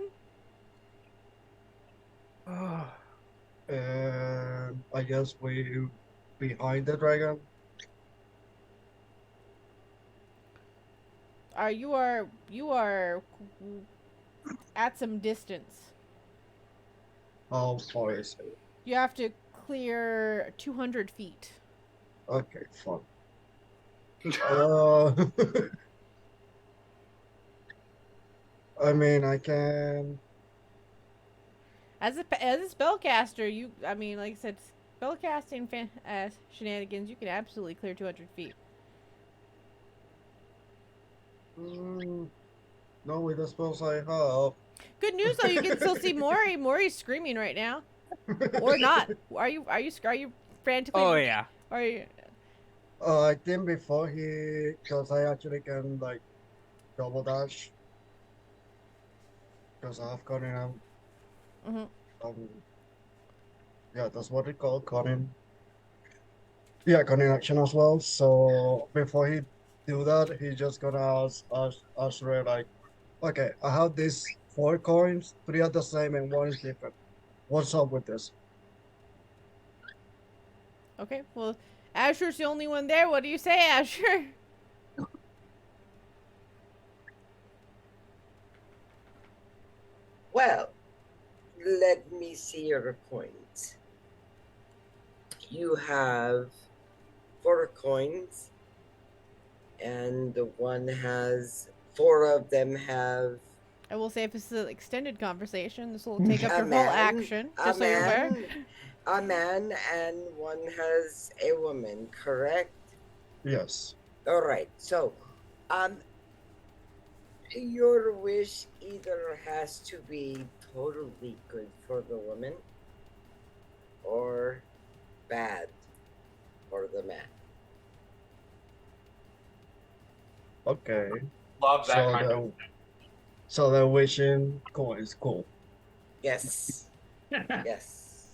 And I guess we behind the dragon. You are at some distance. How far is it? You have to clear 200 feet. Okay, fine. I mean, I can. As a spellcaster, like I said, spellcasting shenanigans, you can absolutely clear 200 feet. No, with the spells I have. Good news though, you can still see Mori. Mori's screaming right now, or not? Are you frantically? Oh yeah. Are you? I think before because I actually can like double dash. Because I have Conan. Yeah, that's what they call Conan. Yeah, Conan action as well. So before he do that, he just gonna ask Ray like, okay, I have these 4 coins, 3 are the same and 1 is different. What's up with this? Okay, well, Asher's the only one there. What do you say, Asher? Well, let me see your coins. You have 4 coins, and the one has 4 of them have. I will say if this is an extended conversation, this will take up your whole action. Just so you're aware. A man and 1 has a woman, correct? Yes. All right. So, your wish either has to be totally good for the woman or bad for the man. Okay. Love that So the wishing coin is cool. Yes. Yes.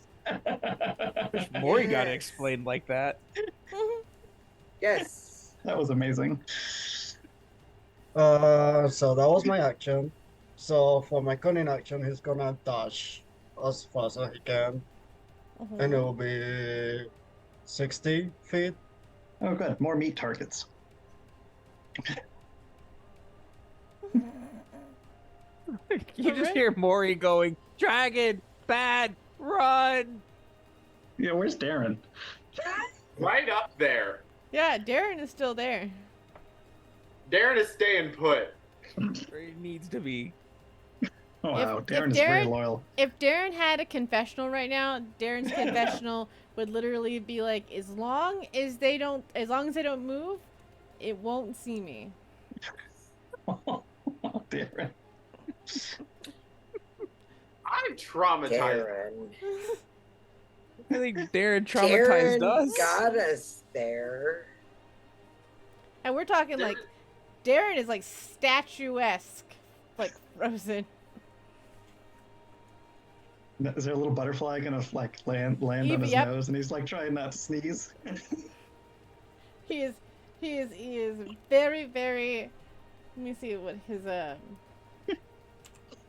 Wish Mori got it explained like that. Yes. That was amazing. So that was my action. So for my cunning action, he's gonna dash as fast as he can, and it will be 60 feet. Oh, good. More meat targets. You just hear Mori going, "Dragon, bad, run!" Yeah, where's Darren? Right up there. Yeah, Darren is still there. Darren is staying put. Where he needs to be. Oh wow, Darren is very loyal. If Darren had a confessional right now, Darren's confessional would literally be like, as long as they don't move, it won't see me. Oh, Darren. I'm traumatized. Darren. I think Darren traumatized us. Got us there. And we're talking like, Darren is like statuesque, like frozen. Is there a little butterfly gonna like land on his nose, and he's like trying not to sneeze? He is very, very. Let me see what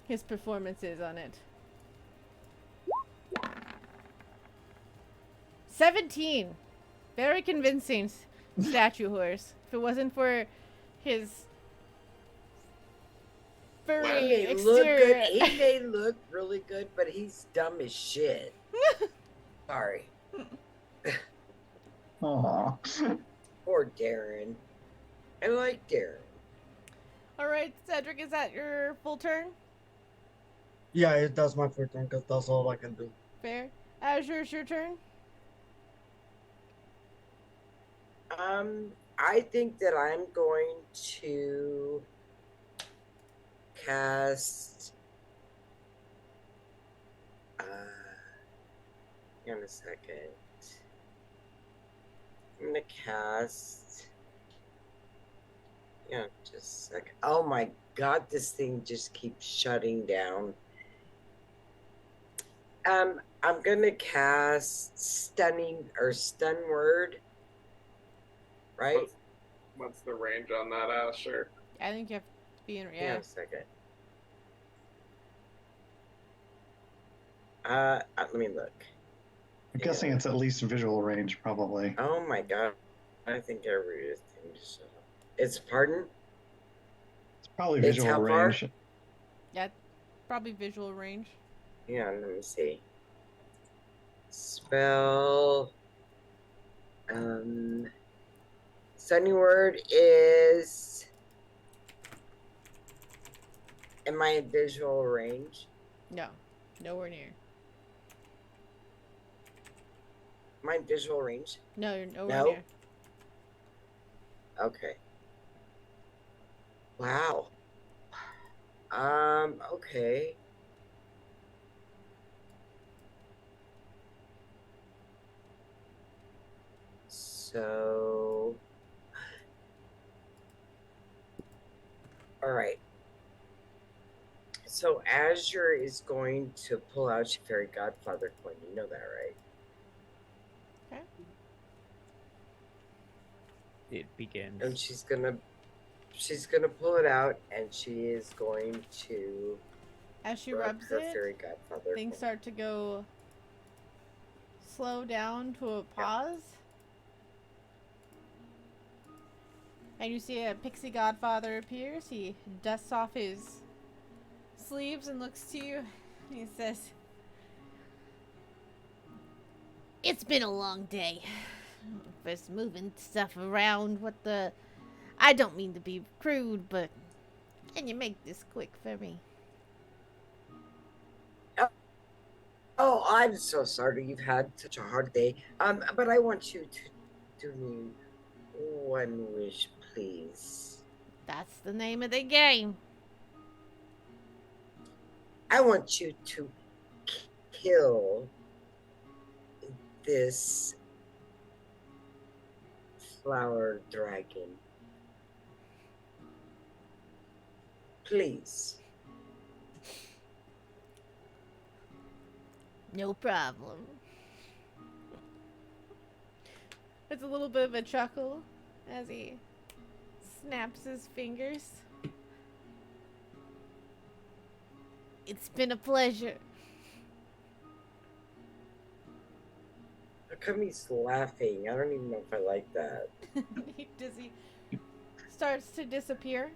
his performance is on it. 17. Very convincing statue horse. If it wasn't for his furry exterior. He may look really good, but he's dumb as shit. Sorry. Aww. Poor Darren. I like Darren. Alright, Cedric, is that your full turn? Yeah, it does my full turn because that's all I can do. Fair. Azure, it's your turn. I think that I'm going to cast. Hang on a second. I'm gonna cast. Yeah, just a second. Oh my god, this thing just keeps shutting down. I'm gonna cast stunning or stun word. Right? What's the range on that? Sure. I think you have to be in. Hang on Yeah. a second. Let me look. I'm guessing it's at least visual range, probably. Oh my god. I think everything just shut up. It's pardon? It's probably It's visual how far? range. Yeah. Probably visual range. Yeah, let me see. Spell. Sunny word is. Am I in visual range? No. Nowhere near. Am I in visual range? No, you're nowhere No? near. Okay. Wow. Okay. So. All right. So Azure is going to pull out your fairy godfather coin. You know that, right? Okay. It begins. And she's gonna pull it out, and she is going to As she rub rubs her it, fairy godfather things coin. start to go slow down to a pause. And you see a pixie godfather appears. He dusts off his sleeves and looks to you. He says, "It's been a long day. Just moving stuff around. I don't mean to be crude, but can you make this quick for me?" Oh, I'm so sorry you've had such a hard day. But I want you to do me one wish, please. That's the name of the game. I want you to kill this flower dragon. Please. No problem. It's a little bit of a chuckle as he snaps his fingers. It's been a pleasure. How come he's laughing? I don't even know if I like that. He starts to disappear.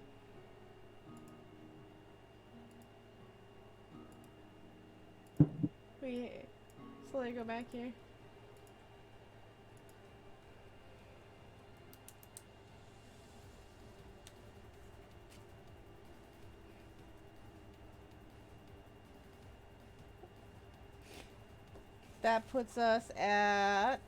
We slowly go back here. That puts us at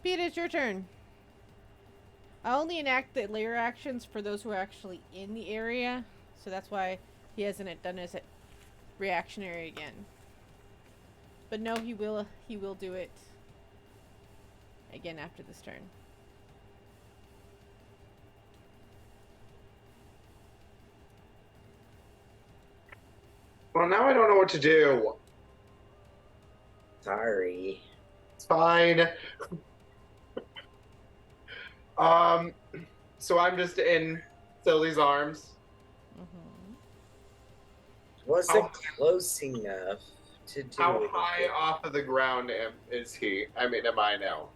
Pete, it's your turn. I only enact the layer actions for those who are actually in the area, so that's why he hasn't done his reactionary again. But no, he will do it again after this turn. Well, now I don't know what to do. Sorry. It's fine. So I'm just in Silly's arms. Wasn't close enough to do How anything. high off of the ground is he? I mean, am I now?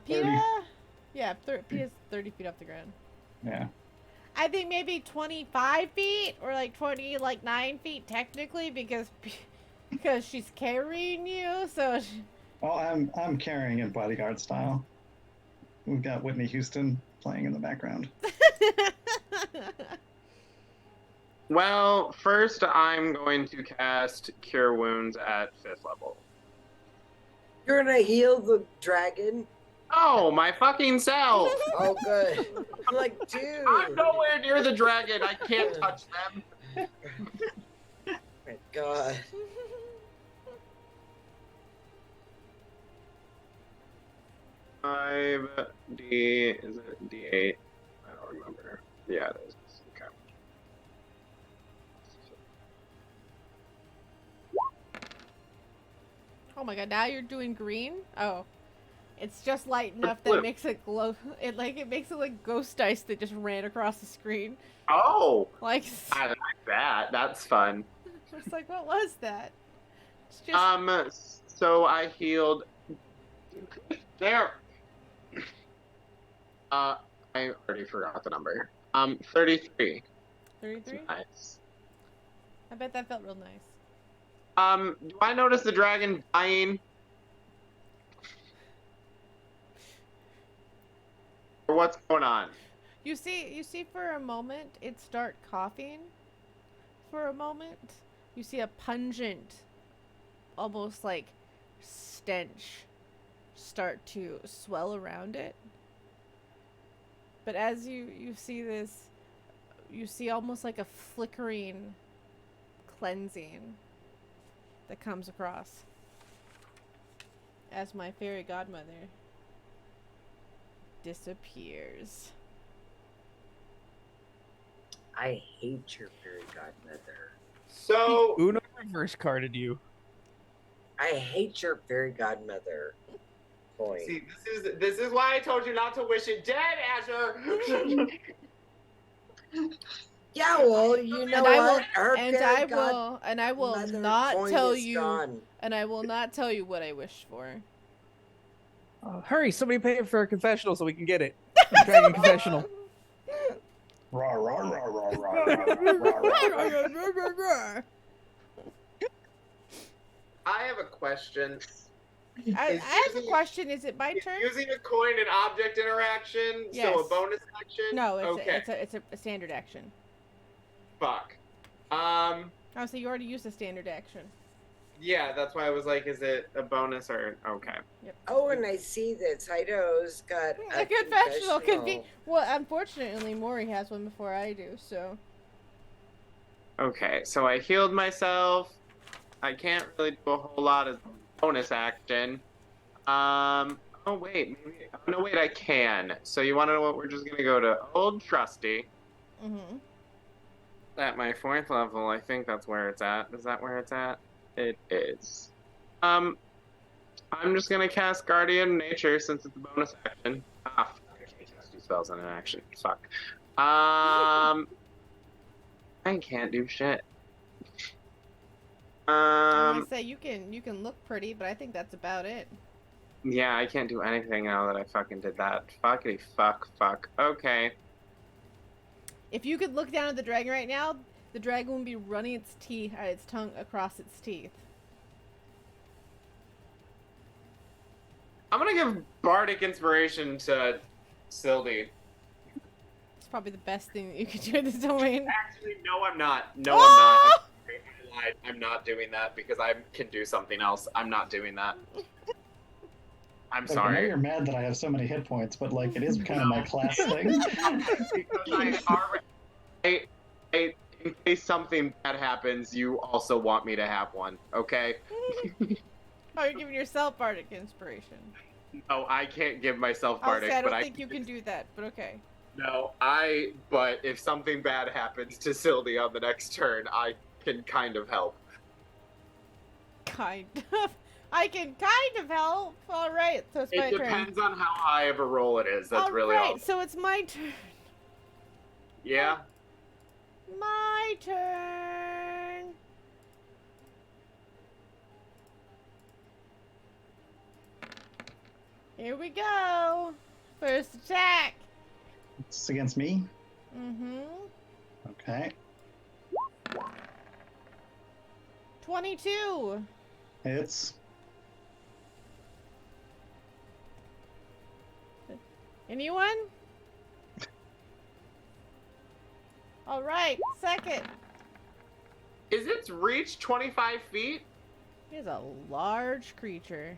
PETA? Yeah, PETA's 30 feet off the ground. Yeah. I think maybe 25 feet or like 9 feet technically because she's carrying you. So. Well, I'm carrying it bodyguard style. We've got Whitney Houston playing in the background. Well, first I'm going to cast Cure Wounds at 5th level. You're gonna heal the dragon? Oh, my fucking self! Oh, good. I'm like, dude. I'm nowhere near the dragon. I can't touch them. My God. Is it D8? I don't remember. Yeah, it is. Oh my god, now you're doing green? Oh. It's just light enough that blue. makes it glow. It makes it like ghost dice that just ran across the screen. Oh, Like, I like that. That's fun. it's like, what was that? It's just So I healed. There. I already forgot the number. 33. 33? Nice. I bet that felt real nice. Do I notice the dragon dying? Or what's going on? You see for a moment it start coughing. For a moment, you see a pungent, almost like stench start to swell around it. But as you see this, you see almost like a flickering cleansing that comes across as my fairy godmother disappears. I hate your fairy godmother. So Uno reverse carded you. I hate your fairy godmother. Point. see, this is why I told you not to wish it dead, Azure. Yeah, well, you know And what? I will godmother not point tell is you, gone. and I will not tell you what I wish for. Hurry, somebody pay for a confessional so we can get it. Dragon confessional. Rah, rah, rah, rah, rah, rah, rah, rah. I have a question. I Is have a using- question. Is it my Is turn? using a coin and object interaction Yes. still a bonus action? No, okay. it's a standard action. Fuck. Oh, so you already used a standard action. Yeah, that's why I was like, is it a bonus or okay? Yep. Oh, and I see that Saito's got A confessional could be. Well, unfortunately, Mori has one before I do. So Okay, so I healed myself. I can't really do a whole lot of bonus action. Oh wait, no wait, I can. So you want to know what? We're just gonna go to Old Trusty. At my 4th level, I think that's where it's at. Is that where it's at? It is. I'm just gonna cast Guardian Nature since it's a bonus action. Ah, fuck, I can't cast 2 spells in an action. Fuck. I can't do shit. I want to say you can look pretty, but I think that's about it. Yeah, I can't do anything now that I fucking did that. Fuckity fuck. Okay. If you could look down at the dragon right now, the dragon would be running its tongue across its teeth. I'm gonna give Bardic Inspiration to Sylvie. It's probably the best thing that you could do at this domain. Actually, no, I'm not. No, I'm not. I lied. I'm not doing that because I can do something else. I'm not doing that. I'm Like, I know sorry. you're mad that I have so many hit points, but like it is kind of my class thing. In case something bad happens, you also want me to have one, okay? Oh, you're giving yourself bardic inspiration. No, I can't give myself I'll Bardic, say I but don't think you can do that, but okay. No, but if something bad happens to Sylvie on the next turn, I can kind of help. Kind of. I can kind of help. All right, so it's my It turn. depends on how high of a roll it is. That's really all. Alright, so it's my turn. Yeah? My turn. Here we go. First attack. It's against me. Mm-hmm. Okay. 22. It's Anyone? All right, second. Is its reach 25 feet? He's a large creature.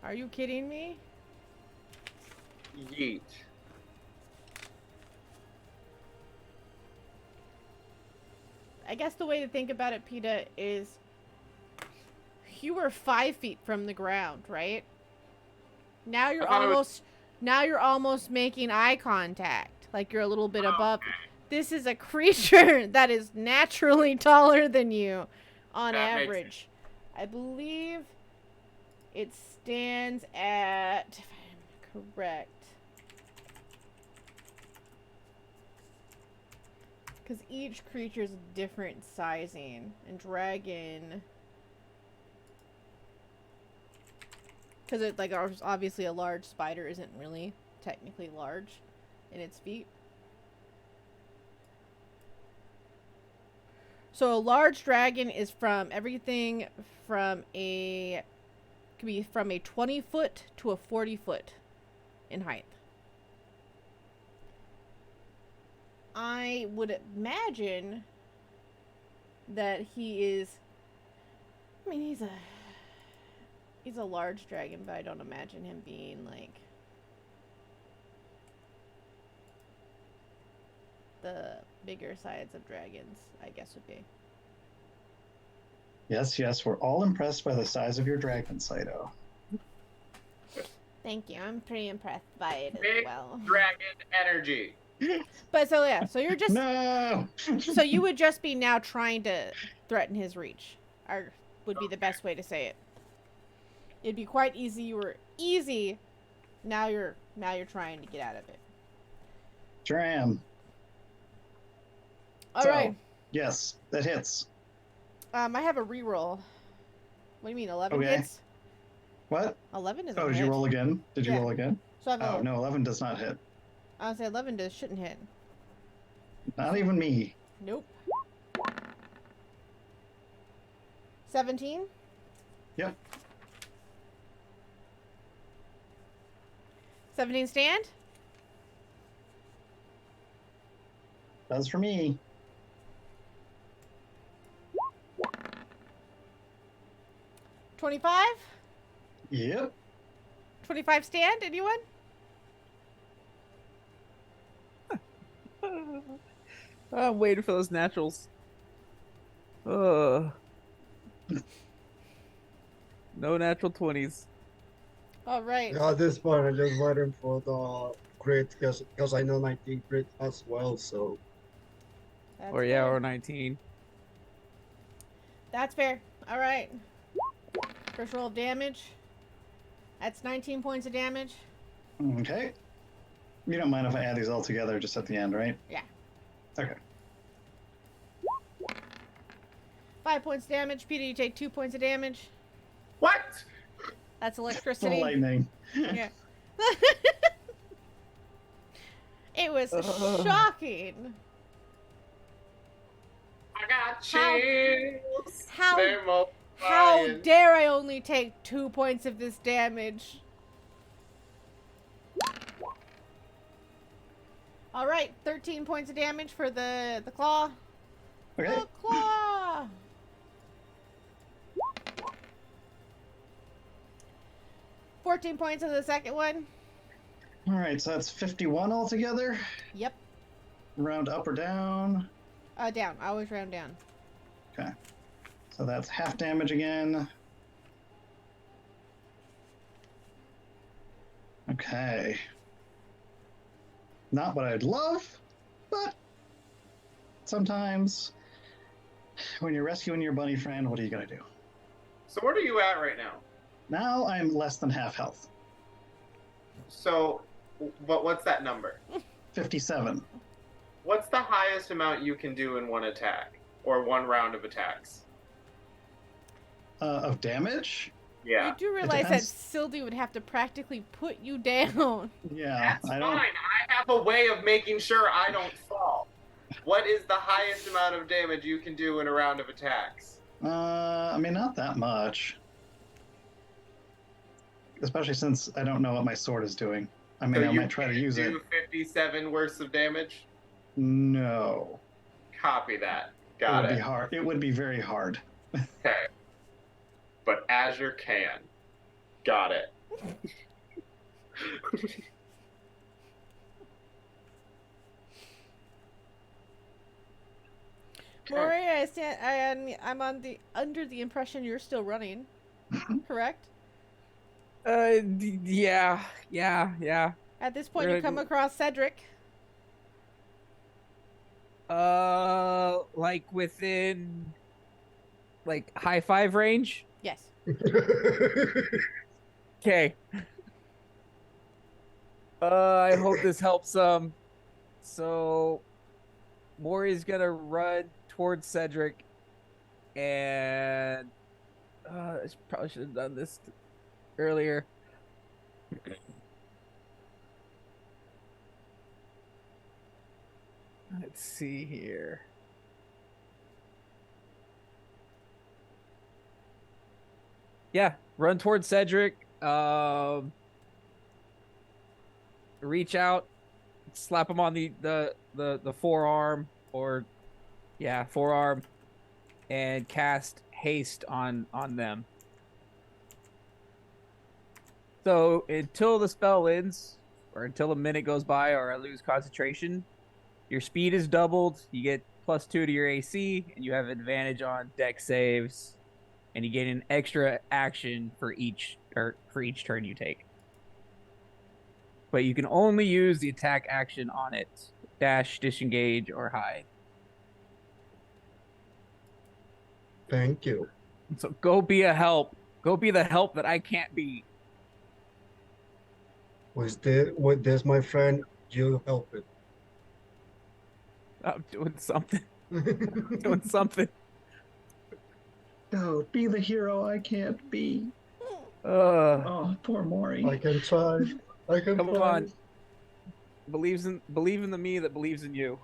Are you kidding me? Yeet. I guess the way to think about it, PETA, is you were 5 feet from the ground, right? Now you're almost making eye contact, like you're a little bit above. This is a creature that is naturally taller than you, on That makes average. I believe it stands at, if I'm correct, because each creature's different sizing, and dragon, because it like obviously a large spider isn't really technically large in its feet. So a large dragon is from everything from could be from a 20-foot to a 40-foot in height. I would imagine that he is, I mean, he's a large dragon, but I don't imagine him being like the bigger sides of dragons, I guess would be. Yes, we're all impressed by the size of your dragon, Saito. Thank you. I'm pretty impressed by it as Big well. dragon energy. But so yeah, so you're just No. so you would just be now trying to threaten his reach, or would be the best way to say it. It'd be quite easy. You were easy. Now you're trying to get out of it. Dram. All right. Yes, that hits. I have a reroll. What do you mean, 11 Okay. hits? What? 11 is Oh, did you roll again? Did you Yeah. roll again? So I have Oh, no, 11 does not hit. I would say 11 shouldn't hit. Not even me. Nope. 17? Yep. 17 stand? Does for me. 25? Yep. 25 stand? Anyone? I'm waiting for those naturals. No natural 20s. All right. Yeah, at this point, I'm just waiting for the crit because I know 19 crit as well. So That's Or fair. or 19. That's fair. All right. First roll of damage. That's 19 points of damage. Okay. You don't mind if I add these all together just at the end, right? Yeah. Okay. 5 points of damage. Peter, you take 2 points of damage. What? That's The electricity. lightning. Yeah. It was Ugh. shocking. I got How- chills. how- They're How multiplying. dare I only take 2 points of this damage? All right, 13 points of damage for the claw. Okay. The claw. $14 points of the second one. All right, so that's 51 altogether. Yep. Round up or down. Down. I always round down. Okay. So that's half damage again. Okay. Not what I'd love, but sometimes when you're rescuing your bunny friend, what are you gonna do? So what are you at right now? Now I'm less than half health. So, what's that number? 57. What's the highest amount you can do in one attack or one round of attacks? Of damage? Yeah. You do realize that depends. Sildy would have to practically put you down. Yeah, That's I fine. don't. I have a way of making sure I don't fall. What is the highest amount of damage you can do in a round of attacks? I mean, not that much. Especially since I don't know what my sword is doing. I mean, So I you might try to can't use it. do 57 worth of damage? No. Copy that. It Got would it. be hard. It would be very hard. Okay. But Azure can. Got it. Maury, I'm under the impression you're still running. Correct? Yeah. At this point, We're you gonna come go- across Cedric. Like within, like high five range. Yes. Okay. I hope this helps some. So, Mori's gonna run towards Cedric, and I probably should have done this earlier. Let's see here. Yeah, run towards Cedric. Reach out, slap him on the forearm, or forearm, and cast haste on them. So until the spell ends, or until a minute goes by, or I lose concentration, your speed is doubled. You get +2 to your AC, and you have advantage on dex saves, and you gain an extra action for each turn you take. But you can only use the attack action on it. Dash, disengage, or hide. Thank you. So go be a help. Go be the help that I can't be. With this, my friend, you help it. I'm doing something. Doing something. No, be the hero I can't be. Oh, poor Mori. I can try. I can Come try. on. Believe in the me that believes in you.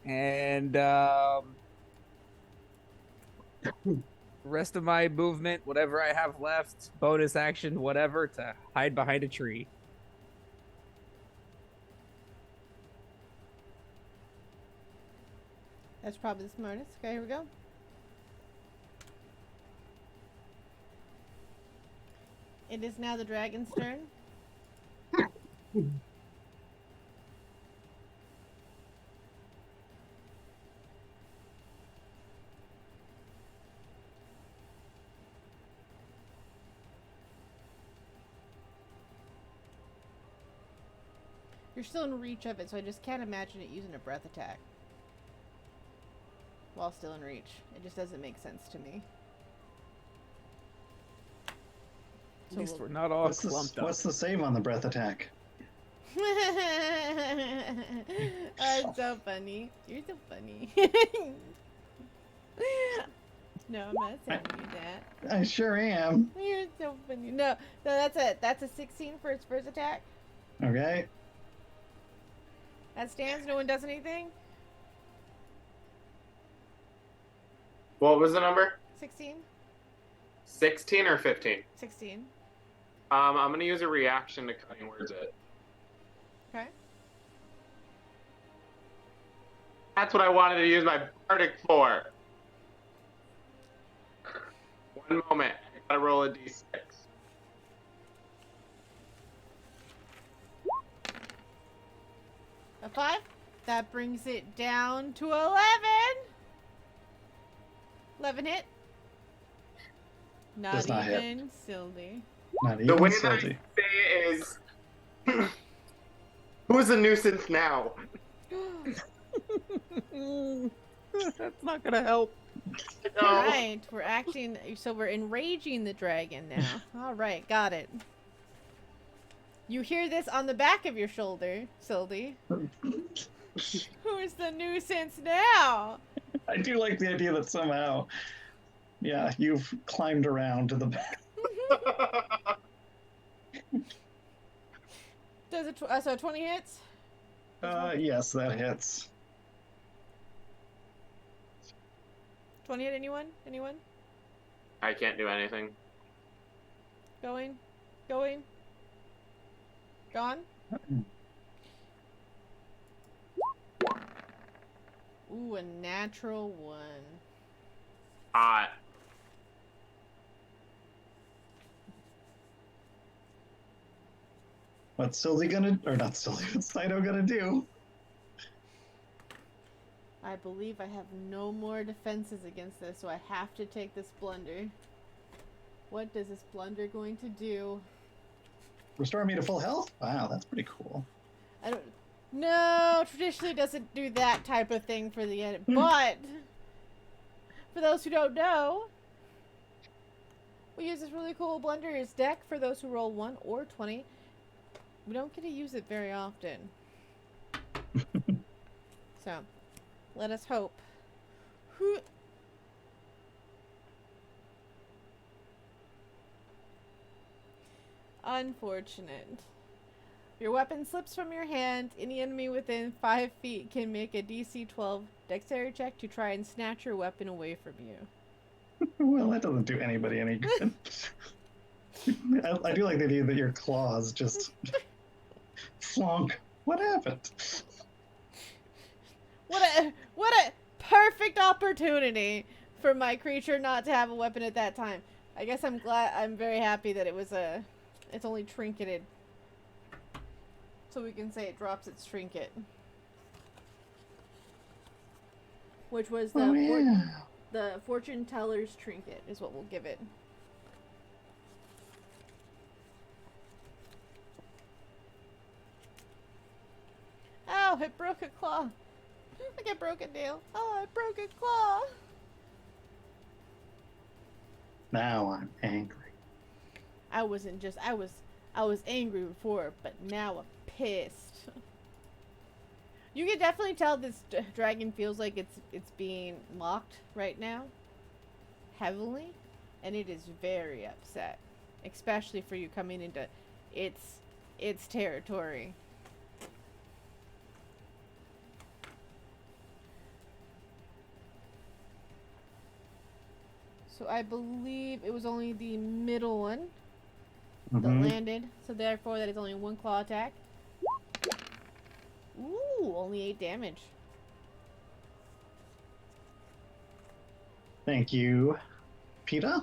And rest of my movement, whatever I have left, bonus action, whatever, to hide behind a tree. That's probably the smartest. Okay, here we go. It is now the dragon's turn. You're still in reach of it, so I just can't imagine it using a breath attack while still in reach. It just doesn't make sense to me. At least we're not all clumped up. What's the save on the breath attack? It's so funny. You're so funny. No, I'm not saying you that. I sure am. You're so funny. No, that's a 16 for its first attack. Okay. That stands. No one does anything. What was the number? 16. 16 or 15? 16. I'm gonna use a reaction to cutting words it. Okay. That's what I wanted to use my bardic for. One moment. I gotta roll a d6. A 5. That brings it down to 11. 11 hit. Not Does not hit. even Sildy. Not The even way that I Silty. say it is, who's a nuisance now? That's not gonna help. Alright, we're acting, so we're enraging the dragon now. Alright, got it. You hear this on the back of your shoulder, Sildy. Who's the nuisance now? I do like the idea that somehow, yeah, you've climbed around to the back. Does it, so 20 hits? Yes, that hits. 20 hit anyone? Anyone? I can't do anything. Going? Going? Gone? Ooh, a natural 1. Hot. What's Silty gonna, or not Silty, what's Saito gonna do? I believe I have no more defenses against this, so I have to take this blunder. What does this blunder going to do? Restore me to full health? Wow, that's pretty cool. I don't. No, traditionally doesn't do that type of thing for the end. But for those who don't know, we use this really cool Blunder's deck for those who roll 1 or 20. We don't get to use it very often. So, let us hope. Unfortunate. Your weapon slips from your hand. Any enemy within 5 feet can make a DC 12 dexterity check to try and snatch your weapon away from you. Well, that doesn't do anybody any good. I do like the idea that your claws just flonk. What happened? What a perfect opportunity for my creature not to have a weapon at that time. I guess I'm very happy that it's only trinketed. So we can say it drops its trinket. Which was the fortune teller's trinket is what we'll give it. Oh, it broke a claw. I get broken nail. Oh, it broke a claw. Now I'm angry. I was angry before, but now I'm pissed. You can definitely tell this dragon feels like it's being locked right now, heavily, and it is very upset, especially for you coming into its territory. So I believe it was only the middle one that landed. So therefore, that is only 1 claw attack. Ooh, only 8 damage. Thank you, PETA.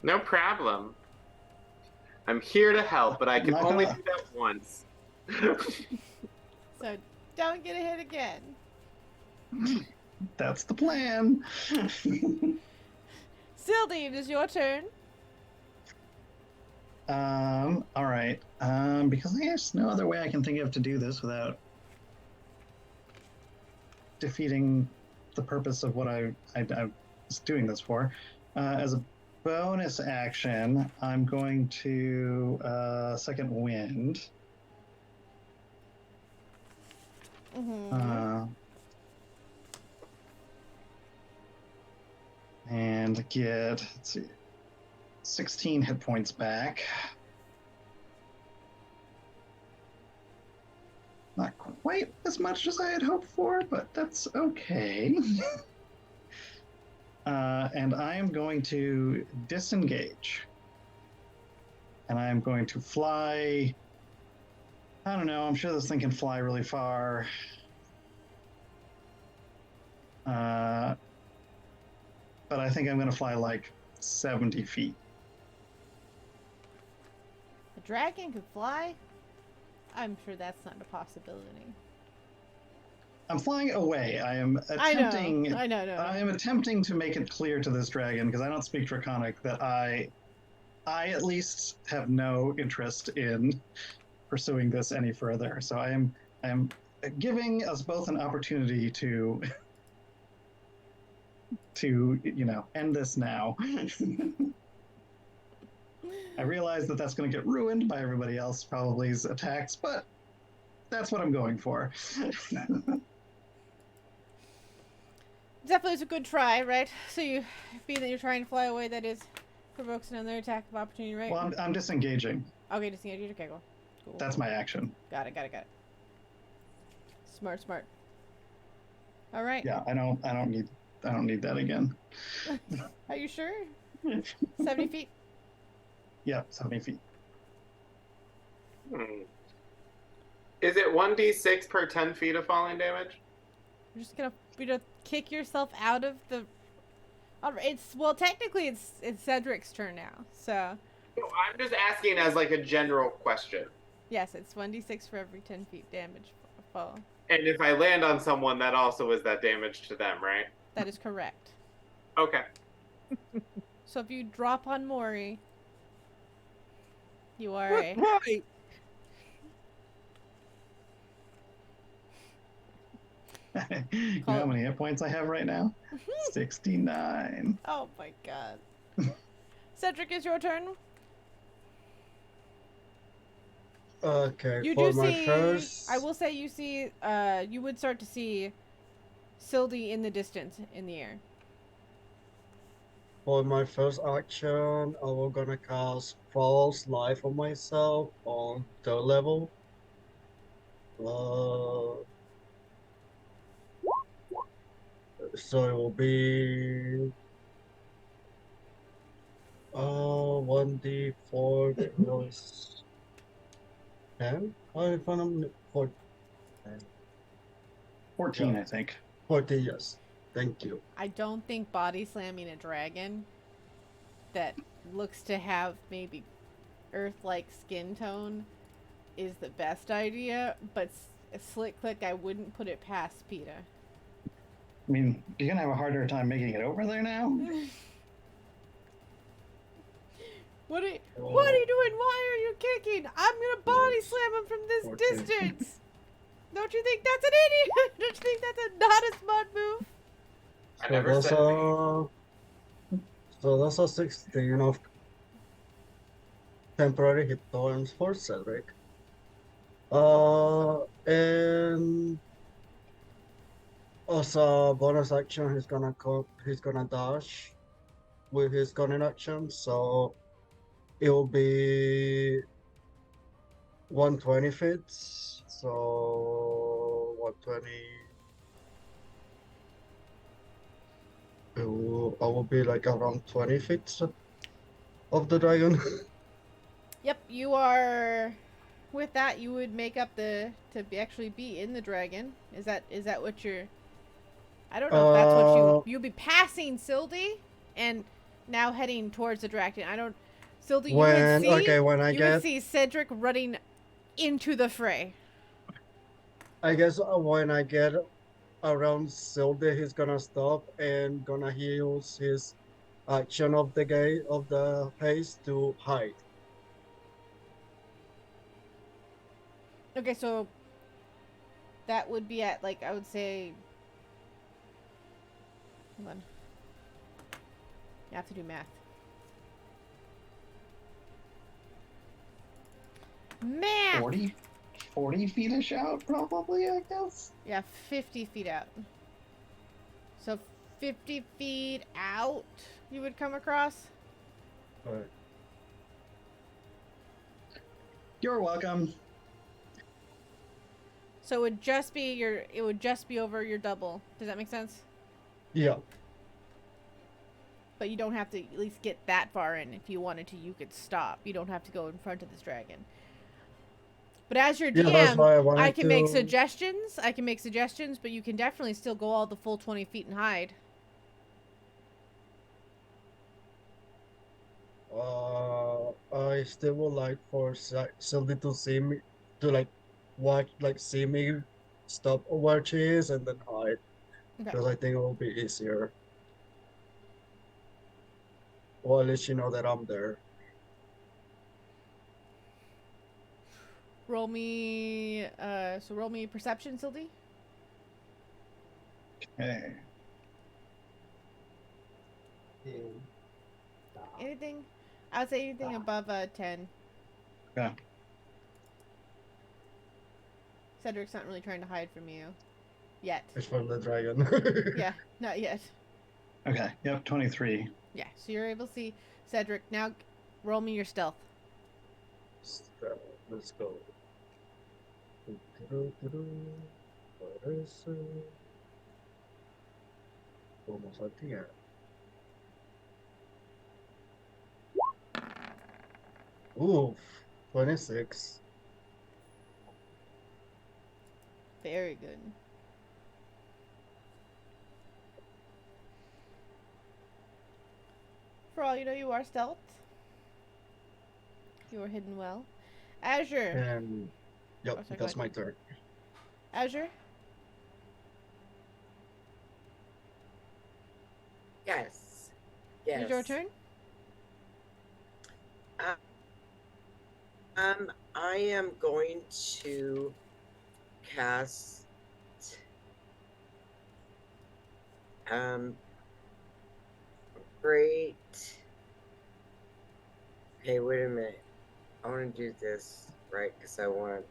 No problem. I'm here to help, but I can only do that once. So don't get a hit again. That's the plan. Sildine, it is your turn. All right. Because there's no other way I can think of to do this without defeating the purpose of what I was doing this for. As a bonus action, I'm going to second wind. And get, let's see, 16 hit points back. Not quite as much as I had hoped for, but that's okay. And I am going to disengage. And I am going to fly. I don't know, I'm sure this thing can fly really far. But I think I'm going to fly like 70 feet. A dragon could fly? I'm sure that's not a possibility. I'm flying away. I am attempting. I know. I am attempting to make it clear to this dragon, because I don't speak Draconic, that I at least have no interest in pursuing this any further. So I am giving us both an opportunity to end this now. I realize that that's going to get ruined by everybody else probably's attacks, but that's what I'm going for. Definitely is a good try, right? So you, being that you're trying to fly away, that is provokes another attack of opportunity, right? Well, I'm disengaging. Okay, disengage. Okay, cool. That's my action. Got it. Smart. All right. Yeah, I don't need that again. Are you sure? 70 feet? Yeah, 70 feet. Is it 1d6 per 10 feet of falling damage? You're just gonna kick yourself out of the. Technically it's Cedric's turn now, so. No, I'm just asking as like a general question. Yes, it's 1d6 for every 10 feet damage fall. And if I land on someone, that also is that damage to them, right? That is correct. Okay. So if you drop on Mori, you are Right. You know how many hit points I have right now? 69. Oh my god. Cedric, is your turn. Okay, You for do my see. first. I will say you see. You would start to see Sildy in the distance in the air. For my first action, I will gonna cast False Life on myself on third level. So it will be 1d4 plus 10. If I'm 14, 14, Yeah. I think. 14, yes. Thank you. I don't think body slamming a dragon that looks to have maybe earth-like skin tone is the best idea, but a slick click, I wouldn't put it past PETA. I mean, you're gonna have a harder time making it over there now. What are you doing? Why are you kicking? I'm gonna body slam him from this 14. distance. Don't you think that's an idiot? Don't you think that's not a smart move? I So never that's said so that's a 16 of temporary hit points for Cedric. And also bonus action, he's gonna dash with his gunning action, so it will be 120 feet. So 120. I will be like around 20 feet of the dragon. Yep, you are. With that, you would make up actually be in the dragon. Is that what you're? I don't know if that's what you'll be passing Sildy, and now heading towards the dragon. I don't. Sildy, when you would see Cedric running into the fray. I guess when I get around Silde, he's gonna stop and gonna use his action of the haste to hide. Okay, so that would be at, like, I would say. Hold on. You have to do math. Math! 40 feet-ish out, probably, I guess. Yeah, 50 feet out. So 50 feet out, you would come across? Alright. You're welcome. So it would just be over your double. Does that make sense? Yeah. But you don't have to at least get that far in. If you wanted to, you could stop. You don't have to go in front of this dragon. But as your DM, that's why I can make to- suggestions. But you can definitely still go all the full 20 feet and hide. I still would like for Silde to see me, to see me stop where she is and then hide. Okay. Because I think it will be easier. Or at least you know that I'm there. Roll me perception, Sildy. Okay. Anything? I would say anything above 10. Yeah. Cedric's not really trying to hide from you. Yet. It's from the dragon. Yeah, not yet. Okay, yep, 23. Yeah, so you're able to see Cedric. Now roll me your stealth. Let's go. Where is it? Almost at the end. Ooh, 26. Very good. For all you know, you are stealth. You are hidden well. Azure. And yep, Oh, sorry, go that's ahead. my turn. Azure. Yes. Yes. Is your turn? I am going to cast Great. Hey, wait a minute. I want to do this right because I'm gonna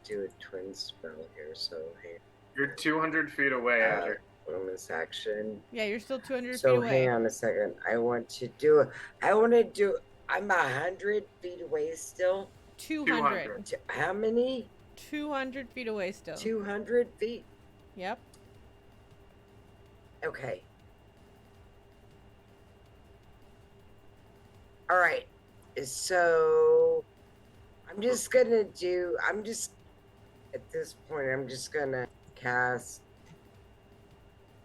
do a twin spell here. So hey, You're 200 feet away, Andrew. bonus action. Yeah, you're still 200 feet So away. hang on a second. I'm 100 feet away still. 200. How many? 200 feet away still. 200 feet. Yep. Okay. All right. So at this point, I'm just gonna cast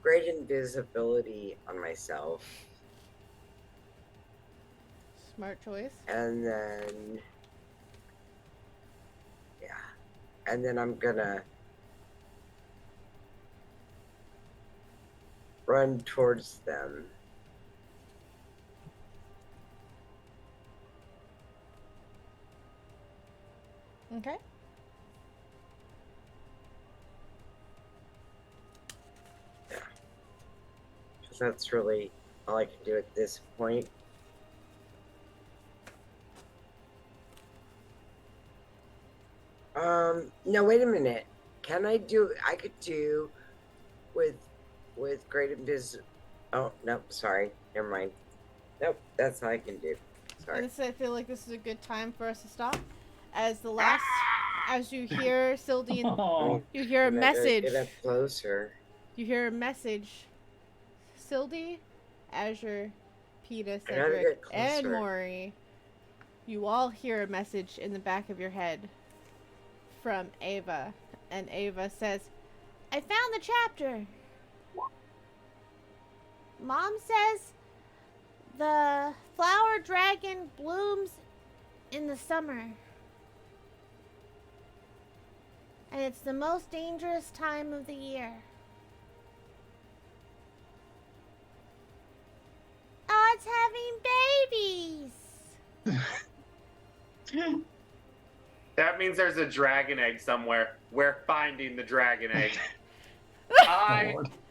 Great Invisibility on myself. Smart choice. And then, yeah. And then I'm gonna run towards them. Okay. Yeah. Because that's really all I can do at this point. No, wait a minute. I could do with Great Invis. Oh, nope, sorry. Never mind. Nope, that's all I can do. Sorry. I feel like this is a good time for us to stop. As you hear Sildine, you hear a message. Get up closer. You hear a message. Sildy, Azure, Peta, I gotta Cedric, get and closer. Maury, you all hear a message in the back of your head from Ava. And Ava says, I found the chapter. Mom says the flower dragon blooms in the summer. And it's the most dangerous time of the year. Oh, it's having babies. That means there's a dragon egg somewhere. We're finding the dragon egg.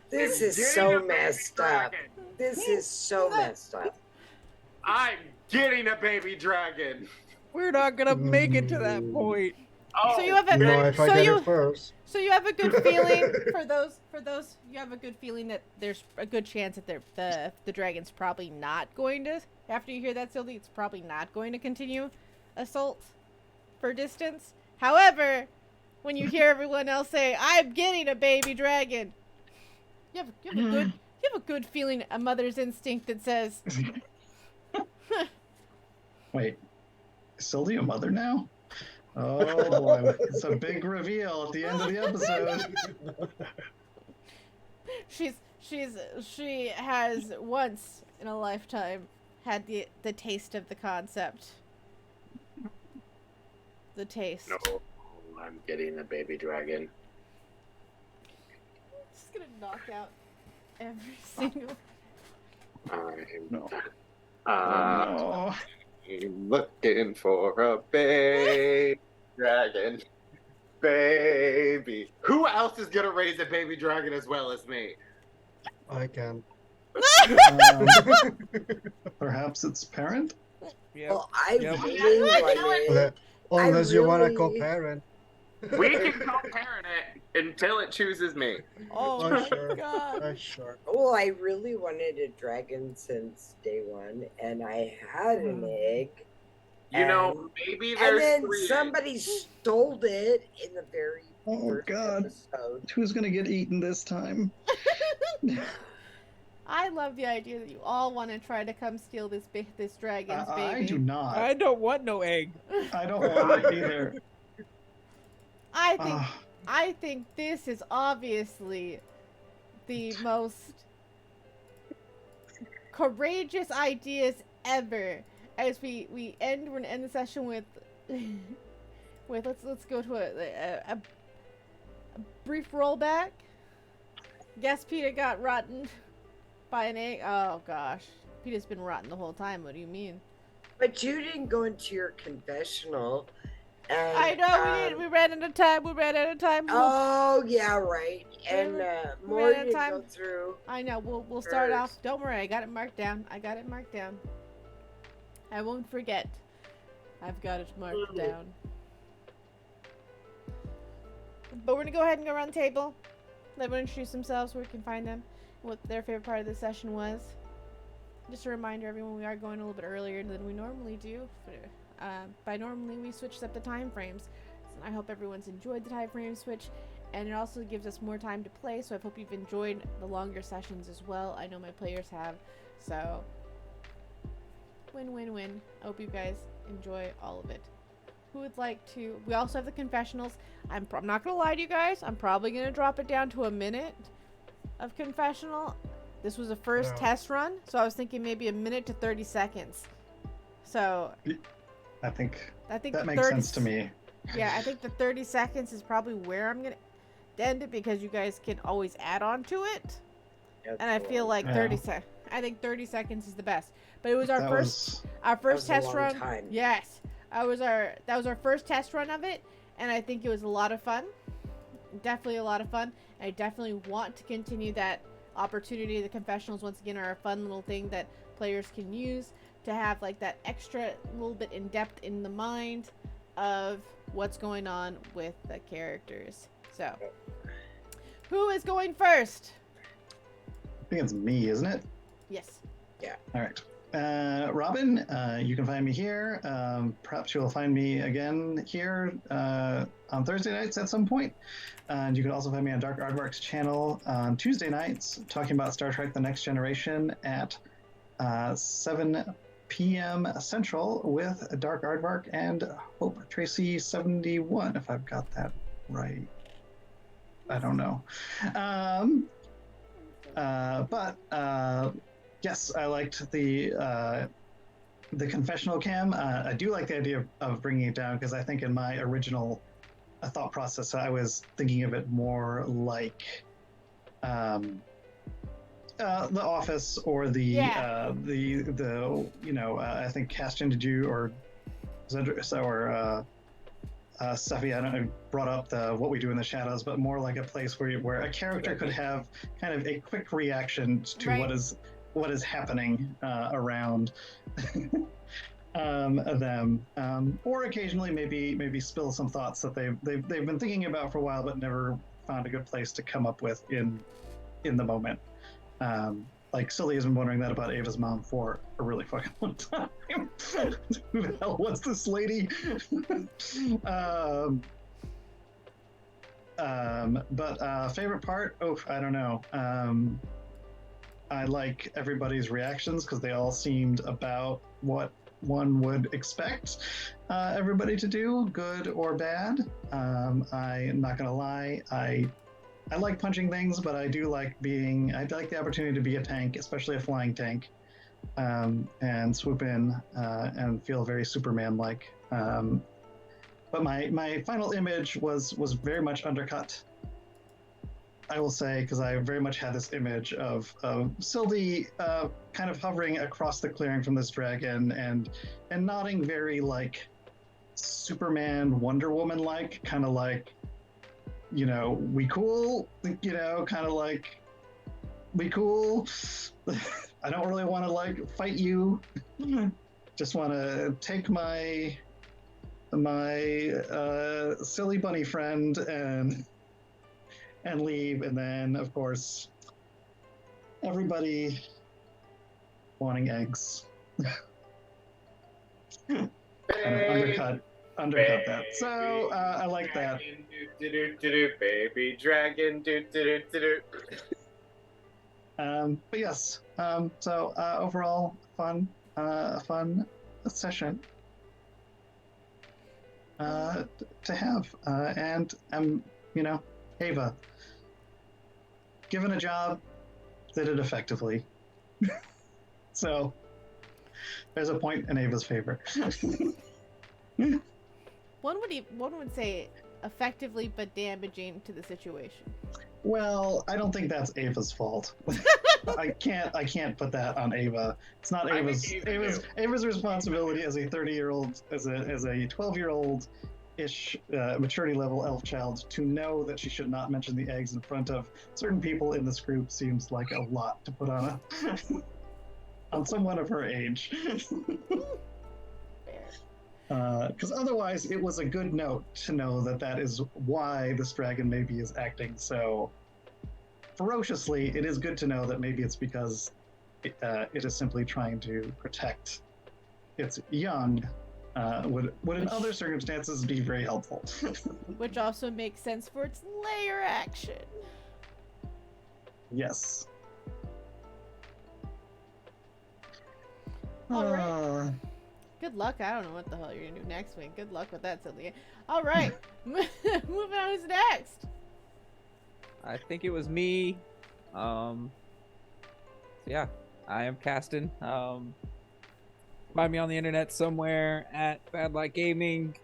This is so messed up. This is so messed up. I'm getting a baby dragon. We're not gonna make it to that point. Oh, So you have a No, if I get it first. So you have a good feeling for those you have a good feeling that there's a good chance that the dragon's probably not going to, after you hear that, Sylvie, it's probably not going to continue assault for distance. However, when you hear everyone else say, I'm getting a baby dragon, you have a good feeling, a mother's instinct that says Wait, is Sylvie a mother now? Oh boy, it's a big reveal at the end of the episode. she has once in a lifetime had the taste of the concept. The taste. No, I'm getting a baby dragon. Just gonna knock out every single. I'm looking for a baby dragon. Baby. Who else is gonna raise a baby dragon as well as me? I can. Perhaps its parent? Well, I really wanted. Unless you want to co-parent. We can co-parent it until it chooses me. Oh my sure. God. Sure. Well, I really wanted a dragon since day one, and I had an egg. You know, maybe there's and then three somebody stole it in the very first episode. Who's gonna get eaten this time? I love the idea that you all want to try to come steal this dragon's baby. I do not. I don't want no egg. I don't want it either. I think this is obviously the most courageous ideas ever. As we're gonna end the session with let's go to a brief rollback. Guess Peter got rotten by an egg. Oh gosh, Peter's been rotten the whole time. What do you mean? But you didn't go into your confessional And, I know we ran out of time. We ran out of time. Oh yeah, right. And we more ran out of to time. go through. I know. We'll start off. First. Don't worry. I got it marked down. I won't forget. I've got it marked down. But we're gonna go ahead and go around the table. Let everyone introduce themselves, where we can find them, what their favorite part of the session was. Just a reminder, everyone, we are going a little bit earlier than we normally do. By normally we switched up the time frames. So I hope everyone's enjoyed the time frame switch, and it also gives us more time to play. So I hope you've enjoyed the longer sessions as well. I know my players have. So win-win-win. I hope you guys enjoy all of it. Who would like to? We also have the confessionals. I'm not gonna lie to you guys. I'm probably gonna drop it down to a minute of confessional. This was a first test run, so I was thinking maybe a minute to 30 seconds. So I think that makes 30 sense to me. Yeah, I think the 30 seconds is probably where I'm gonna end it, because you guys can always add on to it. And I feel like 30 seconds. I think 30 seconds is the best. But it was our first test run. Time. Yes. That was our first test run of it, and I think it was a lot of fun. Definitely a lot of fun. I definitely want to continue that opportunity. The confessionals, once again, are a fun little thing that players can use to have like that extra little bit in depth in the mind of what's going on with the characters. So, who is going first? I think it's me, isn't it? Yes. Yeah. All right. Robin, you can find me here. Perhaps you'll find me again here on Thursday nights at some point. And you can also find me on Dark Aardvark's channel on Tuesday nights, talking about Star Trek The Next Generation at 7 p.m. Central with Dark Aardvark and Hope Tracy 71, if I've got that right. I don't know. Yes, I liked the confessional cam. I do like the idea of bringing it down, because I think in my original thought process, I was thinking of it more like The Office, or I think Castian, did you, or Steffi, I don't know, brought up the What We Do in the Shadows, but more like a place where a character could have kind of a quick reaction to what is happening around them, or occasionally maybe spill some thoughts that they've been thinking about for a while but never found a good place to come up with in the moment. Like Sully has been wondering that about Ava's mom for a really fucking long time. Who the hell was this lady? But favorite part? Oh, I don't know. I like everybody's reactions, because they all seemed about what one would expect everybody to do, good or bad. I'm not gonna lie, I like punching things, but I like the opportunity to be a tank, especially a flying tank, and swoop in and feel very Superman-like. But my final image was very much undercut, I will say, because I very much had this image of Sylvie kind of hovering across the clearing from this dragon and nodding very like Superman, Wonder Woman-like, kind of like, we cool, kind of like, we cool. I don't really want to like fight you. Just want to take my silly bunny friend and leave, and then of course everybody wanting eggs. undercut that. So I like that. Baby dragon. But yes, so overall fun session to have, and Ava, given a job, did it effectively. So there's a point in Ava's favor. One would say effectively but damaging to the situation. Well, I don't think that's Ava's fault. I can't put that on Ava. It's not Ava's responsibility as a 30-year-old, as a 12-year-old ish maturity level elf child to know that she should not mention the eggs in front of certain people in this group seems like a lot to put on a on someone of her age. Because otherwise, it was a good note to know that that is why this dragon maybe is acting so ferociously. It is good to know that maybe it's because it is simply trying to protect its young. Would in other circumstances be very helpful. Which also makes sense for its layer action. Yes. All right. Good luck. I don't know what the hell you're gonna do next week. Good luck with that, Sylvia. All right. Moving on. Who's next? I think it was me. Yeah, I am Caston. Find me on the internet somewhere at Bad Light Gaming.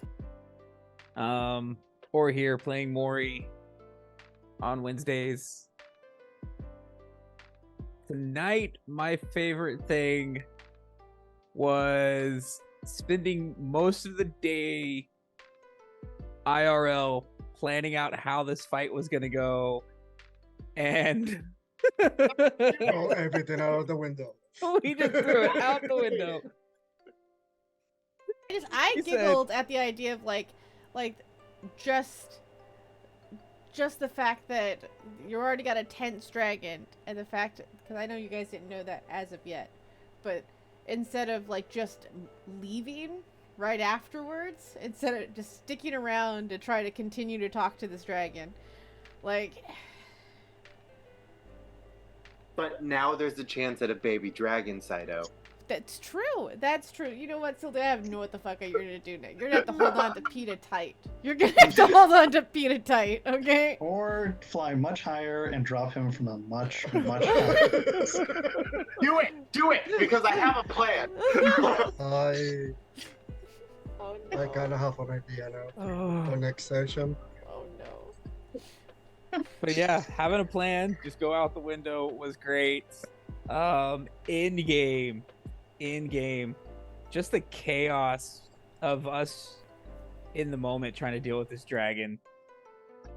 Or here playing Mori on Wednesdays. Tonight, my favorite thing was spending most of the day IRL planning out how this fight was gonna go, and Throw everything out of the window. we just threw it out the window. I He giggled at the idea of like just the fact that you already got a tense dragon, and the fact, because I know you guys didn't know that as of yet, but instead of like just leaving right afterwards, instead of just sticking around to try to continue to talk to this dragon, like. But now there's a chance at a baby dragon, Saito. That's true. That's true. You know what, Silda? I have no what the fuck you're gonna do next. You're gonna have to hold on to PETA tight. You're gonna have to hold on to PETA tight, okay? Or fly much higher and drop him from a much higher. Do it, because I have a plan. I Oh no. I kind of have an idea now Oh. for next session. Oh no. But yeah, having a plan, just go out the window was great. In game, just the chaos of us in the moment trying to deal with this dragon,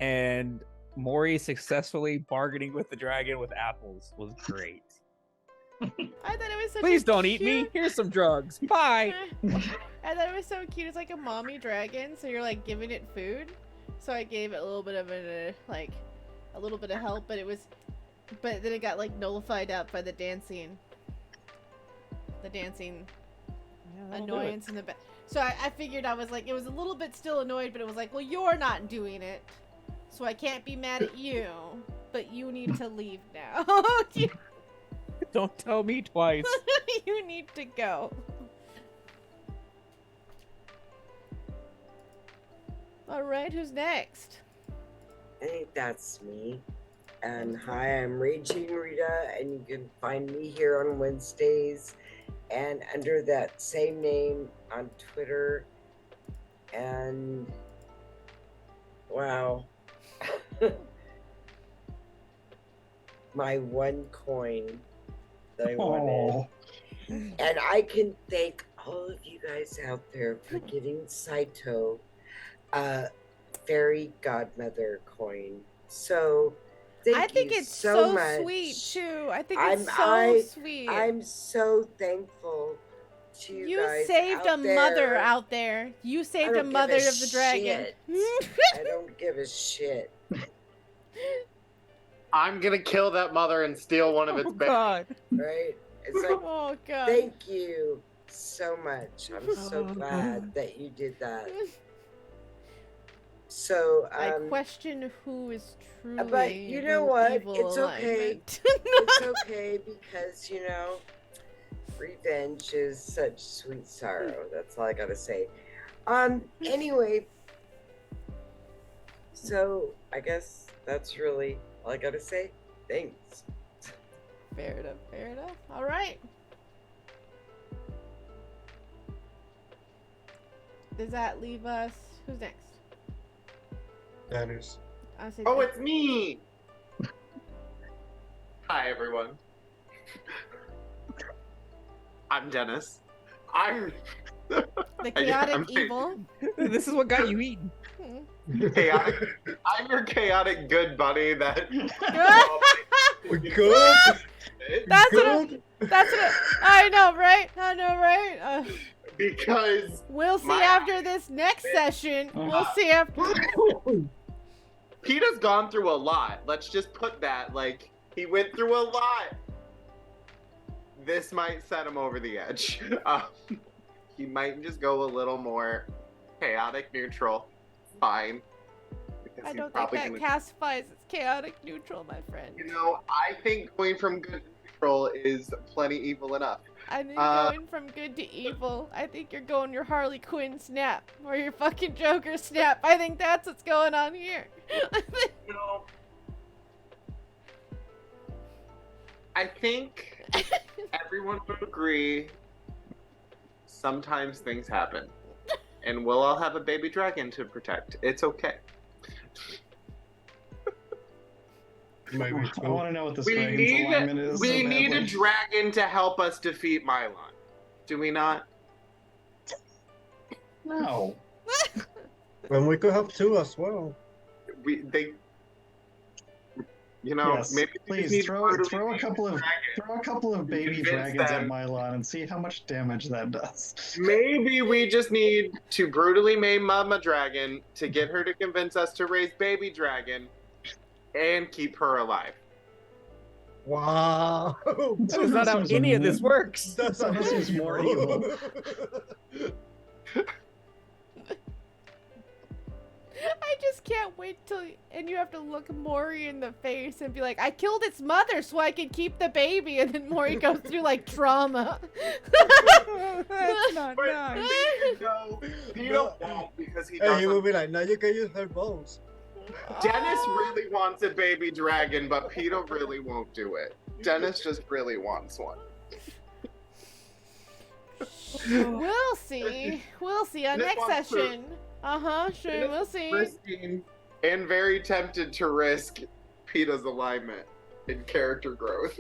and Mori successfully bargaining with the dragon with apples was great. I thought it was such Please a don't eat me. cute- Here's some drugs. Bye. I thought it was so cute. It's like a mommy dragon, so you're like giving it food. So I gave it a little bit of a little bit of help, but then it got like nullified out by the dancing annoyance in the back. So I figured I was like, it was a little bit still annoyed, but it was like, well, you're not doing it, so I can't be mad at you, but you need to leave now. Don't tell me twice. You need to go. All right, who's next? I think that's me. And hi, I'm Raging Rita, and you can find me here on Wednesdays and under that same name on Twitter. And wow, my one coin that I wanted. And I can thank all of you guys out there for getting Saito a fairy godmother coin. So I think you it's so much. sweet too. I think I'm- it's so I- sweet. I'm so thankful to you guys saved out a there. mother out there. You saved a don't give mother a of the dragon. I don't give a shit. I'm gonna kill that mother and steal one of its babies. God. Right? It's like, Oh god. thank you so much. I'm so glad that you did that. So, I question who is truly. but you know the what? evil It's okay. alignment. It's okay because, you know, revenge is such sweet sorrow. That's all I gotta say. Anyway, so I guess that's really all I gotta say. Thanks. Fair enough. Fair enough. All right. Does that leave us? Who's next? Dennis. Oh, it's me! Hi, everyone. I'm Dennis. The chaotic I'm evil. This is what got you eaten. chaotic. I'm your chaotic good buddy that. Good. That's Good. That's what I know, right? I know, right? Because We'll see my- after this next session. We'll see after. PETA's gone through a lot. Let's just put that. Like, he went through a lot. This might set him over the edge. He might just go a little more chaotic neutral. Fine. Because I he's don't think probably that gonna- classifies as chaotic neutral, my friend. You know, I think going from good to neutral is plenty evil enough. I think going from good to evil. I think you're going your Harley Quinn snap or your fucking Joker snap. I think that's what's going on here. You know, I think everyone would agree sometimes things happen. And we'll all have a baby dragon to protect. It's okay. Maybe I want to know what this We dragon's need, alignment is. we so need a badly. dragon to help us defeat Mylon. Do we not? No. When we could have two as well. You know, Yes, maybe we just please need throw to a couple of baby Convince dragons them. at Mylon and see how much damage that does. Maybe we just need to brutally maim Mama Dragon to get her to convince us to raise baby dragon and keep her alive. Wow. That is not how any of this works. That's That seems more evil. I just can't wait till and you have to look Maury in the face and be like, I killed its mother so I could keep the baby, and then Maury goes through like trauma. That's not But nice. Peter won't because he And he will doesn't. be like, now you can use her bones. Dennis really wants a baby dragon, but Peter really won't do it. Dennis just really wants one. We'll see. We'll see on This next one's true. session. Sure, we'll see. Risking and very tempted to risk Peter's alignment in character growth.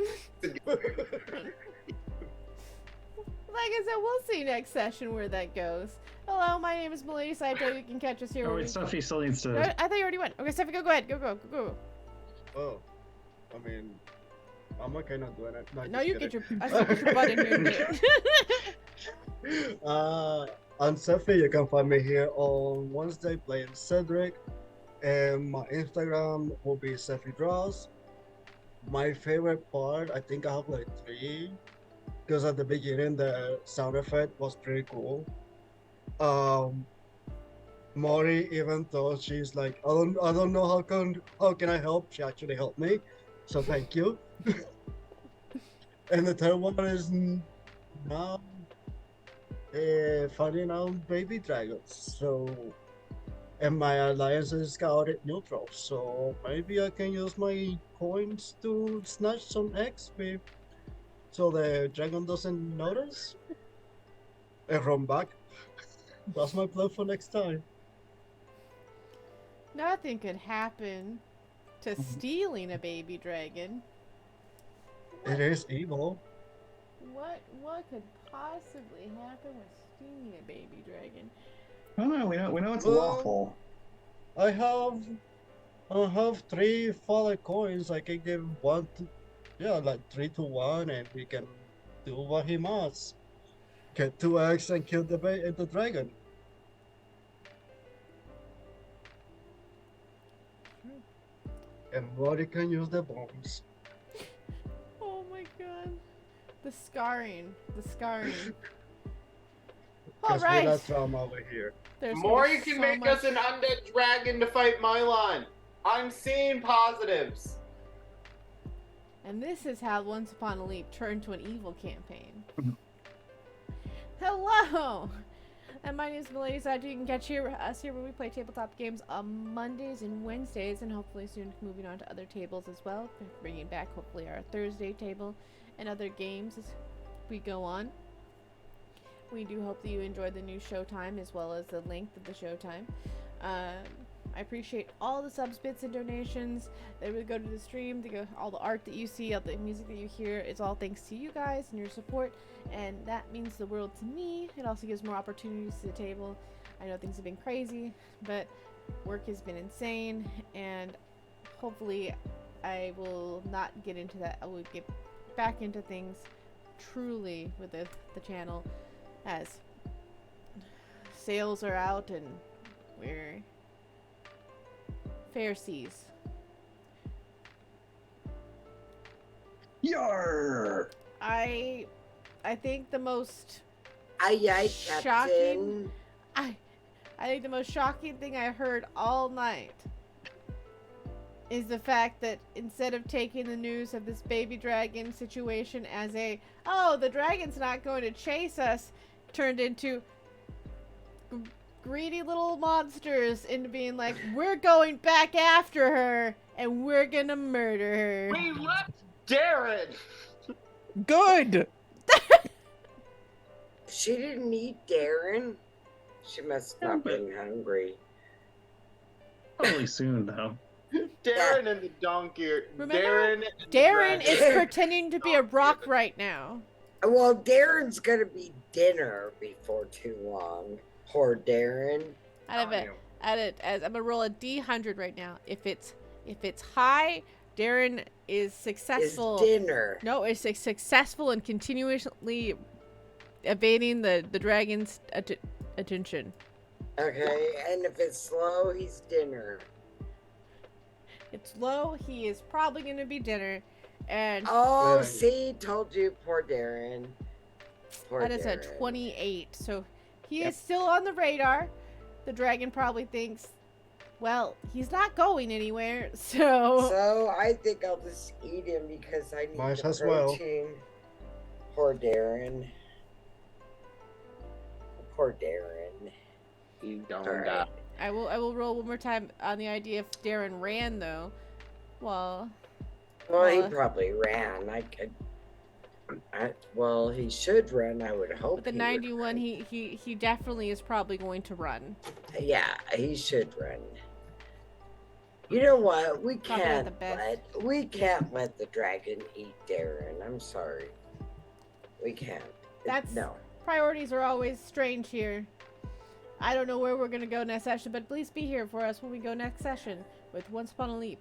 Like I said, we'll see next session where that goes. Hello, my name is Milady Saito. You can catch us here. Oh where wait, we- Sophie still needs to. I thought you already went. Okay, Steffi, go ahead. Go. Oh, I mean, I'm okay not doing it. No, just you kidding. get your. I said, get your butt in here. and do it. I'm Sophie. You can find me here on Wednesday playing Cedric, and my Instagram will be Sophie Draws. My favorite part, I think I have like 3, because at the beginning the sound effect was pretty cool. Mori, even though she's like, I don't know how can I help, she actually helped me, so thank you. And the third one is now finding out baby dragons. So, and my alliance is chaotic neutral, so maybe I can use my coins to snatch some XP so the dragon doesn't notice and run back. That's my plan for next time. Nothing could happen to stealing a baby dragon. It is evil. What could possibly happen with stealing a baby dragon? Oh no, we know it's Well, lawful. I have 3 fallen coins. I can give one to, like 3 to 1, and we can do what he must. Get 2 eggs and kill the dragon. And Roddy can use the bombs. Oh my god. The scarring. Because we Alright. got trauma over here. There's Maury gonna be can so make much- us an undead dragon to fight Mylon. I'm seeing positives. And this is how Once Upon a Leap turned to an evil campaign. Hello! And my name is Milady Saito. You can catch us here where we play tabletop games on Mondays and Wednesdays, and hopefully soon moving on to other tables as well. Bringing back hopefully our Thursday table and other games as we go on. We do hope that you enjoyed the new showtime as well as the length of the showtime. I appreciate all the subs, bits, and donations that would go to the stream, all the art that you see, all the music that you hear. It's all thanks to you guys and your support, and that means the world to me. It also gives more opportunities to the table. I know things have been crazy, but work has been insane, and hopefully I will not get into that. I will get back into things truly with the channel as sales are out and we're fair seas. Yar! I think the most Aye, aye, shocking. Captain. I think the most shocking thing I heard all night is the fact that instead of taking the news of this baby dragon situation as oh, the dragon's not going to chase us, turned into greedy little monsters into being like, we're going back after her and we're gonna murder her. We left Darren. Good. She didn't eat Darren. She must not have been hungry. Probably soon, though. Darren and the donkey. Remember? Darren. And the Darren is dragon. pretending to be a rock right now. Well, Darren's gonna be dinner before too long. Poor Darren. I'm gonna roll a D100 right now. If it's high, Darren is successful. Is dinner. No, it's successful in continuously evading the dragon's attention. Okay, and if it's slow, he's dinner. It's low, he is probably gonna be dinner. And Oh, see, told you, poor Darren. Poor that is a Darren. 28. So he is still on the radar. The dragon probably thinks, well, he's not going anywhere, so So I think I'll just eat him because I need Might the as well. protein. Poor Darren. Poor Darren. You don't All right. die. I will roll one more time on the idea if Darren ran though. Well, Well, he Well, probably ran. Well, he should run. I would hope. with the he would 91, run. he definitely is probably going to run. Yeah, he should run. You know what? Probably not the best. We can't let the dragon eat Darren. I'm sorry. We can't. That's no. Priorities are always strange here. I don't know where we're gonna go next session, but please be here for us when we go next session with Once Upon a Leap.